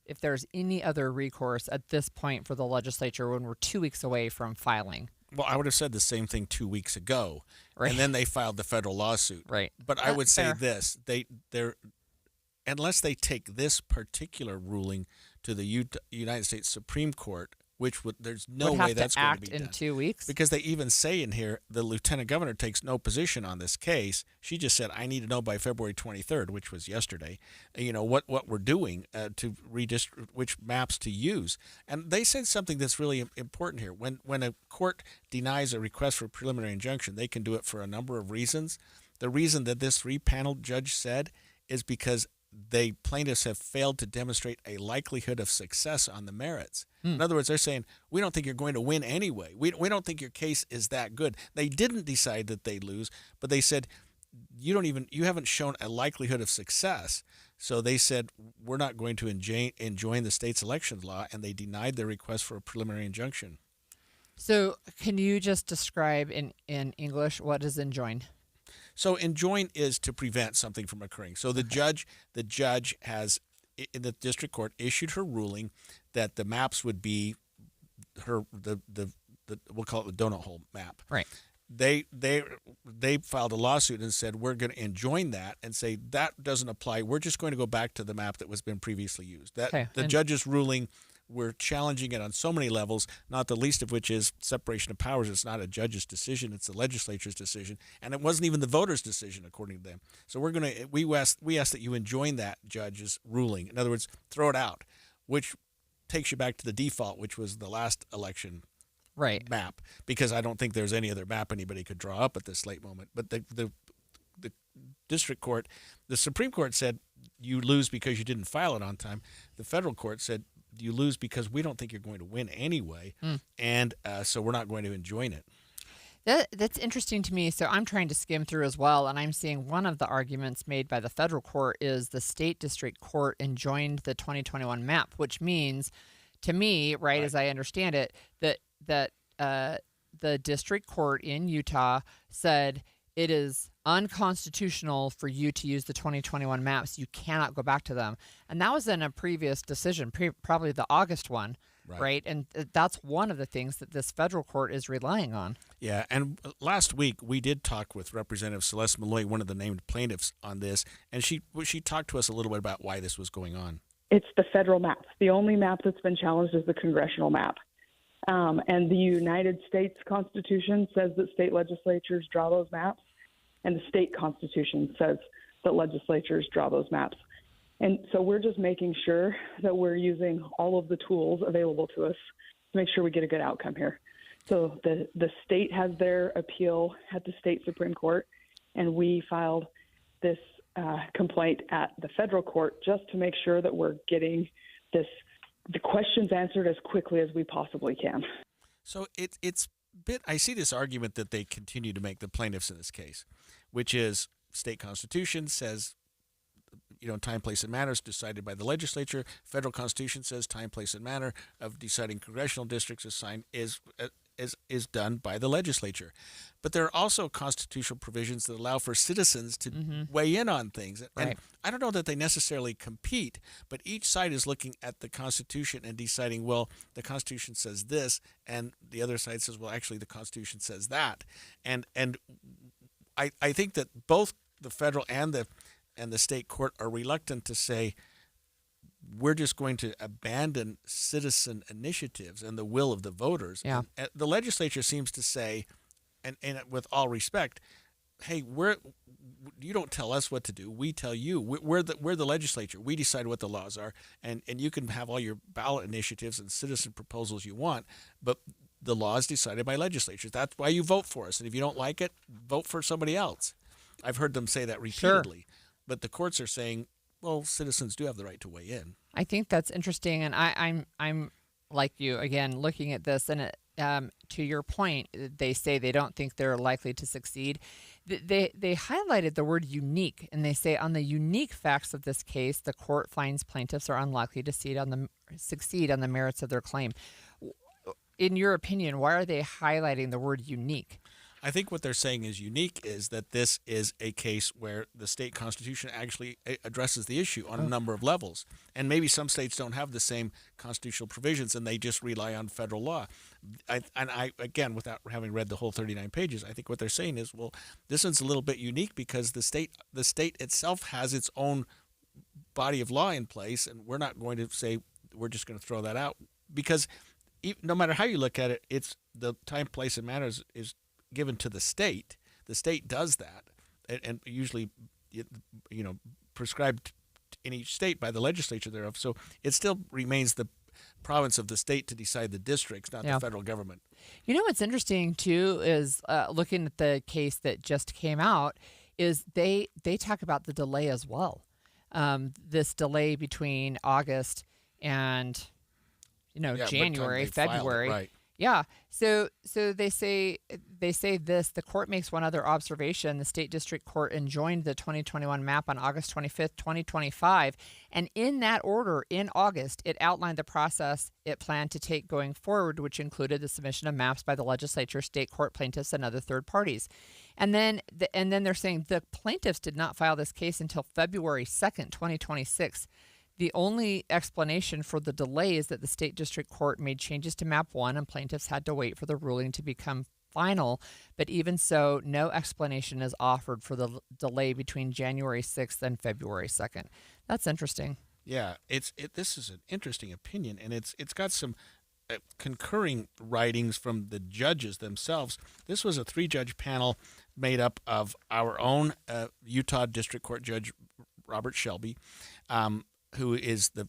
if there's any other recourse at this point for the legislature when we're 2 weeks away from filing. Well, I would have said the same thing 2 weeks ago, Right. and then they filed the federal lawsuit. Right. But I would say Fair. this: they're unless they take this particular ruling to the United States Supreme Court, which there's no Would have way to that's going act to be in done. 2 weeks? Because they even say in here the lieutenant governor takes no position on this case. She just said, "I need to know by February 23rd," which was yesterday. What we're doing to redistribute which maps to use. And they said something that's really important here. When a court denies a request for preliminary injunction, they can do it for a number of reasons. The reason that this 3-panel judge said is because plaintiffs have failed to demonstrate a likelihood of success on the merits. In other words, they're saying, we don't think you're going to win anyway. We don't think your case is that good. They didn't decide that they'd lose, but they said, you haven't shown a likelihood of success. So they said, we're not going to enjoin the state's elections law, and they denied their request for a preliminary injunction. So can you just describe in English what does enjoin? So enjoin is to prevent something from occurring. So the judge has, in the district court, issued her ruling that the maps would be the we'll call it the donut hole map. Right. They filed a lawsuit and said, we're going to enjoin that and say that doesn't apply. We're just going to go back to the map that was been previously used. The judge's ruling, we're challenging it on so many levels, not the least of which is separation of powers. It's not a judge's decision; it's the legislature's decision, and it wasn't even the voters' decision, according to them. So we ask that you enjoin that judge's ruling. In other words, throw it out, which takes you back to the default, which was the last election map, because I don't think there's any other map anybody could draw up at this late moment. But the district court, the Supreme Court said you lose because you didn't file it on time. The federal court said you lose because we don't think you're going to win anyway, and so we're not going to enjoin it. That's interesting to me. So I'm trying to skim through as well, and I'm seeing one of the arguments made by the federal court is the state district court enjoined the 2021 map, which means, to me, right. as I understand it, that the district court in Utah said it is unconstitutional for you to use the 2021 maps. You cannot go back to them. And that was in a previous decision, probably the August one, right? And that's one of the things that this federal court is relying on. Yeah, and last week we did talk with Representative Celeste Malloy, one of the named plaintiffs on this, and she talked to us a little bit about why this was going on. It's the federal map. The only map that's been challenged is the congressional map. And the United States Constitution says that state legislatures draw those maps, and the state constitution says that legislatures draw those maps. And so we're just making sure that we're using all of the tools available to us to make sure we get a good outcome here. So the state has their appeal at the state Supreme Court, and we filed this complaint at the federal court just to make sure that we're getting the questions answered as quickly as we possibly can. So it's I see this argument that they continue to make, the plaintiffs in this case, which is state constitution says, time, place, and manner is decided by the legislature. Federal constitution says time, place, and manner of deciding congressional districts is done by the legislature. But there are also constitutional provisions that allow for citizens to weigh in on things. And I don't know that they necessarily compete, but each side is looking at the Constitution and deciding, well, the Constitution says this, and the other side says, well, actually, the Constitution says that. And I think that both the federal and the state court are reluctant to say, we're just going to abandon citizen initiatives and the will of the voters. Yeah. And the legislature seems to say, and with all respect, hey, you don't tell us what to do. We tell you. We're the legislature. We decide what the laws are, and you can have all your ballot initiatives and citizen proposals you want, but the law is decided by legislatures. That's why you vote for us. And if you don't like it, vote for somebody else. I've heard them say that repeatedly. Sure. But the courts are saying, well, citizens do have the right to weigh in. I think that's interesting, and I'm like you again looking at this, and to your point, they say they don't think they're likely to succeed. They highlighted the word unique, and they say on the unique facts of this case, the court finds plaintiffs are unlikely to succeed on the merits of their claim. In your opinion, why are they highlighting the word unique? I think what they're saying is unique is that this is a case where the state constitution actually addresses the issue on a number of levels. And maybe some states don't have the same constitutional provisions and they just rely on federal law. I again, without having read the whole 39 pages, I think what they're saying is, well, this one's a little bit unique because the state itself has its own body of law in place, and we're not going to say we're just going to throw that out, because no matter how you look at it, it's the time, place, and manner is given to the state. The state does that, and usually, prescribed in each state by the legislature thereof. So it still remains the province of the state to decide the districts, not the federal government. You know what's interesting too is looking at the case that just came out, is they talk about the delay as well. This delay between August and January, February. Right. Yeah. So they say this. The court makes one other observation. The state district court enjoined the 2021 map on August 25th, 2025. And in that order, in August, it outlined the process it planned to take going forward, which included the submission of maps by the legislature, state court plaintiffs, and other third parties. And then they're saying the plaintiffs did not file this case until February 2nd, 2026. The only explanation for the delay is that the state district court made changes to map 1 and plaintiffs had to wait for the ruling to become final. But even so, no explanation is offered for the delay between January 6th and February 2nd. That's interesting. Yeah, this is an interesting opinion, and it's got some concurring writings from the judges themselves. This was a 3-judge panel made up of our own Utah District Court Judge Robert Shelby, who is the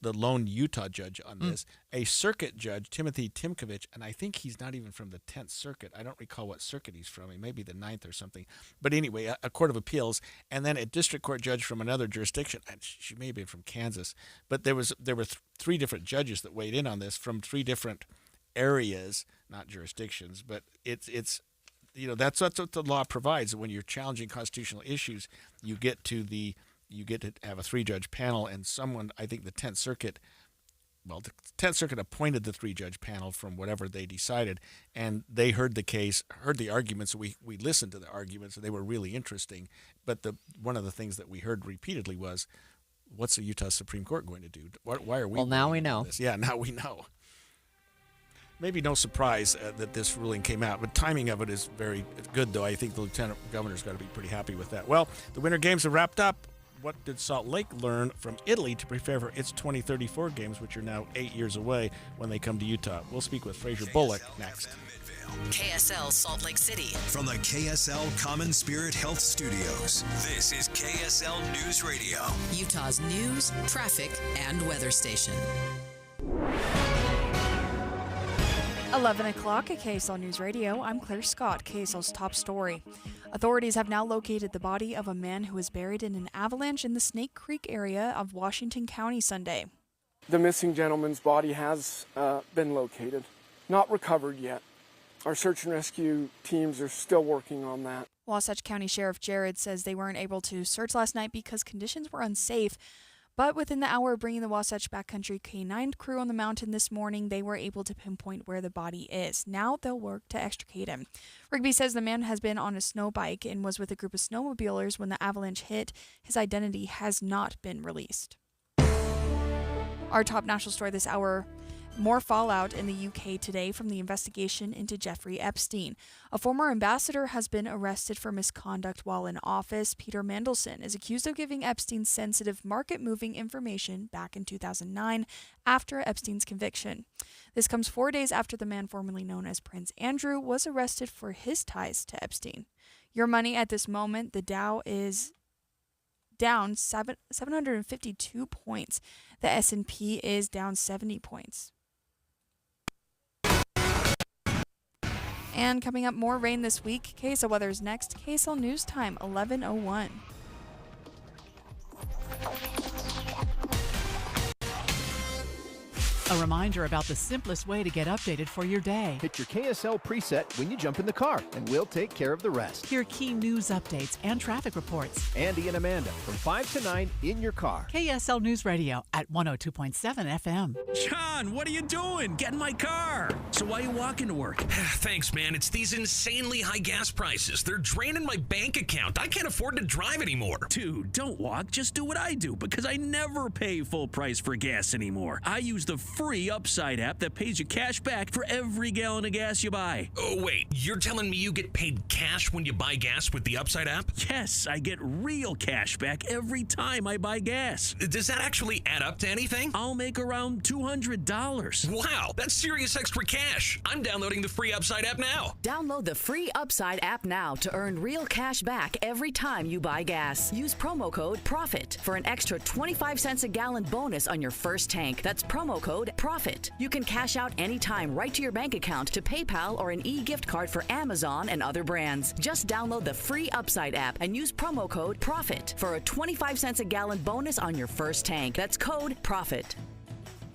lone Utah judge on this, a circuit judge, Timothy Timkovich, and I think he's not even from the 10th Circuit. I don't recall what circuit he's from. He may be the 9th or something. But anyway, a court of appeals, and then a district court judge from another jurisdiction. And she may have been from Kansas. But there were 3 different judges that weighed in on this from 3 different areas, not jurisdictions. But it's that's what the law provides. When you're challenging constitutional issues, you get to have a 3-judge panel, and someone, I think the 10th Circuit appointed the 3-judge panel from whatever they decided, and they heard the case, heard the arguments. We listened to the arguments, and they were really interesting. But one of the things that we heard repeatedly was, what's the Utah Supreme Court going to do? Why are we? Well, now we know. This? Yeah, now we know. Maybe no surprise that this ruling came out, but timing of it is very good, though. I think the lieutenant governor's got to be pretty happy with that. Well, the Winter Games have wrapped up. What did Salt Lake learn from Italy to prepare for its 2034 games, which are now 8 years away when they come to Utah? We'll speak with Fraser Bullock next. KSL Salt Lake City. From the KSL Common Spirit Health Studios, this is KSL News Radio, Utah's news, traffic, and weather station. 11 o'clock at KSL News Radio. I'm Claire Scott, KSL's top story. Authorities have now located the body of a man who was buried in an avalanche in the Snake Creek area of Washington County Sunday. The missing gentleman's body has been located, not recovered yet. Our search and rescue teams are still working on that. Wasatch County Sheriff Jared says they weren't able to search last night because conditions were unsafe. But within the hour of bringing the Wasatch Backcountry K9 crew on the mountain this morning, they were able to pinpoint where the body is. Now they'll work to extricate him. Rigby says the man has been on a snow bike and was with a group of snowmobilers when the avalanche hit. His identity has not been released. Our top national story this hour. More fallout in the UK today from the investigation into Jeffrey Epstein. A former ambassador has been arrested for misconduct while in office. Peter Mandelson is accused of giving Epstein sensitive market-moving information back in 2009 after Epstein's conviction. This comes 4 days after the man formerly known as Prince Andrew was arrested for his ties to Epstein. Your money at this moment, the Dow is down 752 points. The S&P is down 70 points. And coming up, more rain this week. KSL weather is next. KSL News Time, 11:01. A reminder about the simplest way to get updated for your day. Hit your KSL preset when you jump in the car, and we'll take care of the rest. Hear key news updates and traffic reports. Andy and Amanda from 5 to 9 in your car. KSL News Radio at 102.7 FM. John, what are you doing? Get in my car. So why are you walking to work? Thanks, man. It's these insanely high gas prices. They're draining my bank account. I can't afford to drive anymore. Dude, don't walk. Just do what I do, because I never pay full price for gas anymore. I use the free Upside app that pays you cash back for every gallon of gas you buy. Oh, wait. You're telling me you get paid cash when you buy gas with the Upside app? Yes, I get real cash back every time I buy gas. Does that actually add up to anything? I'll make around $200. Wow, that's serious extra cash. I'm downloading the free Upside app now. Download the free Upside app now to earn real cash back every time you buy gas. Use promo code PROFIT for an extra 25 cents a gallon bonus on your first tank. That's promo code PROFIT. You can cash out anytime right to your bank account, to PayPal, or an e-gift card for Amazon and other brands. Just download the free Upside app and use promo code PROFIT for a 25 cents a gallon bonus on your first tank. That's code PROFIT.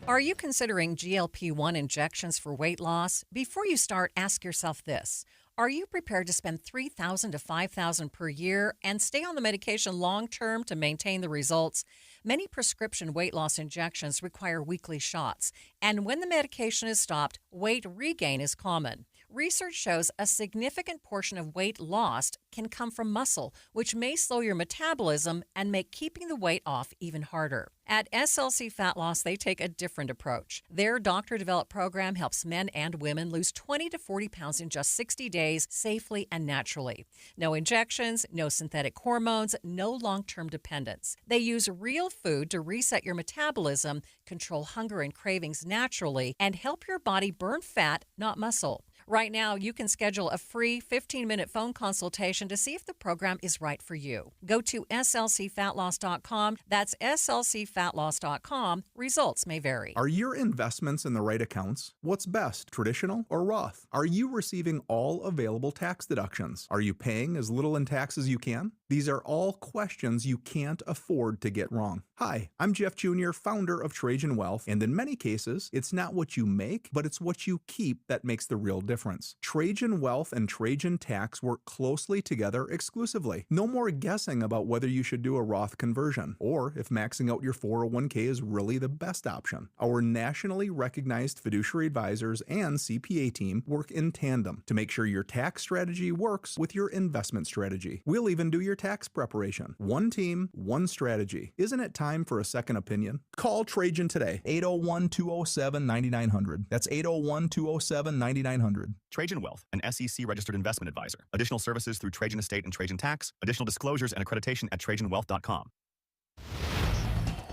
Are you considering GLP-1 injections for weight loss? Before you start, ask yourself this. Are you prepared to spend $3,000 to $5,000 per year and stay on the medication long-term to maintain the results? Many prescription weight loss injections require weekly shots, and when the medication is stopped, weight regain is common. Research shows a significant portion of weight lost can come from muscle, which may slow your metabolism and make keeping the weight off even harder. At SLC Fat Loss, they take a different approach. Their doctor-developed program helps men and women lose 20 to 40 pounds in just 60 days safely and naturally. No injections, no synthetic hormones, no long-term dependence. They use real food to reset your metabolism, control hunger and cravings naturally, and help your body burn fat, not muscle. Right now, you can schedule a free 15-minute phone consultation to see if the program is right for you. Go to slcfatloss.com. That's slcfatloss.com. Results may vary. Are your investments in the right accounts? What's best, traditional or Roth? Are you receiving all available tax deductions? Are you paying as little in tax as you can? These are all questions you can't afford to get wrong. Hi, I'm Jeff Jr., founder of Trajan Wealth, and in many cases, it's not what you make, but it's what you keep that makes the real difference. Trajan Wealth and Trajan Tax work closely together exclusively. No more guessing about whether you should do a Roth conversion, or if maxing out your 401k is really the best option. Our nationally recognized fiduciary advisors and CPA team work in tandem to make sure your tax strategy works with your investment strategy. We'll even do your tax preparation. One team, one strategy. Isn't it time for a second opinion? Call Trajan today, 801-207-9900. That's 801-207-9900. Trajan Wealth, an SEC registered investment advisor. Additional services through Trajan Estate and Trajan Tax. Additional disclosures and accreditation at TrajanWealth.com.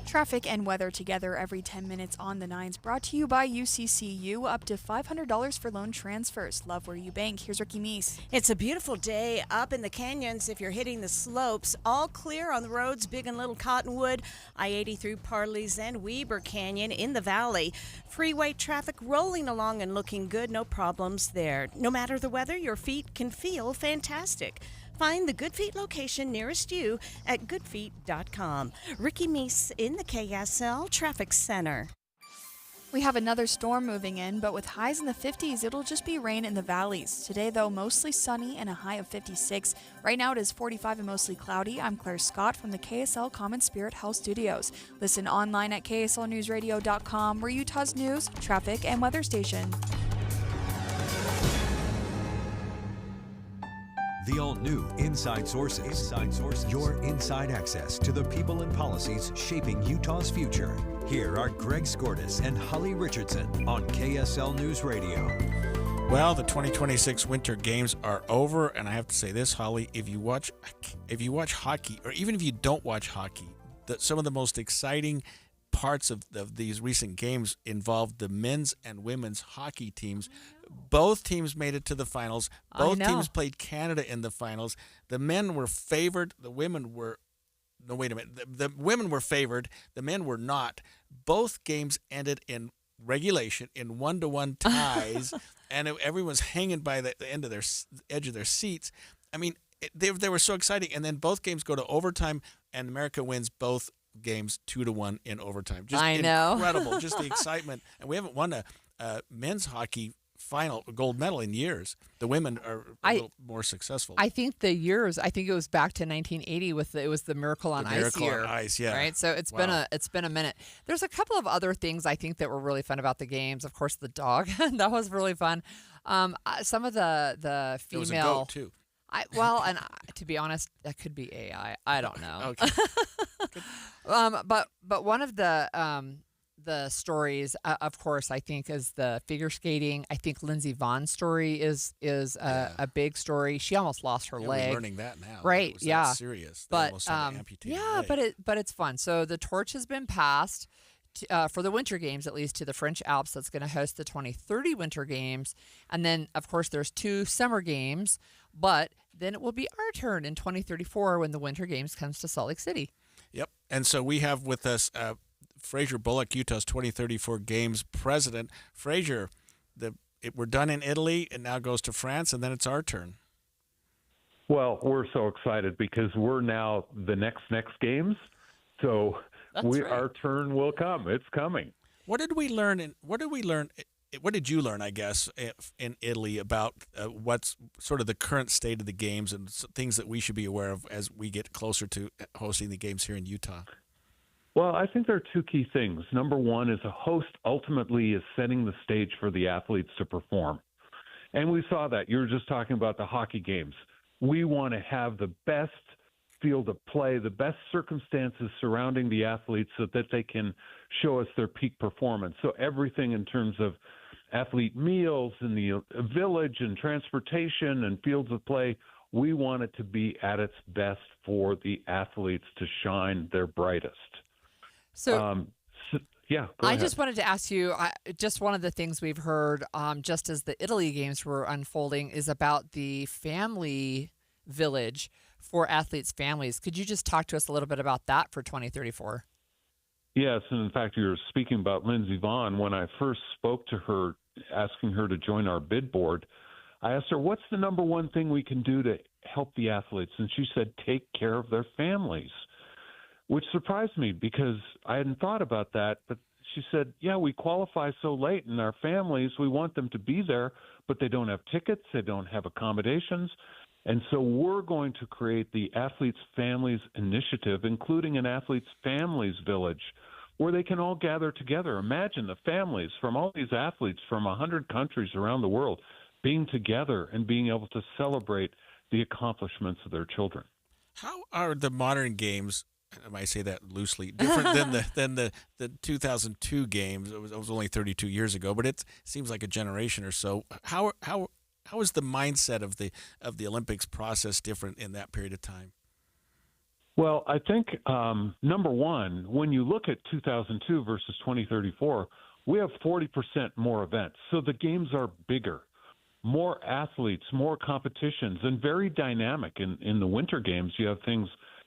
Traffic and weather together every 10 minutes on the 9s, brought to you by UCCU. Up to $500 for loan transfers. Love where you bank. Here's Ricky Meese. It's a beautiful day up in the canyons if you're hitting the slopes. All clear on the roads, Big and Little Cottonwood, I-80 through Parley's and Weber Canyon in the valley. Freeway traffic rolling along and looking good. No problems there. No matter the weather, your feet can feel fantastic. Find the Good Feet location nearest you at goodfeet.com. Ricky Meese in the KSL Traffic Center. We have another storm moving in, but with highs in the 50s, it'll just be rain in the valleys. Today, though, mostly sunny and a high of 56. Right now, it is 45 and mostly cloudy. I'm Claire Scott from the KSL Common Spirit Health Studios. Listen online at kslnewsradio.com. We're Utah's news, traffic, and weather station. The all-new Inside Sources. Inside Sources. Your inside access to the people and policies shaping Utah's future. Here are Greg Skordas and Holly Richardson on KSL News Radio. Well, the 2026 Winter Games are over, and I have to say this, Holly, if you watch hockey, or even if you don't watch hockey, some of the most exciting parts of these recent games involved the men's and women's hockey teams. Both teams made it to the finals. Both teams played Canada in the finals. The men were favored. The women were... No, wait a minute. The women were favored. The men were not. Both games ended in regulation, in 1-1 ties, and everyone's hanging by the end of their edge of their seats. I mean, they were so exciting. And then both games go to overtime, and America wins both games 2-1 in overtime. Just I know. Incredible. Just the excitement. And we haven't won a men's hockey final gold medal in years. The women are a little more successful. I think it was back to 1980 it was the Miracle on Ice Miracle year. on Ice, yeah. Right? So it's been a minute. There's a couple of other things I think that were really fun about the games. Of course, the dog. That was really fun. Some of the female. There was a goat, too. To be honest, that could be AI. I don't know. Okay. But one of the stories, of course, I think is the figure skating. I think Lindsey Vohn's story is a big story. She almost lost her leg. We're learning that now. Right? It was yeah. that serious. They But almost had to amputate her yeah, leg. but it's fun. So the torch has been passed. For the Winter Games, at least, to the French Alps that's going to host the 2030 Winter Games. And then, of course, there's 2 Summer Games, but then it will be our turn in 2034 when the Winter Games comes to Salt Lake City. Yep. And so we have with us Fraser Bullock, Utah's 2034 Games president. Fraser, we're done in Italy, it now goes to France, and then it's our turn. Well, we're so excited because we're now the next games. So our turn will come. It's coming. What did we learn? What did you learn, I guess, in Italy about what's sort of the current state of the games and things that we should be aware of as we get closer to hosting the games here in Utah? Well, I think there are 2 key things. Number one is a host ultimately is setting the stage for the athletes to perform. And we saw that. You were just talking about the hockey games. We want to have the best field of play, the best circumstances surrounding the athletes so that they can show us their peak performance. So everything in terms of athlete meals in the village and transportation and fields of play, we want it to be at its best for the athletes to shine their brightest. So, yeah, I just wanted to ask you, just one of the things we've heard just as the Italy games were unfolding is about the family village for athletes' families. Could you just talk to us a little bit about that for 2034? Yes, and in fact, you were speaking about Lindsey Vonn. When I first spoke to her, asking her to join our bid board, I asked her, what's the number one thing we can do to help the athletes? And she said, take care of their families, which surprised me because I hadn't thought about that. But she said, yeah, we qualify so late, and our families, we want them to be there, but they don't have tickets, they don't have accommodations. And so we're going to create the Athletes Families Initiative, including an Athletes Families Village, where they can all gather together. Imagine the families from all these athletes from 100 countries around the world being together and being able to celebrate the accomplishments of their children. How are the modern games, I might say that loosely, different than the 2002 games? It was only 32 years ago, but it seems like a generation or so. How is the mindset of the Olympics process different in that period of time? Well, I think, number one, when you look at 2002 versus 2034, we have 40% more events. So the games are bigger, more athletes, more competitions, and very dynamic. In the Winter Games, you have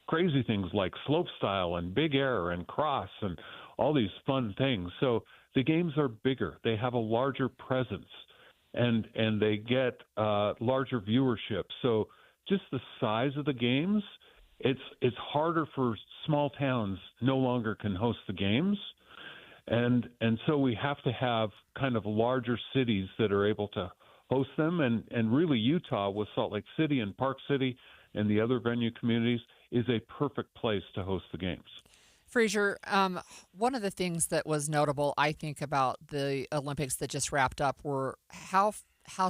crazy things like slopestyle and big air and cross and all these fun things. So the games are bigger. They have a larger presence. And they get larger viewership. So just the size of the games, it's harder for small towns no longer can host the games. And so we have to have kind of larger cities that are able to host them. And really Utah with Salt Lake City and Park City and the other venue communities is a perfect place to host the games. Fraser, one of the things that was notable, I think, about the Olympics that just wrapped up were how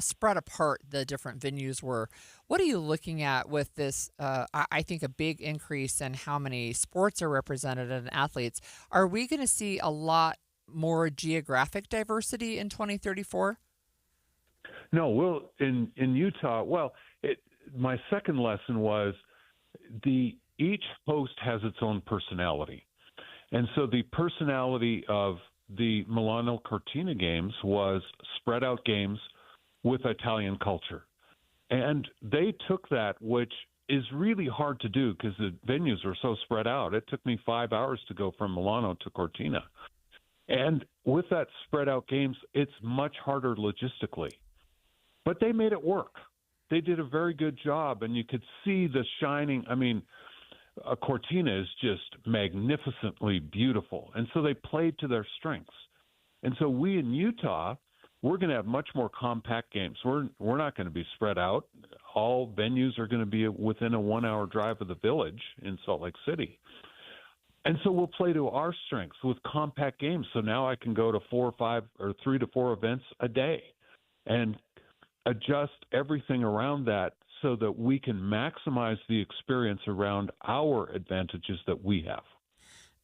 spread apart the different venues were. What are you looking at with this? I think a big increase in how many sports are represented and athletes. Are we going to see a lot more geographic diversity in 2034? No, in Utah. Well, my second lesson was each host has its own personality. And so the personality of the Milano Cortina Games was spread out games with Italian culture. And they took that, which is really hard to do because the venues are so spread out. It took me 5 hours to go from Milano to Cortina. And with that spread out games, it's much harder logistically. But they made it work. They did a very good job, and you could see the shining. I mean, Cortina is just magnificently beautiful. And so they played to their strengths. And so we in Utah, we're going to have much more compact games. We're not going to be spread out. All venues are going to be within a 1-hour drive of the Village in Salt Lake City. And so we'll play to our strengths with compact games. So now I can go to 4 or 5 or 3 to 4 events a day and adjust everything around that so that we can maximize the experience around our advantages that we have.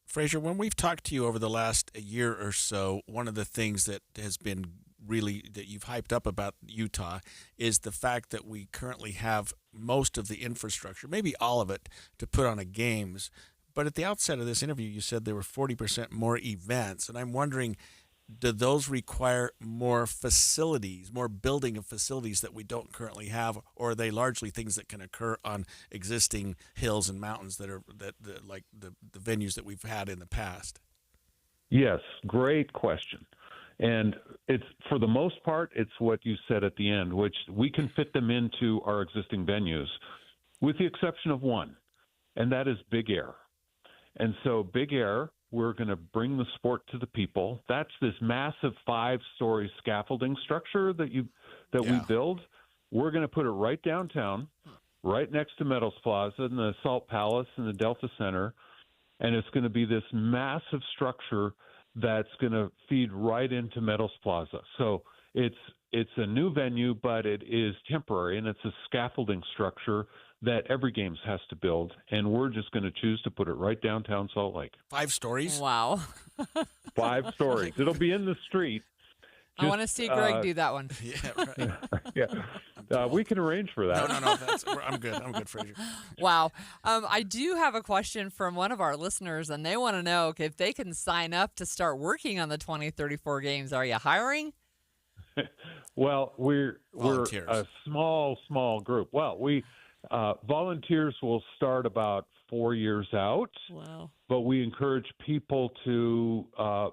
Fraser, when we've talked to you over the last year or so, one of the things that has been really that you've hyped up about Utah is the fact that we currently have most of the infrastructure, maybe all of it, to put on a games. But at the outset of this interview, you said there were 40% more events. And I'm wondering, do those require more facilities, more building of facilities that we don't currently have, or are they largely things that can occur on existing hills and mountains that are like the venues that we've had in the past? Yes, great question. And it's, for the most part, it's what you said at the end, which we can fit them into our existing venues, with the exception of one, and that is Big Air. And so Big Air, we're going to bring the sport to the people. That's this massive 5-story scaffolding structure that we build. We're going to put it right downtown, right next to Meadows Plaza and the Salt Palace and the Delta Center. And it's going to be this massive structure that's going to feed right into Meadows Plaza. So it's a new venue, but it is temporary, and it's a scaffolding structure that every games has to build, and we're just going to choose to put it right downtown Salt Lake. 5 stories? Wow. 5 stories. It'll be in the street. I want to see Greg do that one. Yeah, right. Yeah. We can arrange for that. No. I'm good, Fraser. Wow. I do have a question from one of our listeners, and they want to know if they can sign up to start working on the 2034 games. Are you hiring? Well, we're a small group. Well, volunteers will start about 4 years out. Wow. But we encourage people to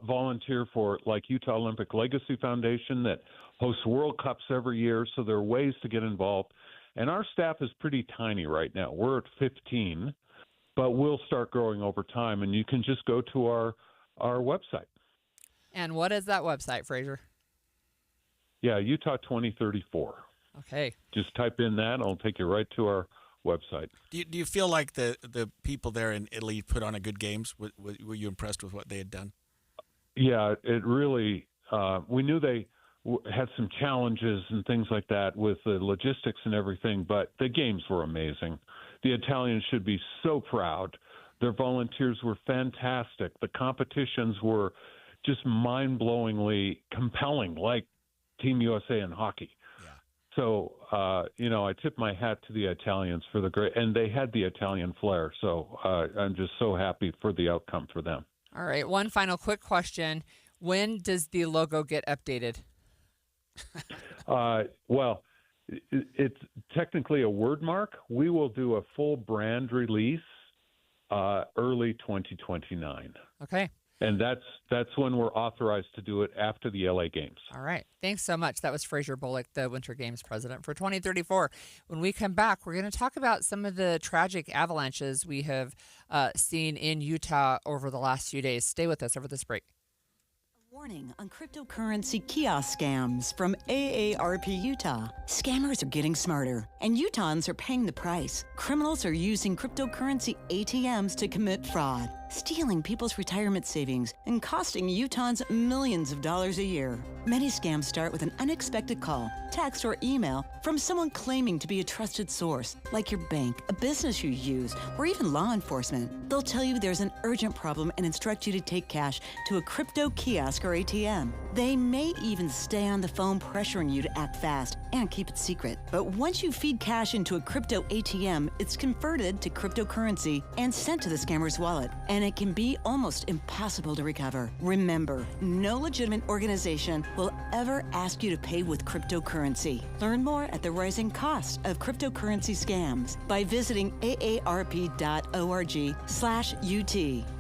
volunteer for, like, Utah Olympic Legacy Foundation that hosts World Cups every year. So there are ways to get involved. And our staff is pretty tiny right now. We're at 15, but we'll start growing over time. And you can just go to our website. And what is that website, Fraser? Yeah, Utah 2034. Okay. Just type in that, and it'll take you right to our website. Do you feel like the people there in Italy put on a good games? Were you impressed with what they had done? Yeah, it really we knew they had some challenges and things like that with the logistics and everything, but the games were amazing. The Italians should be so proud. Their volunteers were fantastic. The competitions were just mind-blowingly compelling, like Team USA in hockey. So, I tip my hat to the Italians for the great, and they had the Italian flair. So I'm just so happy for the outcome for them. All right. One final quick question. When does the logo get updated? Well, it's technically a word mark. We will do a full brand release early 2029. Okay. And that's when we're authorized to do it, after the LA Games. All right. Thanks so much. That was Fraser Bullock, the Winter Games president for 2034. When we come back, we're going to talk about some of the tragic avalanches we have seen in Utah over the last few days. Stay with us over this break. Warning on cryptocurrency kiosk scams from AARP Utah. Scammers are getting smarter, and Utahns are paying the price. Criminals are using cryptocurrency ATMs to commit fraud, stealing people's retirement savings and costing Utahns millions of dollars a year. Many scams start with an unexpected call, text, or email from someone claiming to be a trusted source, like your bank, a business you use, or even law enforcement. They'll tell you there's an urgent problem and instruct you to take cash to a crypto kiosk or ATM. They may even stay on the phone pressuring you to act fast and keep it secret. But once you feed cash into a crypto ATM, it's converted to cryptocurrency and sent to the scammer's wallet, and it can be almost impossible to recover. Remember, no legitimate organization will ever ask you to pay with cryptocurrency. Learn more at the rising cost of cryptocurrency scams by visiting aarp.org/UT.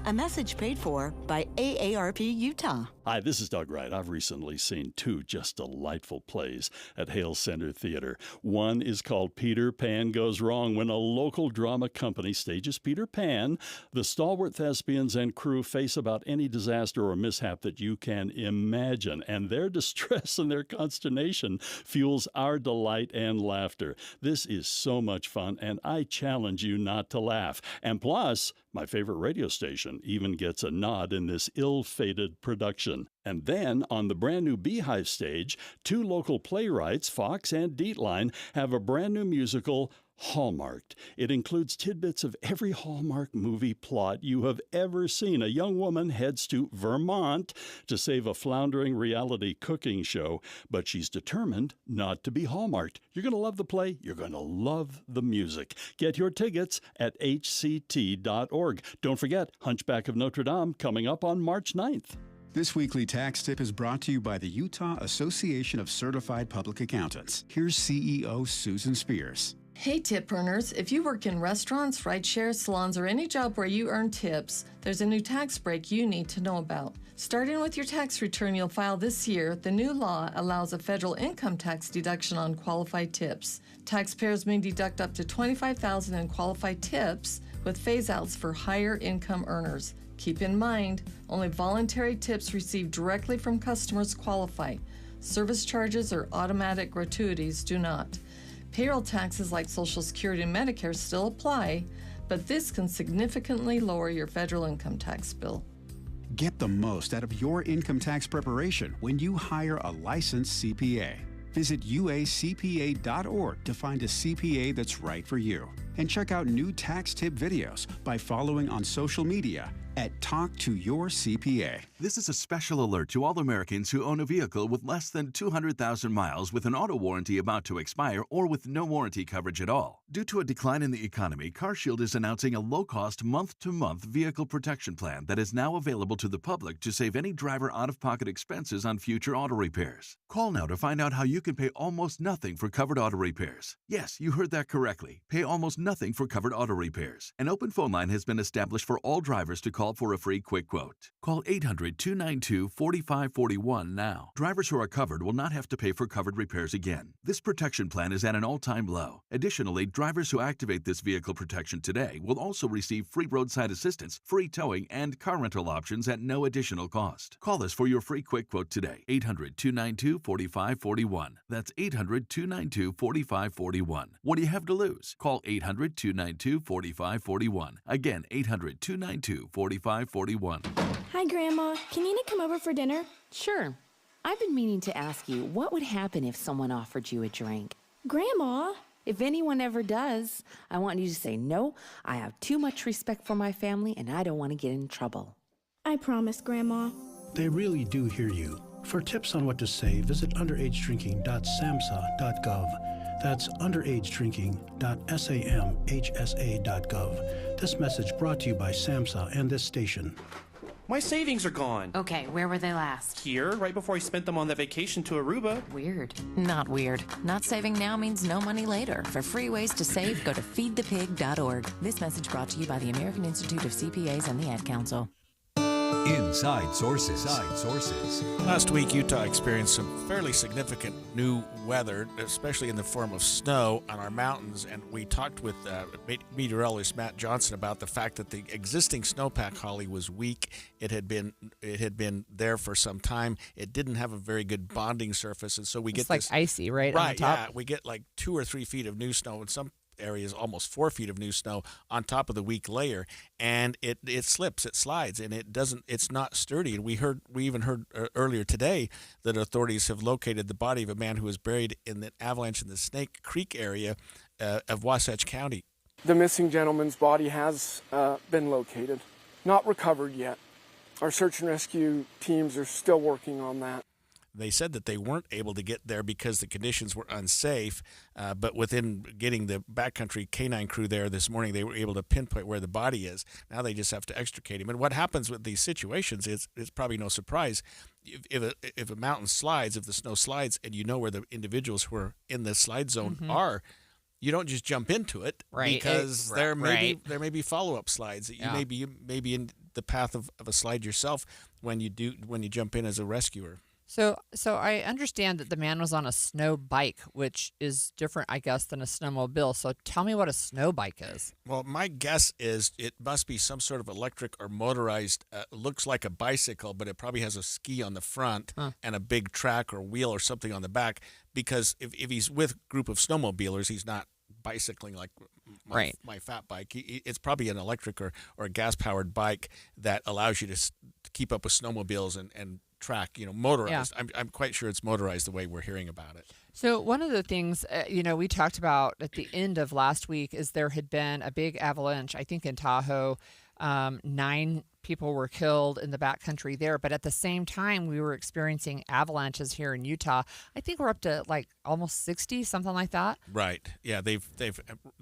A message paid for by AARP Utah. Hi, this is Doug Wright. I've recently seen two just delightful plays at Hale Center Theater. One is called Peter Pan Goes Wrong. When a local drama company stages Peter Pan, the stalwart thespians and crew face about any disaster or mishap that you can imagine, and their distress and their consternation fuels our delight and laughter. This is so much fun, and I challenge you not to laugh. And plus, my favorite radio station even gets a nod in this ill-fated production. And then, on the brand new Beehive stage, two local playwrights, Fox and Dietline, have a brand new musical, Hallmarked. It includes tidbits of every Hallmark movie plot you have ever seen. A young woman heads to Vermont to save a floundering reality cooking show, but she's determined not to be Hallmarked. You're going to love the play. You're going to love the music. Get your tickets at hct.org. Don't forget, Hunchback of Notre Dame coming up on March 9th. This weekly tax tip is brought to you by the Utah Association of Certified Public Accountants. Here's CEO Susan Spears. Hey tip earners, if you work in restaurants, rideshare, salons, or any job where you earn tips, there's a new tax break you need to know about. Starting with your tax return you'll file this year, the new law allows a federal income tax deduction on qualified tips. Taxpayers may deduct up to $25,000 in qualified tips with phase-outs for higher income earners. Keep in mind, only voluntary tips received directly from customers qualify. Service charges or automatic gratuities do not. Payroll taxes like Social Security and Medicare still apply, but this can significantly lower your federal income tax bill. Get the most out of your income tax preparation when you hire a licensed CPA. Visit uacpa.org to find a CPA that's right for you. And check out new tax tip videos by following on social media at Talk to Your CPA. This is a special alert to all Americans who own a vehicle with less than 200,000 miles with an auto warranty about to expire or with no warranty coverage at all. Due to a decline in the economy, CarShield is announcing a low-cost month-to-month vehicle protection plan that is now available to the public to save any driver out-of-pocket expenses on future auto repairs. Call now to find out how you can pay almost nothing for covered auto repairs. Yes, you heard that correctly. Pay almost nothing for covered auto repairs. An open phone line has been established for all drivers to call for a free quick quote. Call 800-292-4541 now. Drivers who are covered will not have to pay for covered repairs again. This protection plan is at an all-time low. Additionally, drivers who activate this vehicle protection today will also receive free roadside assistance, free towing, and car rental options at no additional cost. Call us for your free quick quote today. 800-292-4541. That's 800-292-4541. What do you have to lose? Call 800-292-4541. Again, 800-292-4541. Hi, Grandma. Can Nina come over for dinner? Sure. I've been meaning to ask you, what would happen if someone offered you a drink? Grandma! If anyone ever does, I want you to say, no, I have too much respect for my family and I don't want to get in trouble. I promise, Grandma. They really do hear you. For tips on what to say, visit underagedrinking.samhsa.gov. That's underagedrinking.samhsa.gov. This message brought to you by SAMHSA and this station. My savings are gone. Okay, where were they last? Here, right before I spent them on that vacation to Aruba. Weird. Not weird. Not saving now means no money later. For free ways to save, go to feedthepig.org. This message brought to you by the American Institute of CPAs and the Ad Council. Inside Sources. Last week, Utah experienced some fairly significant new weather, especially in the form of snow on our mountains. And we talked with meteorologist Matt Johnson about the fact that the existing snowpack, Holly, was weak. It had been there for some time. It didn't have a very good bonding surface, and so we get like icy, right? Right. On the top. Yeah, we get like 2 or 3 feet of new snow, and some areas almost 4 feet of new snow on top of the weak layer, and it slips, it slides, and it's not sturdy. And we even heard earlier today that authorities have located the body of a man who was buried in the avalanche in the Snake Creek area of Wasatch County. The missing gentleman's body has been located, not recovered yet. Our search and rescue teams are still working on that. They said that they weren't able to get there because the conditions were unsafe, but within getting the backcountry canine crew there this morning, they were able to pinpoint where the body is. Now they just have to extricate him. And what happens with these situations is, it's probably no surprise, if a mountain slides, if the snow slides, and you know where the individuals who are in the slide zone are, you don't just jump into it, because there may be follow-up slides that you may be in the path of a slide yourself when you jump in as a rescuer. So I understand that the man was on a snow bike, which is different, I guess, than a snowmobile. So tell me what a snow bike is. Well, my guess is it must be some sort of electric or motorized, looks like a bicycle, but it probably has a ski on the front and a big track or wheel or something on the back, because if he's with a group of snowmobilers, he's not bicycling like my fat bike. It's probably an electric or a gas-powered bike that allows you to keep up with snowmobiles and track, motorized. Yeah. I'm quite sure it's motorized the way we're hearing about it. So one of the things, we talked about at the end of last week is there had been a big avalanche, I think in Tahoe. 9 people were killed in the backcountry there, but at the same time, we were experiencing avalanches here in Utah. I think we're up to like almost 60, something like that. Right. Yeah. The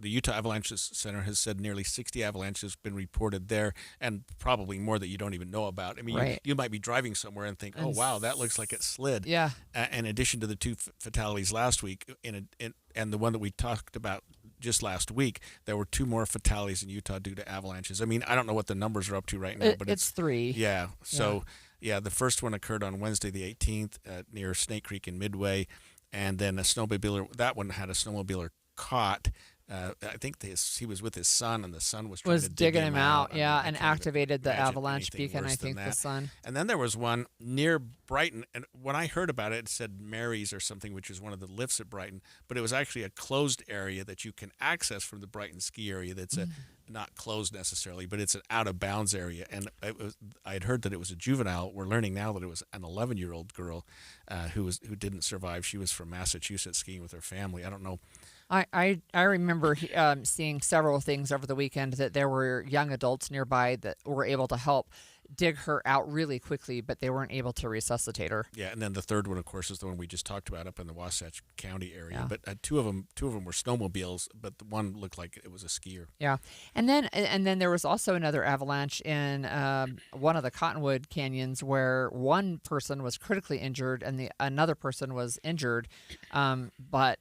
Utah Avalanche Center has said nearly 60 avalanches been reported there, and probably more that you don't even know about. I mean, you might be driving somewhere and think, oh wow, that looks like it slid. Yeah. In addition to the 2 fatalities last week, and the one that we talked about just last week, there were 2 more fatalities in Utah due to avalanches. I mean, I don't know what the numbers are up to right now, but it's 3. Yeah. So, the first one occurred on Wednesday the 18th near Snake Creek in Midway, and then a snowmobiler. That one had a snowmobiler caught. I think he was with his son, and the son was trying to digging him out, and activated the avalanche beacon, I think, the son. And then there was one near Brighton, and when I heard about it, it said Mary's or something, which is one of the lifts at Brighton, but it was actually a closed area that you can access from the Brighton ski area. That's not closed necessarily, but it's an out-of-bounds area. And I had heard that it was a juvenile. We're learning now that it was an 11-year-old girl who didn't survive. She was from Massachusetts skiing with her family. I don't know. I remember seeing several things over the weekend that there were young adults nearby that were able to help dig her out really quickly, but they weren't able to resuscitate her. Yeah, and then the third one, of course, is the one we just talked about up in the Wasatch County area. Yeah. But two of them were snowmobiles, but the one looked like it was a skier. Yeah, and then there was also another avalanche in one of the Cottonwood canyons where one person was critically injured and another person was injured, but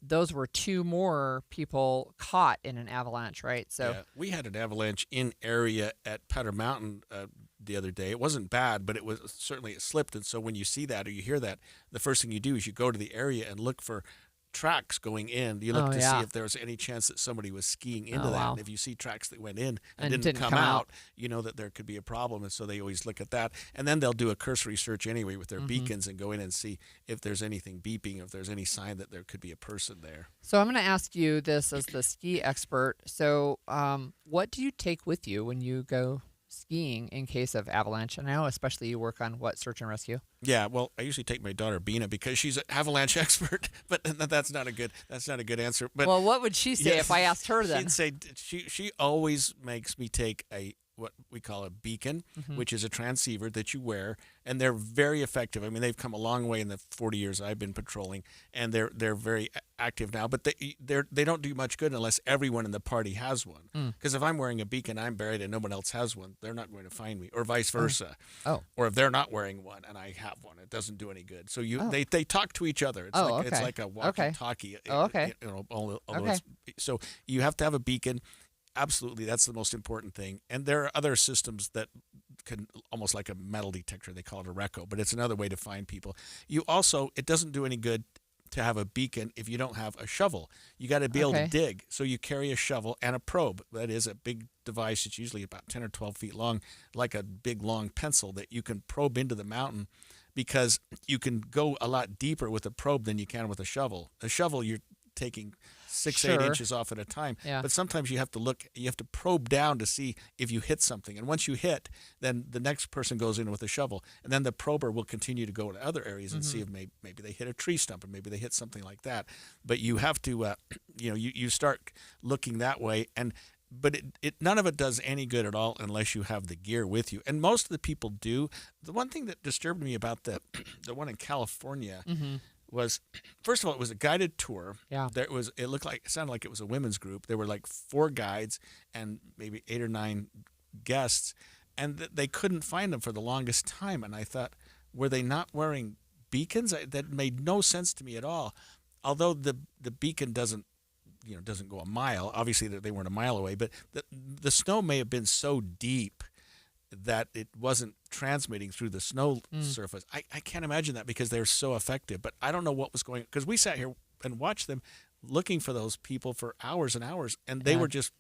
those were 2 more people caught in an avalanche, right? So we had an avalanche in area at Powder Mountain the other day. It wasn't bad, but it slipped. And so when you see that or you hear that, the first thing you do is you go to the area and look for tracks going in. You look to see if there's any chance that somebody was skiing into that. Wow. And if you see tracks that went in and didn't come out, you know that there could be a problem. And so they always look at that. And then they'll do a cursory search anyway with their beacons and go in and see if there's anything beeping, if there's any sign that there could be a person there. So I'm going to ask you this as the ski expert. So what do you take with you when you go skiing in case of avalanche? And I know especially you work on search and rescue. Yeah, well, I usually take my daughter Bina because she's an avalanche expert, but that's not a good answer. But well, what would she say if I asked her then? She'd say she always makes me take what we call a beacon, which is a transceiver that you wear, and they're very effective. I mean, they've come a long way in the 40 years I've been patrolling, and they're very active now. But they don't do much good unless everyone in the party has one. Because if I'm wearing a beacon, I'm buried, and no one else has one, they're not going to find me, or vice versa. Or if they're not wearing one and I have one, it doesn't do any good. So they talk to each other. It's like a walkie-talkie. So you have to have a beacon. Absolutely, that's the most important thing. And there are other systems that can, almost like a metal detector, they call it a RECO, but it's another way to find people. It doesn't do any good to have a beacon if you don't have a shovel. You got to be able to dig. So you carry a shovel and a probe. That is a big device. It's usually about 10 or 12 feet long, like a big long pencil that you can probe into the mountain, because you can go a lot deeper with a probe than you can with a shovel. A shovel, you're taking 6-8 inches off at a time. Yeah. But sometimes you have to probe down to see if you hit something. And once you hit, then the next person goes in with a shovel. And then the prober will continue to go to other areas and see if maybe they hit a tree stump, or maybe they hit something like that. But you have to, you start looking that way. And but none of it does any good at all unless you have the gear with you. And most of the people do. The one thing that disturbed me about the one in California was, first of all, it was a guided tour. Yeah. It sounded like it was a women's group. There were like 4 guides and maybe 8 or 9 guests, and they couldn't find them for the longest time. And I thought, were they not wearing beacons? That made no sense to me at all. Although the beacon doesn't go a mile. Obviously, they weren't a mile away, but the snow may have been so deep that it wasn't transmitting through the snow surface. I can't imagine that because they're so effective. But I don't know what was going on, because we sat here and watched them looking for those people for hours and hours, and they were just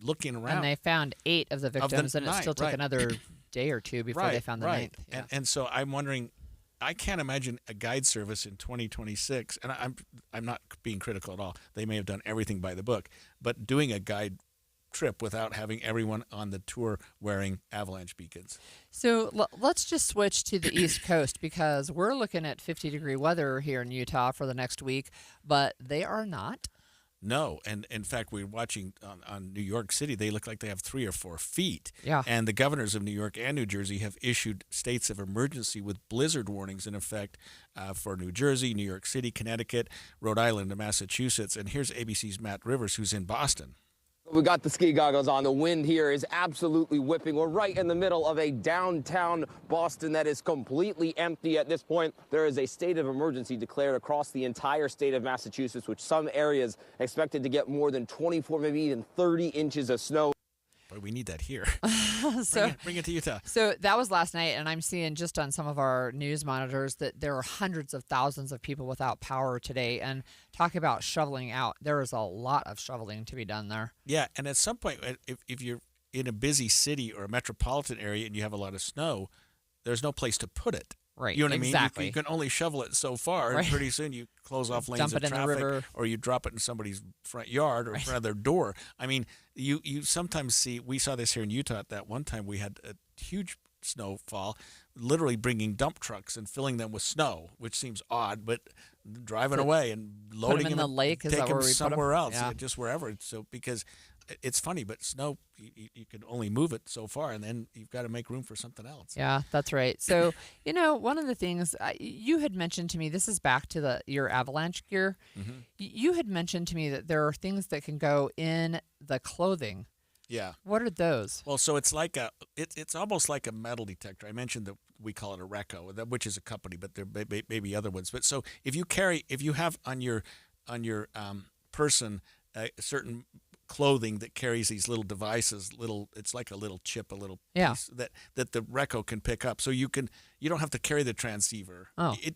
looking around. And they found 8 of the victims, and it still took another day or 2 before they found the 9th. Yeah. And so I'm wondering, I can't imagine a guide service in 2026, and I'm not being critical at all. They may have done everything by the book, but doing a guide trip without having everyone on the tour wearing avalanche beacons. So let's just switch to the East Coast, because we're looking at 50-degree weather here in Utah for the next week, but they are not. No, and in fact, we're watching on New York City. They look like they have 3 or 4 feet. Yeah. And the governors of New York and New Jersey have issued states of emergency with blizzard warnings in effect for New Jersey, New York City, Connecticut, Rhode Island, and Massachusetts. And here's ABC's Matt Rivers, who's in Boston. We got the ski goggles on. The wind here is absolutely whipping. We're right in the middle of a downtown Boston that is completely empty at this point. There is a state of emergency declared across the entire state of Massachusetts, which some areas expected to get more than 24, maybe even 30 inches of snow. Boy, we need that here. So bring it to Utah. So that was last night, and I'm seeing just on some of our news monitors that there are hundreds of thousands of people without power today. And talk about shoveling out. There is a lot of shoveling to be done there. Yeah, and at some point, if you're in a busy city or a metropolitan area and you have a lot of snow, there's no place to put it. Right. You know what exactly. I mean? You can only shovel it so far, and pretty soon you close off lanes of traffic, or you drop it in somebody's front yard or in front of their door. I mean, you sometimes see, we saw this here in Utah at that one time, we had a huge snowfall, literally bringing dump trucks and filling them with snow, which seems odd, but driving away and loading them in the lake, take them somewhere else, yeah. just wherever. So because it's funny, but snow, you can only move it so far, and then you've got to make room for something else. Yeah, that's right. So, one of the things you had mentioned to me, this is back to your avalanche gear. Mm-hmm. You had mentioned to me that there are things that can go in the clothing. Yeah. What are those? Well, so it's like it's almost like a metal detector. I mentioned that we call it a Reco, which is a company, but there may be other ones. But so if you have on your person a certain clothing that carries these little devices, it's like a little chip, a little piece that the Reco can pick up. So you don't have to carry the transceiver. Oh. It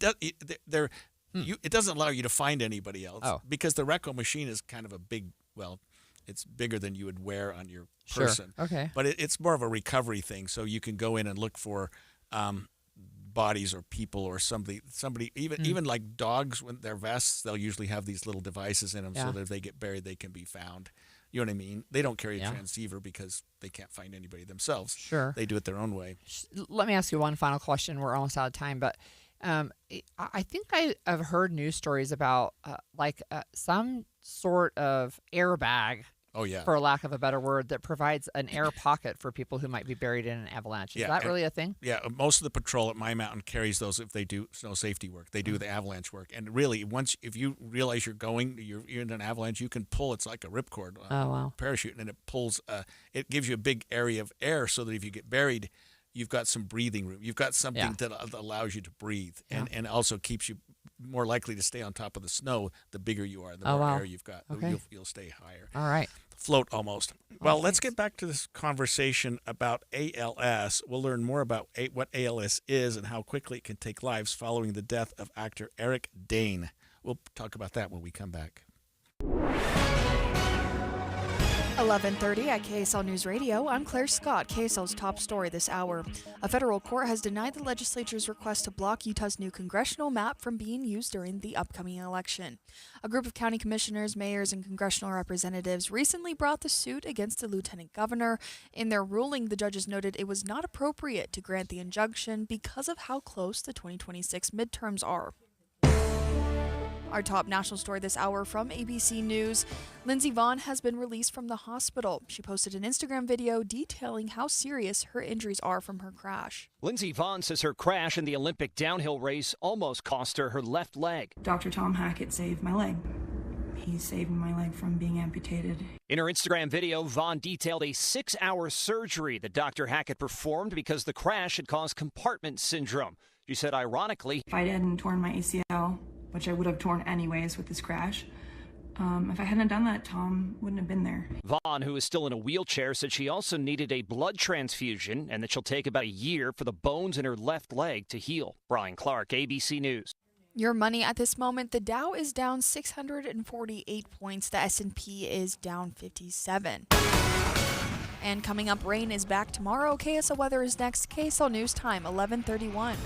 doesn't allow you to find anybody else because the Reco machine is kind of it's bigger than you would wear on your person. Sure. Okay. But it's more of a recovery thing. So you can go in and look for bodies or people or somebody even like dogs, when their vests, they'll usually have these little devices in them so that if they get buried, they can be found. You know what I mean? They don't carry a transceiver because they can't find anybody themselves. Sure. They do it their own way. Let me ask you one final question. We're almost out of time, but I think I have heard news stories about some sort of airbag. Oh, yeah. For lack of a better word, that provides an air pocket for people who might be buried in an avalanche. Is that really a thing? Yeah, most of the patrol at My Mountain carries those if they do snow safety work. They do the avalanche work. And really, if you realize you're in an avalanche, you can pull, it's like a ripcord parachute, and it pulls, it gives you a big area of air so that if you get buried, you've got some breathing room. You've got something that allows you to breathe and also keeps you more likely to stay on top of the snow the bigger you are, the more air you've got. Okay. You'll stay higher. All right. Float almost. Well, let's get back to this conversation about ALS. We'll learn more about what ALS is and how quickly it can take lives following the death of actor Eric Dane. We'll talk about that when we come back. 11:30 at KSL News Radio. I'm Claire Scott. KSL's top story this hour. A federal court has denied the legislature's request to block Utah's new congressional map from being used during the upcoming election. A group of county commissioners, mayors, and congressional representatives recently brought the suit against the lieutenant governor. In their ruling, the judges noted it was not appropriate to grant the injunction because of how close the 2026 midterms are. Our top national story this hour from ABC News. Lindsey Vonn has been released from the hospital. She posted an Instagram video detailing how serious her injuries are from her crash. Lindsey Vonn says her crash in the Olympic downhill race almost cost her her left leg. Dr. Tom Hackett saved my leg. He saved my leg from being amputated. In her Instagram video, Vonn detailed a 6-hour surgery that Dr. Hackett performed because the crash had caused compartment syndrome. She said, ironically, if I hadn't torn my ACL, which I would have torn anyways with this crash, if I hadn't done that, Tom wouldn't have been there. Vonn, who is still in a wheelchair, said she also needed a blood transfusion and that she'll take about a year for the bones in her left leg to heal. Brian Clark, ABC News. Your money at this moment, the Dow is down 648 points. The S&P is down 57. And coming up, rain is back tomorrow. KSL weather is next. KSL News Time, 11:31.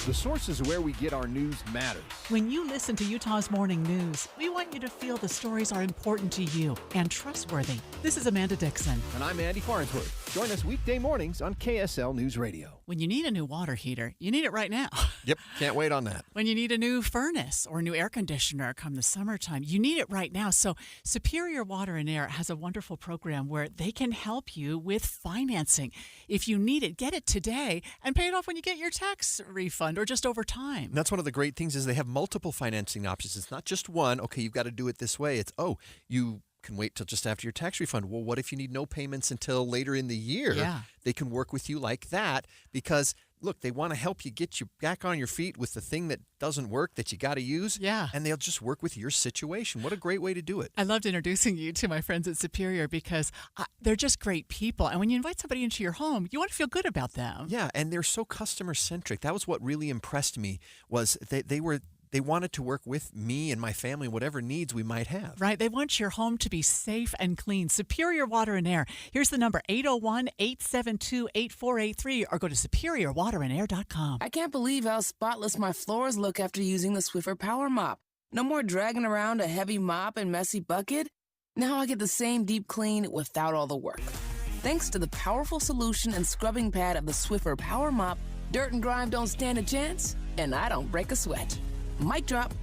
The sources where we get our news matters. When you listen to Utah's Morning News, we want you to feel the stories are important to you and trustworthy. This is Amanda Dixon. And I'm Andy Farnsworth. Join us weekday mornings on KSL News Radio. When you need a new water heater, you need it right now. Yep, can't wait on that. When you need a new furnace or a new air conditioner come the summertime, you need it right now. So Superior Water and Air has a wonderful program where they can help you with financing. If you need it, get it today and pay it off when you get your tax refund or just over time. And that's one of the great things is they have multiple financing options. It's not just one, okay, you've got to do it this way. It's, you can wait till just after your tax refund. Well, what if you need no payments until later in the year? Yeah. They can work with you like that because, look, they want to help you get you back on your feet with the thing that doesn't work that you got to use. Yeah. And they'll just work with your situation. What a great way to do it. I loved introducing you to my friends at Superior because they're just great people. And when you invite somebody into your home, you want to feel good about them. Yeah, and they're so customer-centric. That was what really impressed me was they wanted to work with me and my family, whatever needs we might have. Right. They want your home to be safe and clean. Superior Water and Air. Here's the number, 801-872-8483, or go to superiorwaterandair.com. I can't believe how spotless my floors look after using the Swiffer Power Mop. No more dragging around a heavy mop and messy bucket. Now I get the same deep clean without all the work. Thanks to the powerful solution and scrubbing pad of the Swiffer Power Mop, dirt and grime don't stand a chance, and I don't break a sweat. Mic drop.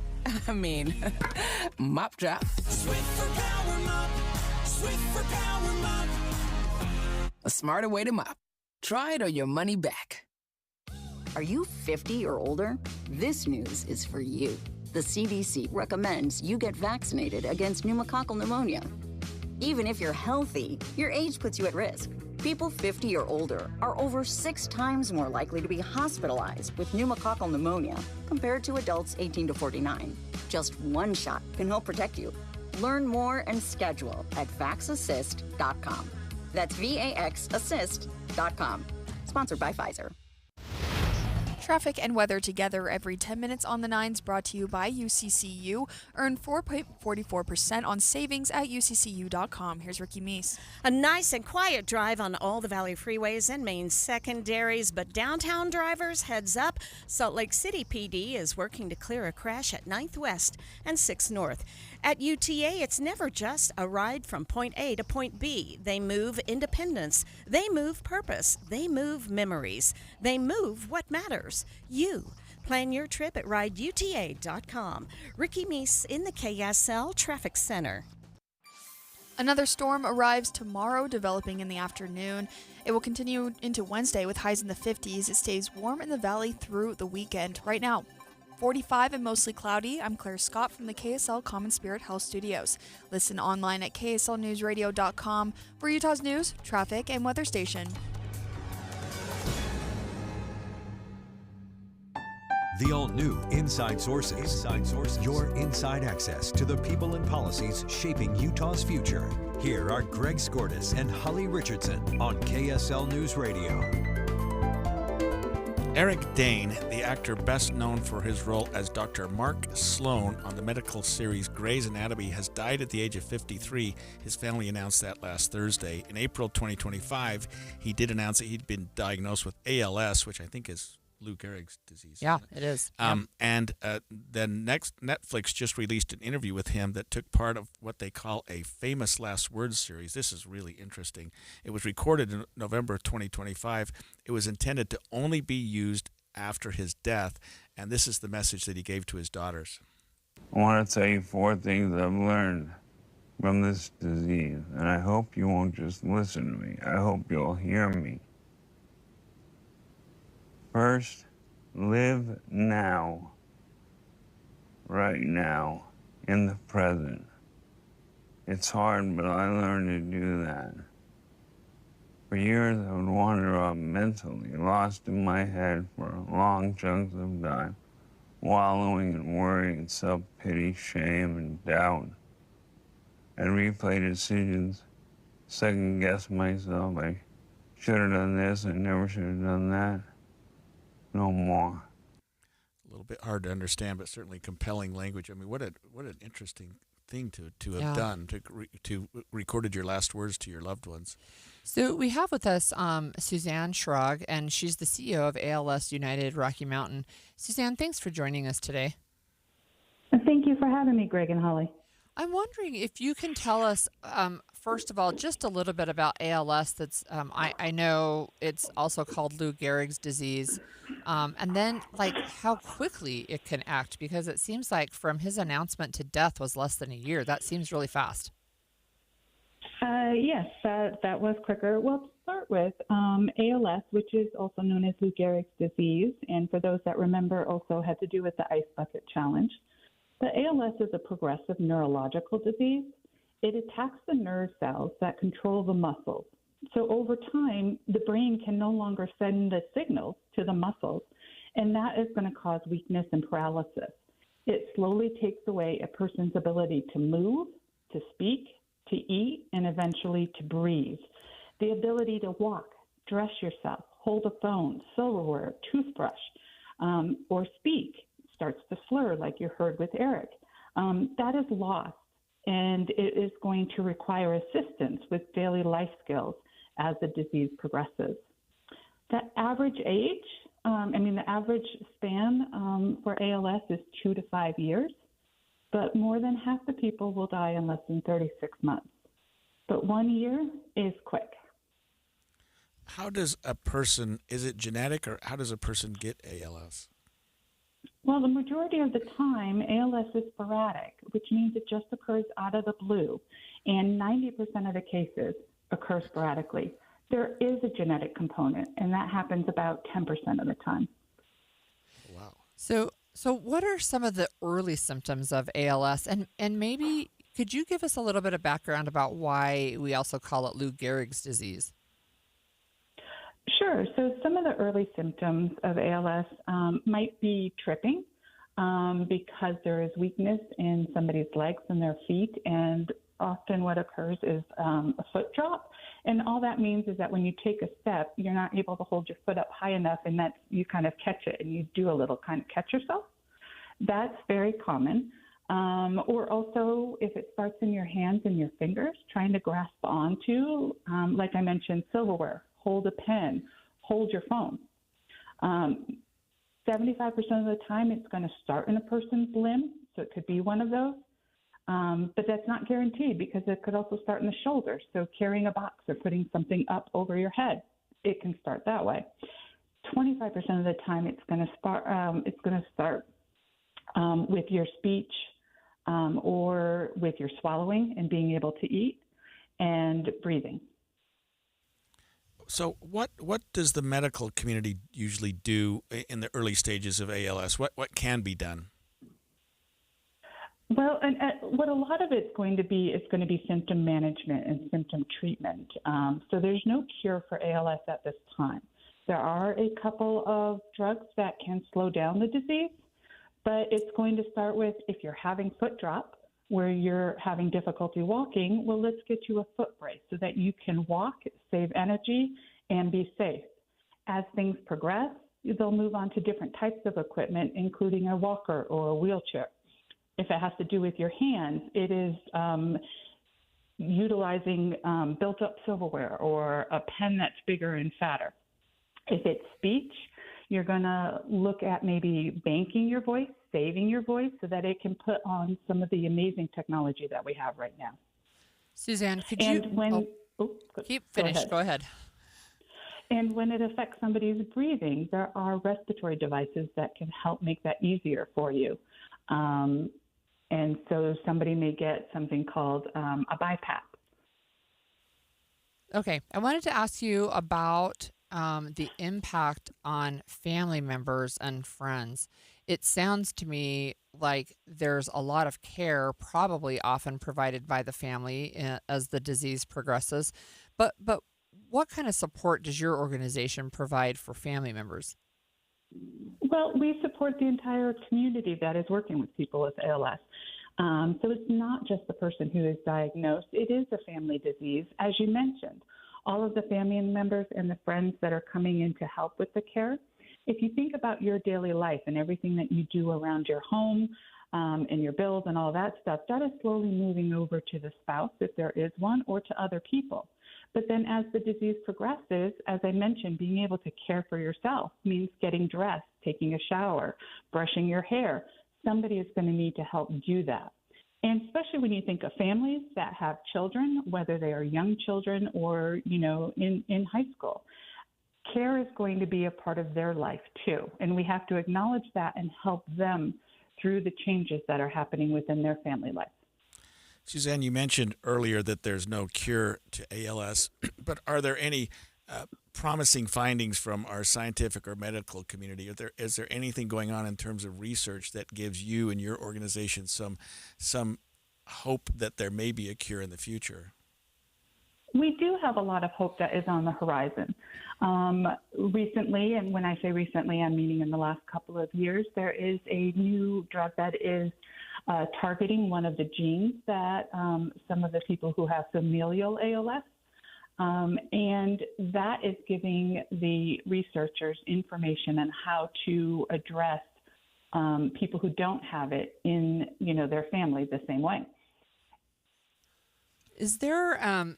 Mop drop. Swiffer Power Mop. Swiffer Power Mop. A smarter way to mop. Try it or your money back. Are you 50 or older? This news is for you. The CDC recommends you get vaccinated against pneumococcal pneumonia. Even if you're healthy, your age puts you at risk. People 50 or older are over 6 times more likely to be hospitalized with pneumococcal pneumonia compared to adults 18 to 49. Just one shot can help protect you. Learn more and schedule at vaxassist.com. That's VAXassist.com. Sponsored by Pfizer. Traffic and weather together every 10 minutes on the 9s, brought to you by UCCU. Earn 4.44% on savings at UCCU.com. Here's Ricky Meese. A nice and quiet drive on all the Valley freeways and main secondaries, but downtown drivers, heads up. Salt Lake City PD is working to clear a crash at 9th West and 6th North. At UTA, it's never just a ride from point A to point B. They move independence. They move purpose. They move memories. They move what matters. You. Plan your trip at rideuta.com. Ricky Meese in the KSL Traffic Center. Another storm arrives tomorrow, developing in the afternoon. It will continue into Wednesday with highs in the 50s. It stays warm in the valley through the weekend. Right now, 45 and mostly cloudy. I'm Claire Scott from the KSL Common Spirit Health Studios. Listen online at kslnewsradio.com for Utah's news, traffic, and weather station. The all-new Inside Sources. Inside Sources. Your inside access to the people and policies shaping Utah's future. Here are Greg Skordas and Holly Richardson on KSL News Radio. Eric Dane, the actor best known for his role as Dr. Mark Sloan on the medical series Grey's Anatomy, has died at the age of 53. His family announced that last Thursday. In April 2025, he did announce that he'd been diagnosed with ALS, which I think is Lou Gehrig's disease. Yeah, it is. And then Netflix just released an interview with him that took part of what they call a famous last words series. This is really interesting. It was recorded in November 2025. It was intended to only be used after his death, and this is the message that he gave to his daughters. I want to tell you 4 things I've learned from this disease, and I hope you won't just listen to me. I hope you'll hear me. First, live now, right now, in the present. It's hard, but I learned to do that. For years, I would wander off mentally, lost in my head for long chunks of time, wallowing in worry and self-pity, shame, and doubt. I'd replay decisions, second-guess myself. I should have done this, I never should have done that. No more. A little bit hard to understand, but certainly compelling language. I mean, what an interesting thing to have done, to recorded your last words to your loved ones. So we have with us Suzanne Schrag, and she's the CEO of ALS United Rocky Mountain. Suzanne, thanks for joining us today. Thank you for having me, Greg and Holly. I'm wondering if you can tell us, first of all, just a little bit about ALS. That's I know it's also called Lou Gehrig's disease, and then like how quickly it can act, because it seems like from his announcement to death was less than a year. That seems really fast. Yes, that was quicker. Well, to start with, ALS, which is also known as Lou Gehrig's disease, and for those that remember, also had to do with the Ice Bucket Challenge. The ALS is a progressive neurological disease. It attacks the nerve cells that control the muscles. So over time, the brain can no longer send the signals to the muscles, and that is going to cause weakness and paralysis. It slowly takes away a person's ability to move, to speak, to eat, and eventually to breathe. The ability to walk, dress yourself, hold a phone, silverware, toothbrush, or speak starts to slur like you heard with Eric. That is lost, and it is going to require assistance with daily life skills as the disease progresses. The average age, the average span for ALS is 2 to 5 years, but more than half the people will die in less than 36 months. But 1 year is quick. How does a person, is it genetic, or how does a person get ALS? Well, the majority of the time, ALS is sporadic, which means it just occurs out of the blue, and 90% of the cases occur sporadically. There is a genetic component, and that happens about 10% of the time. Wow. So what are some of the early symptoms of ALS? And maybe could you give us a little bit of background about why we also call it Lou Gehrig's disease? Sure. So some of the early symptoms of ALS might be tripping because there is weakness in somebody's legs and their feet, and often what occurs is a foot drop. And all that means is that when you take a step, you're not able to hold your foot up high enough, and that you kind of catch it, and you do a little kind of catch yourself. That's very common. Or also, if it starts in your hands and your fingers, trying to grasp onto, like I mentioned, silverware, hold a pen, hold your phone. 75% of the time, it's going to start in a person's limb, so it could be one of those. But that's not guaranteed, because it could also start in the shoulder. So carrying a box or putting something up over your head, it can start that way. 25% of the time, it's going to start with your speech or with your swallowing and being able to eat and breathing. So what does the medical community usually do in the early stages of ALS? What can be done? Well, and what a lot of it's going to be is going to be symptom management and symptom treatment. So there's no cure for ALS at this time. There are a couple of drugs that can slow down the disease, but it's going to start with, if you're having foot drop, where you're having difficulty walking, well, let's get you a foot brace so that you can walk, save energy, and be safe. As things progress, they'll move on to different types of equipment, including a walker or a wheelchair. If it has to do with your hands, it is utilizing built-up silverware or a pen that's bigger and fatter. If it's speech, You're going to look at maybe banking your voice, saving your voice so that it can put on some of the amazing technology that we have right now. Suzanne, could And you when keep finished? Go ahead. And when it affects somebody's breathing, there are respiratory devices that can help make that easier for you. And so somebody may get something called a BiPAP. Okay, I wanted to ask you about the impact on family members and friends. It sounds to me like there's a lot of care, probably often provided by the family as the disease progresses. But what kind of support does your organization provide for family members? Well, we support the entire community that is working with people with ALS. So it's not just the person who is diagnosed. It is a family disease. As you mentioned, all of the family members and the friends that are coming in to help with the care. If you think about your daily life and everything that you do around your home and your bills and all that stuff, that is slowly moving over to the spouse, if there is one, or to other people. But then as the disease progresses, as I mentioned, being able to care for yourself means getting dressed, taking a shower, brushing your hair. Somebody is going to need to help do that. And especially when you think of families that have children, whether they are young children or, in high school, care is going to be a part of their life too. And we have to acknowledge that and help them through the changes that are happening within their family life. Suzanne, you mentioned earlier that there's no cure to ALS, but are there any promising findings from our scientific or medical community? Is there anything going on in terms of research that gives you and your organization some hope that there may be a cure in the future? We do have a lot of hope that is on the horizon. Recently, and when I say recently, I'm meaning in the last couple of years, there is a new drug that is targeting one of the genes that some of the people who have familial ALS, and that is giving the researchers information on how to address people who don't have it in their family the same way.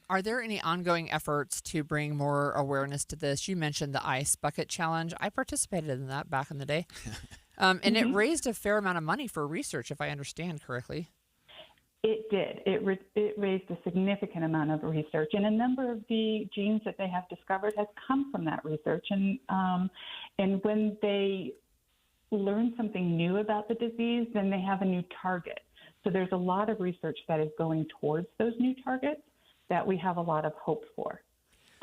Are there any ongoing efforts to bring more awareness to this? You mentioned the Ice Bucket Challenge. I participated in that back in the day. And it raised a fair amount of money for research, if I understand correctly. It did. It raised a significant amount of research, and a number of the genes that they have discovered has come from that research. And when they learn something new about the disease, then they have a new target. So there's a lot of research that is going towards those new targets that we have a lot of hope for.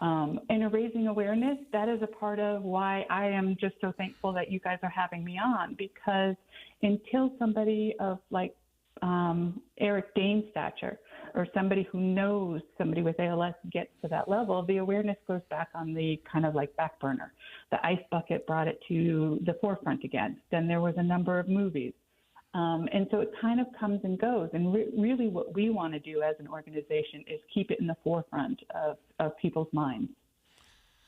And raising awareness, that is a part of why I am just so thankful that you guys are having me on, because until somebody of Eric Dane's stature or somebody who knows somebody with ALS gets to that level, the awareness goes back on the kind of back burner. The Ice Bucket brought it to the forefront again. Then there was a number of movies. And so it kind of comes and goes. And really what we want to do as an organization is keep it in the forefront of people's minds.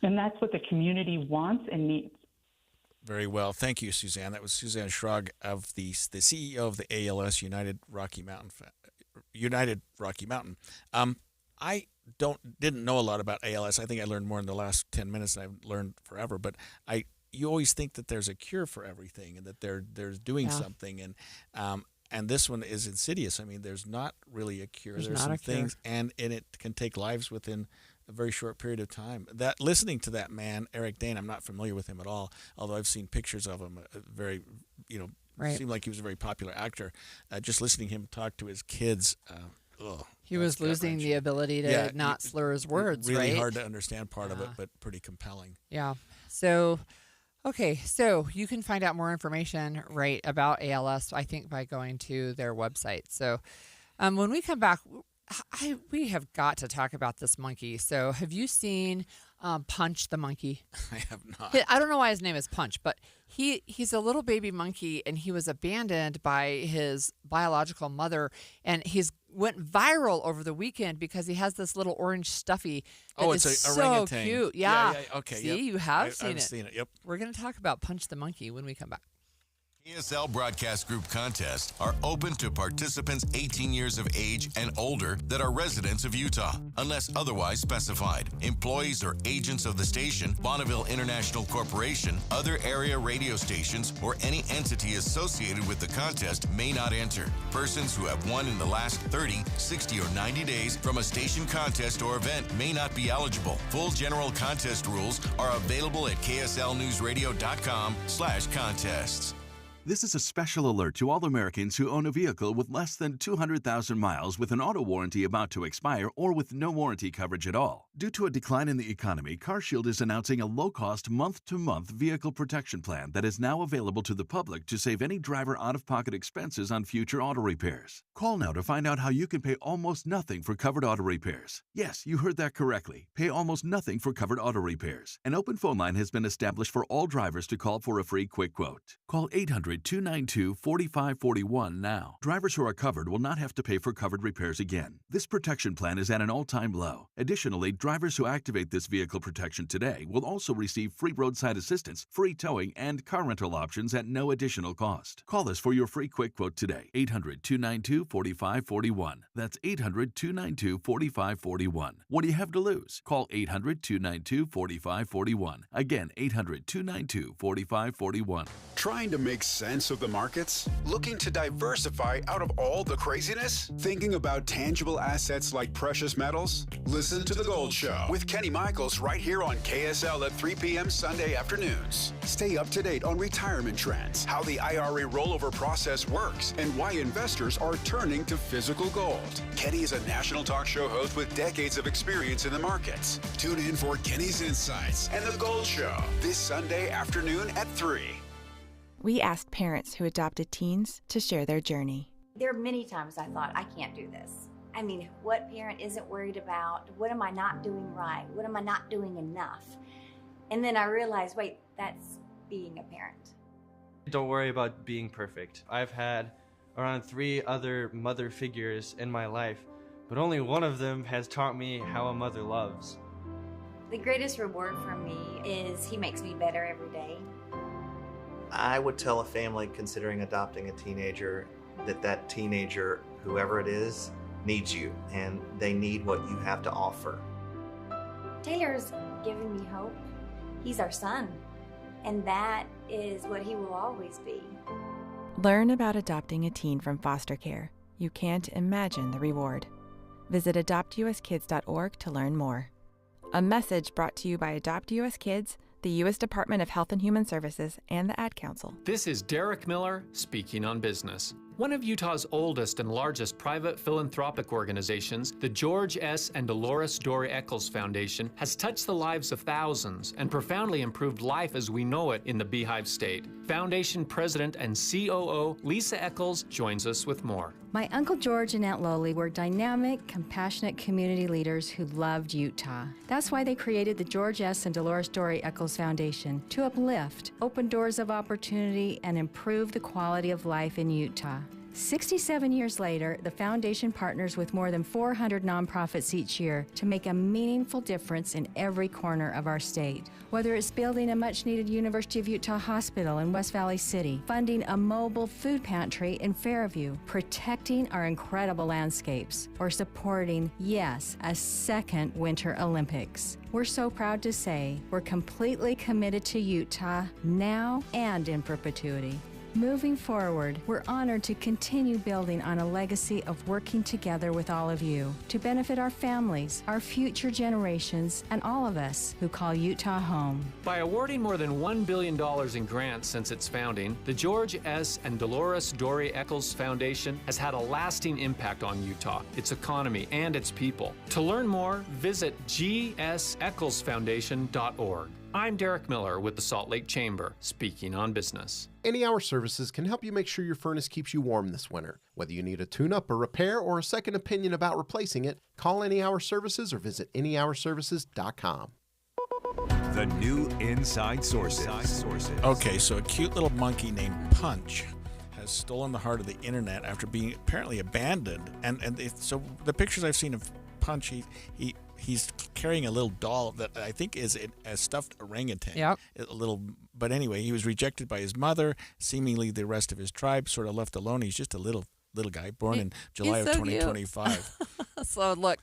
And that's what the community wants and needs. Very well. Thank you, Suzanne. That was Suzanne Schrag, of the CEO of the ALS United Rocky Mountain. I didn't know a lot about ALS. I think I learned more in the last 10 minutes than I've learned forever. But you always think that there's a cure for everything and that they're doing something, and this one is insidious. I mean, there's not really a cure. There's some things, and it can take lives within a very short period of time. That listening to that man, Eric Dane, I'm not familiar with him at all, although I've seen pictures of him. Seemed like he was a very popular actor. Just listening to him talk to his kids. He was losing the ability to not slur his words. Really hard to understand part of it, but pretty compelling. Yeah. So. Okay, so you can find out more information about ALS, I think, by going to their website. So when we come back, we have got to talk about this monkey. So have you seen Punch the monkey? I have not. I don't know why his name is Punch, but he's a little baby monkey, and he was abandoned by his biological mother, and he's went viral over the weekend because he has this little orange stuffy that is so orangutan. cute. Yeah. Okay. See, you have seen it. I've seen it. Yep. We're going to talk about Punch the monkey when we come back. KSL Broadcast Group contests are open to participants 18 years of age and older that are residents of Utah, unless otherwise specified. Employees or agents of the station, Bonneville International Corporation, other area radio stations, or any entity associated with the contest may not enter. Persons who have won in the last 30, 60, or 90 days from a station contest or event may not be eligible. Full general contest rules are available at kslnewsradio.com/contests. This is a special alert to all Americans who own a vehicle with less than 200,000 miles with an auto warranty about to expire or with no warranty coverage at all. Due to a decline in the economy, CarShield is announcing a low-cost month-to-month vehicle protection plan that is now available to the public to save any driver out-of-pocket expenses on future auto repairs. Call now to find out how you can pay almost nothing for covered auto repairs. Yes, you heard that correctly. Pay almost nothing for covered auto repairs. An open phone line has been established for all drivers to call for a free quick quote. Call 800-292-4541 now. Drivers who are covered will not have to pay for covered repairs again. This protection plan is at an all-time low. Additionally, drivers who activate this vehicle protection today will also receive free roadside assistance, free towing, and car rental options at no additional cost. Call us for your free quick quote today. 800-292-4541. That's 800-292-4541. What do you have to lose? Call 800-292-4541. Again, 800-292-4541. Trying to make sense of the markets? Looking to diversify out of all the craziness? Thinking about tangible assets like precious metals? Listen to The Gold Show with Kenny Michaels right here on KSL at 3 p.m. Sunday afternoons. Stay up to date on retirement trends, how the IRA rollover process works, and why investors are turning to physical gold. Kenny is a national talk show host with decades of experience in the markets. Tune in for Kenny's Insights and The Gold Show this Sunday afternoon at 3. We asked parents who adopted teens to share their journey. There are many times I thought, I can't do this. I mean, what parent isn't worried about? What am I not doing right? What am I not doing enough? And then I realized, wait, that's being a parent. Don't worry about being perfect. I've had around 3 other mother figures in my life, but only one of them has taught me how a mother loves. The greatest reward for me is he makes me better every day. I would tell a family considering adopting a teenager that teenager, whoever it is, needs you, and they need what you have to offer. Taylor's given me hope. He's our son, and that is what he will always be. Learn about adopting a teen from foster care. You can't imagine the reward. Visit adoptuskids.org to learn more. A message brought to you by Adopt US Kids, the U.S. Department of Health and Human Services, and the Ad Council. This is Derek Miller speaking on business. One of Utah's oldest and largest private philanthropic organizations, the George S. and Dolores Dory Eccles Foundation, has touched the lives of thousands and profoundly improved life as we know it in the Beehive State. Foundation President and COO Lisa Eccles joins us with more. My Uncle George and Aunt Loli were dynamic, compassionate community leaders who loved Utah. That's why they created the George S. and Dolores Dory Eccles Foundation to uplift, open doors of opportunity, and improve the quality of life in Utah. 67 years later, the foundation partners with more than 400 nonprofits each year to make a meaningful difference in every corner of our state. Whether it's building a much-needed University of Utah hospital in West Valley City, funding a mobile food pantry in Fairview, protecting our incredible landscapes, or supporting, yes, a second Winter Olympics. We're so proud to say we're completely committed to Utah now and in perpetuity. Moving forward, we're honored to continue building on a legacy of working together with all of you to benefit our families, our future generations, and all of us who call Utah home. By awarding more than $1 billion in grants since its founding, the George S. and Dolores Dory Eccles Foundation has had a lasting impact on Utah, its economy, and its people. To learn more, visit gsecklesfoundation.org. I'm Derek Miller with the Salt Lake Chamber, speaking on business. Any Hour Services can help you make sure your furnace keeps you warm this winter. Whether you need a tune-up, a repair, or a second opinion about replacing it, call Any Hour Services or visit anyhourservices.com. The new Inside Sources. Okay, so a cute little monkey named Punch has stolen the heart of the internet after being apparently abandoned. So the pictures I've seen of Punch, he's carrying a little doll that I think is a stuffed orangutan. Yep. A little, but anyway, he was rejected by his mother. Seemingly, the rest of his tribe sort of left alone. He's just a little guy born in July of 2025. So look,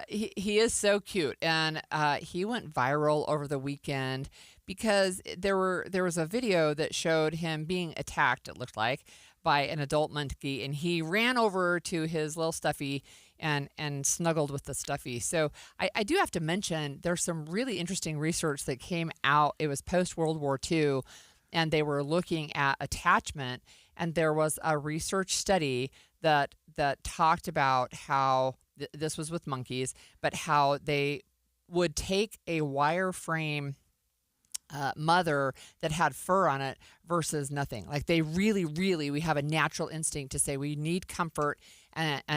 he is so cute, and he went viral over the weekend because there was a video that showed him being attacked. It looked like by an adult monkey, and he ran over to his little stuffy and snuggled with the stuffy. So I do have to mention there's some really interesting research that came out. It was post World War II, and they were looking at attachment. And there was a research study that talked about how this was with monkeys, but how they would take a wireframe mother that had fur on it versus nothing. Like they really, we have a natural instinct to say we need comfort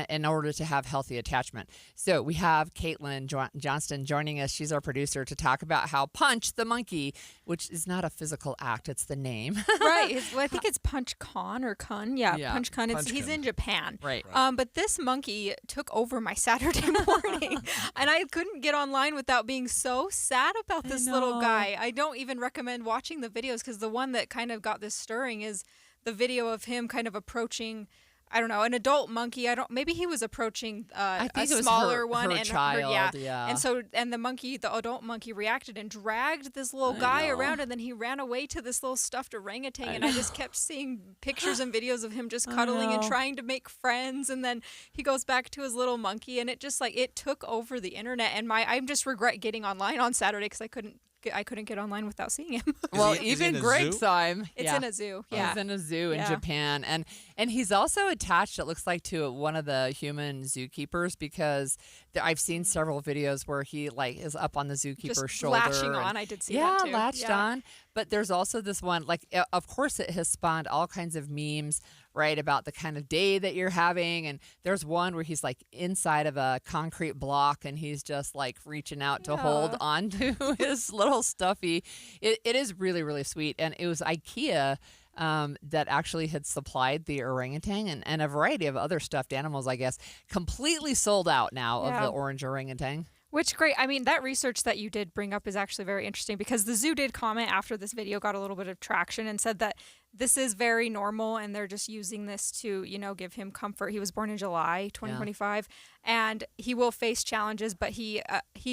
in order to have healthy attachment. So we have Caitlin Johnston joining us. She's our producer to talk about how Punch the monkey, which is not a physical act, it's the name. Right. I think it's Punch Con or Kun. Yeah, Punch Kun. He's in Japan. Right. But this monkey took over my Saturday morning, and I couldn't get online without being so sad about this little guy. I don't even recommend watching the videos because the one that kind of got this stirring is the video of him kind of approaching, I don't know, an adult monkey. Maybe he was approaching I think a it was smaller one her and child, yeah. And the adult monkey reacted and dragged this little guy around, and then he ran away to this little stuffed orangutan, and I just kept seeing pictures and videos of him just cuddling and trying to make friends, and then he goes back to his little monkey, and it just it took over the internet, and I just regret getting online on Saturday because I couldn't get online without seeing him. Well, even Greg saw him. It's in a zoo. Yeah. He's in a zoo in Japan. And he's also attached, it looks like, to one of the human zookeepers because I've seen several videos where he is up on the zookeeper's just shoulder. Latching on. I did see that too. Latched on. But there's also this one, of course it has spawned all kinds of memes, right, about the kind of day that you're having. And there's one where he's inside of a concrete block and he's just reaching out to hold onto his little stuffy. It is really, really sweet. And it was IKEA that actually had supplied the orangutan and a variety of other stuffed animals, I guess, completely sold out now of the orange orangutan. Which great. I mean, that research that you did bring up is actually very interesting because the zoo did comment after this video got a little bit of traction and said that this is very normal and they're just using this to, give him comfort. He was born in July 2025 and he will face challenges, but he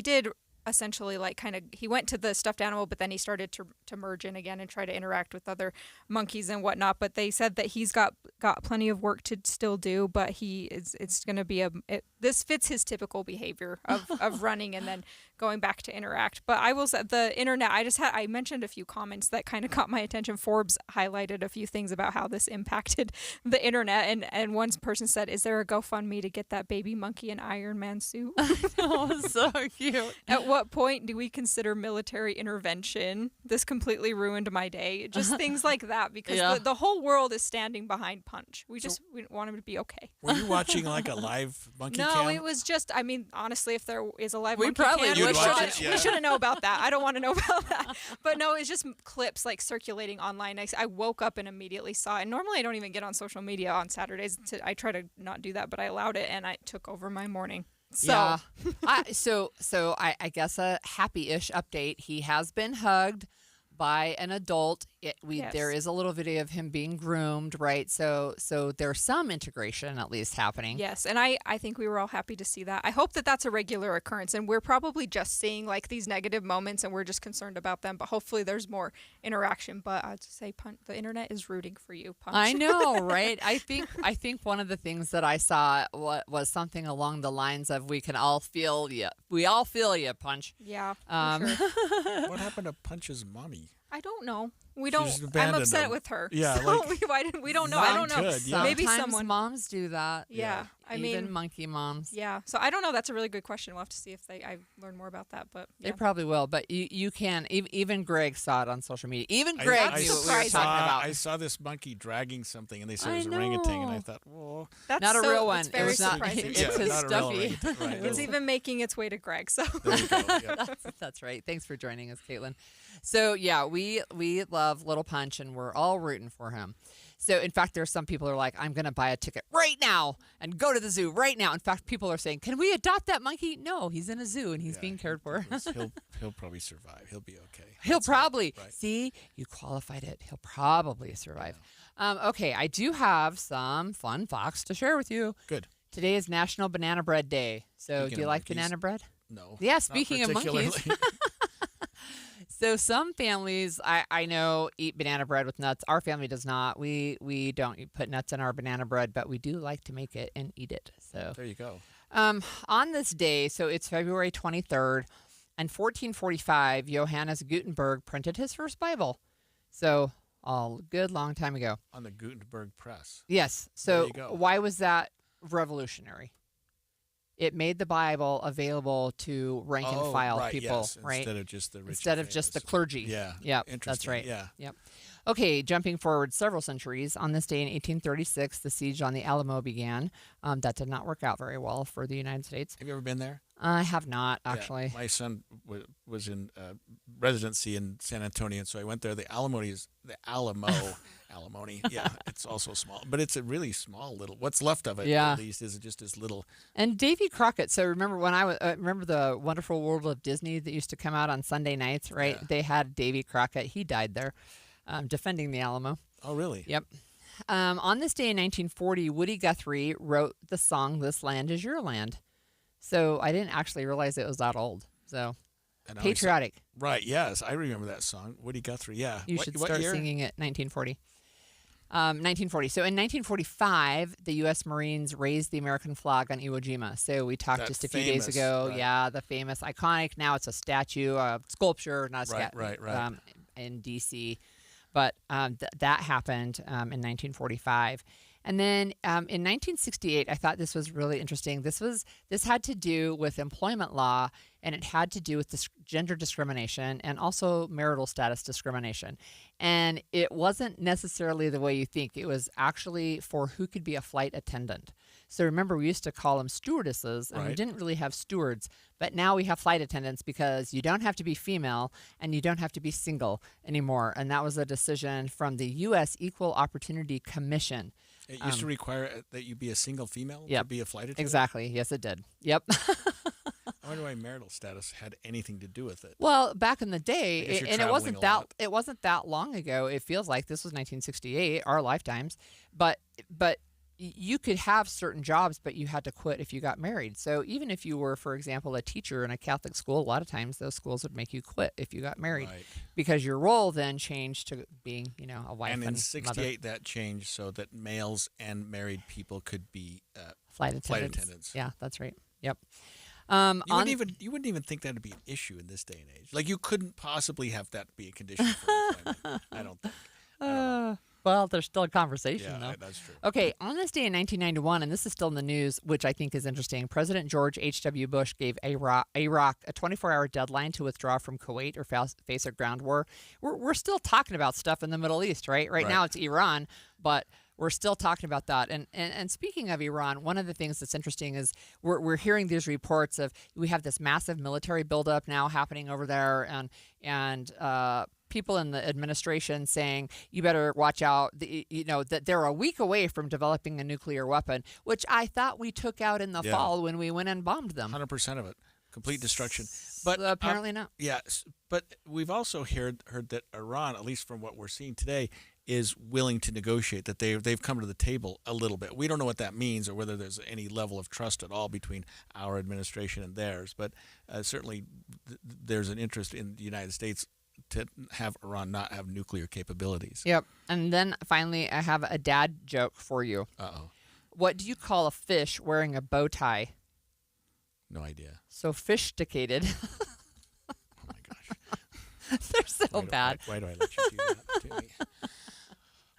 did essentially he went to the stuffed animal, but then he started to merge in again and try to interact with other monkeys and whatnot. But they said that he's got plenty of work to still do, but it's going to be this fits his typical behavior of running and then going back to interact. But I will say the internet, I mentioned a few comments that kind of caught my attention. Forbes highlighted a few things about how this impacted the internet. And one person said, is there a GoFundMe to get that baby monkey an Iron Man suit? Oh, so cute. At what point do we consider military intervention? This completely ruined my day. Just things like that because the whole world is standing behind Punch. We want him to be okay. Were you watching a live monkey cam? No, it was just, honestly, if there is a live monkey probably cam, we shouldn't know about that. I don't want to know about that. But no, it's just clips circulating online. I woke up and immediately saw it. And normally I don't even get on social media on Saturdays. I try to not do that, but I allowed it and it took over my morning. So. Yeah. I guess a happy-ish update. He has been hugged by an adult. There is a little video of him being groomed, right? So there's some integration at least happening. Yes, and I think we were all happy to see that. I hope that that's a regular occurrence, and we're probably just seeing these negative moments, and we're just concerned about them. But hopefully, there's more interaction. But I'd say, the internet is rooting for you, Punch. I know, right? I think one of the things that I saw was something along the lines of "We can all feel you. We all feel you, Punch." Yeah. Sure. What happened to Punch's mommy? I don't know. I'm upset with her. Yeah, so we don't know. I don't know. Yeah. Maybe sometimes moms do that. Yeah. Even monkey moms. Yeah. So I don't know. That's a really good question. We'll have to see if I learn more about that. But they probably will. But you can. Even Greg saw it on social media. Even Greg knew what we were talking about. I saw this monkey dragging something, and they said it was an orangutan, and I thought, whoa, that's not a real one. It's very surprising. It's his stuffy. Right. It's even making its way to Greg. So there you go. Yeah. That's right. Thanks for joining us, Caitlin. So yeah, we love Little Punch, and we're all rooting for him. So, in fact, there's some people who are like, I'm going to buy a ticket right now and go to the zoo right now. In fact, people are saying, can we adopt that monkey? No, he's in a zoo and he's being cared for. He'll probably survive. He'll be okay. He'll probably. Right. See, you qualified it. He'll probably survive. Okay, I do have some fun facts to share with you. Good. Today is National Banana Bread Day. So, do you like banana bread? No. Yeah, speaking of monkeys. So some families I know eat banana bread with nuts. Our family does not. We don't put nuts in our banana bread, but we do like to make it and eat it. So there you go. On this day, so it's February 23rd, in 1445, Johannes Gutenberg printed his first Bible. So a good long time ago. On the Gutenberg press. Yes. So why was that revolutionary? It made the Bible available to rank and file people, right? Instead of just the rich. Instead of just the clergy. Yeah. Yep. Interesting. That's right. Yeah. Yep. Okay, jumping forward several centuries, on this day in 1836, the siege on the Alamo began. That did not work out very well for the United States. Have you ever been there? I have not, actually. Yeah, my son was in residency in San Antonio, and so I went there. The Alamo, alimony. Yeah, it's also small, but it's a really small little. What's left of it, at least, is just this little. And Davy Crockett. So remember when I remember the Wonderful World of Disney that used to come out on Sunday nights, right? Yeah. They had Davy Crockett. He died there, defending the Alamo. Oh, really? Yep. On this day in 1940, Woody Guthrie wrote the song "This Land Is Your Land." So I didn't actually realize it was that old. So patriotic. Right, yes. I remember that song. Woody Guthrie, yeah. You should start singing it 1940. 1940. So in 1945, the U.S. Marines raised the American flag on Iwo Jima. So we talked just a few days ago. Right. Yeah, the famous, iconic. Now it's a statue, a sculpture, not a statue. Right. In D.C. But that happened in 1945. And then in 1968, I thought this was really interesting. This had to do with employment law, and it had to do with gender discrimination and also marital status discrimination. And it wasn't necessarily the way you think. It was actually for who could be a flight attendant. So remember, we used to call them stewardesses, and we didn't really have stewards. But now we have flight attendants because you don't have to be female and you don't have to be single anymore. And that was a decision from the U.S. Equal Opportunity Commission. It used to require that you be a single female to be a flight attendant? Exactly. Yes, it did. Yep. I wonder why marital status had anything to do with it. Well, back in the day, and it wasn't that long ago. It feels like this was 1968, our lifetimes. But you could have certain jobs, but you had to quit if you got married. So even if you were, for example, a teacher in a Catholic school, a lot of times those schools would make you quit if you got married, because your role then changed to being, a wife and in 68 mother. That changed so that males and married people could be flight attendants. Yeah, that's right. Yep. You wouldn't even think that would be an issue in this day and age. Like, you couldn't possibly have that be a condition for employment. I don't think. Well, there's still a conversation, though. Yeah, that's true. Okay, on this day in 1991, and this is still in the news, which I think is interesting, President George H.W. Bush gave Iraq a 24-hour deadline to withdraw from Kuwait or face a ground war. We're still talking about stuff in the Middle East, right? Right now it's Iran, but we're still talking about that. And speaking of Iran, one of the things that's interesting is we're hearing these reports of we have this massive military buildup now happening over there, and people in the administration saying you better watch out, that they're a week away from developing a nuclear weapon, which I thought we took out in the fall when we went and bombed them. 100% of it. Complete destruction. But apparently not. Yes, but we've also heard that Iran, at least from what we're seeing today, is willing to negotiate, that they've come to the table a little bit. We don't know what that means or whether there's any level of trust at all between our administration and theirs, but certainly there's an interest in the United States to have Iran not have nuclear capabilities. Yep. And then finally, I have a dad joke for you. Uh-oh. What do you call a fish wearing a bow tie? No idea. Sophisticated. Oh my gosh. They're so bad. Why do I let you do that to me?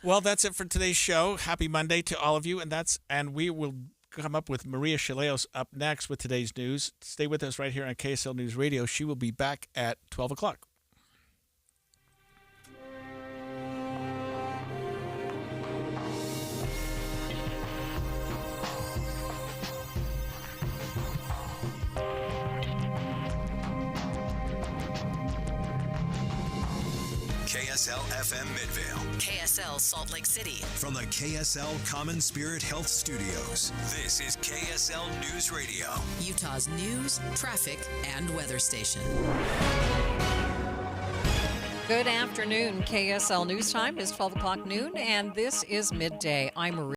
Well, that's it for today's show. Happy Monday to all of you, and we will come up with Maria Chaleos up next with today's news. Stay with us right here on KSL News Radio. She will be back at 12 o'clock. KSL FM Midvale. KSL Salt Lake City. From the KSL Common Spirit Health Studios, this is KSL News Radio. Utah's news, traffic, and weather station. Good afternoon. KSL News Time is 12 o'clock noon, and this is Midday. I'm Marie.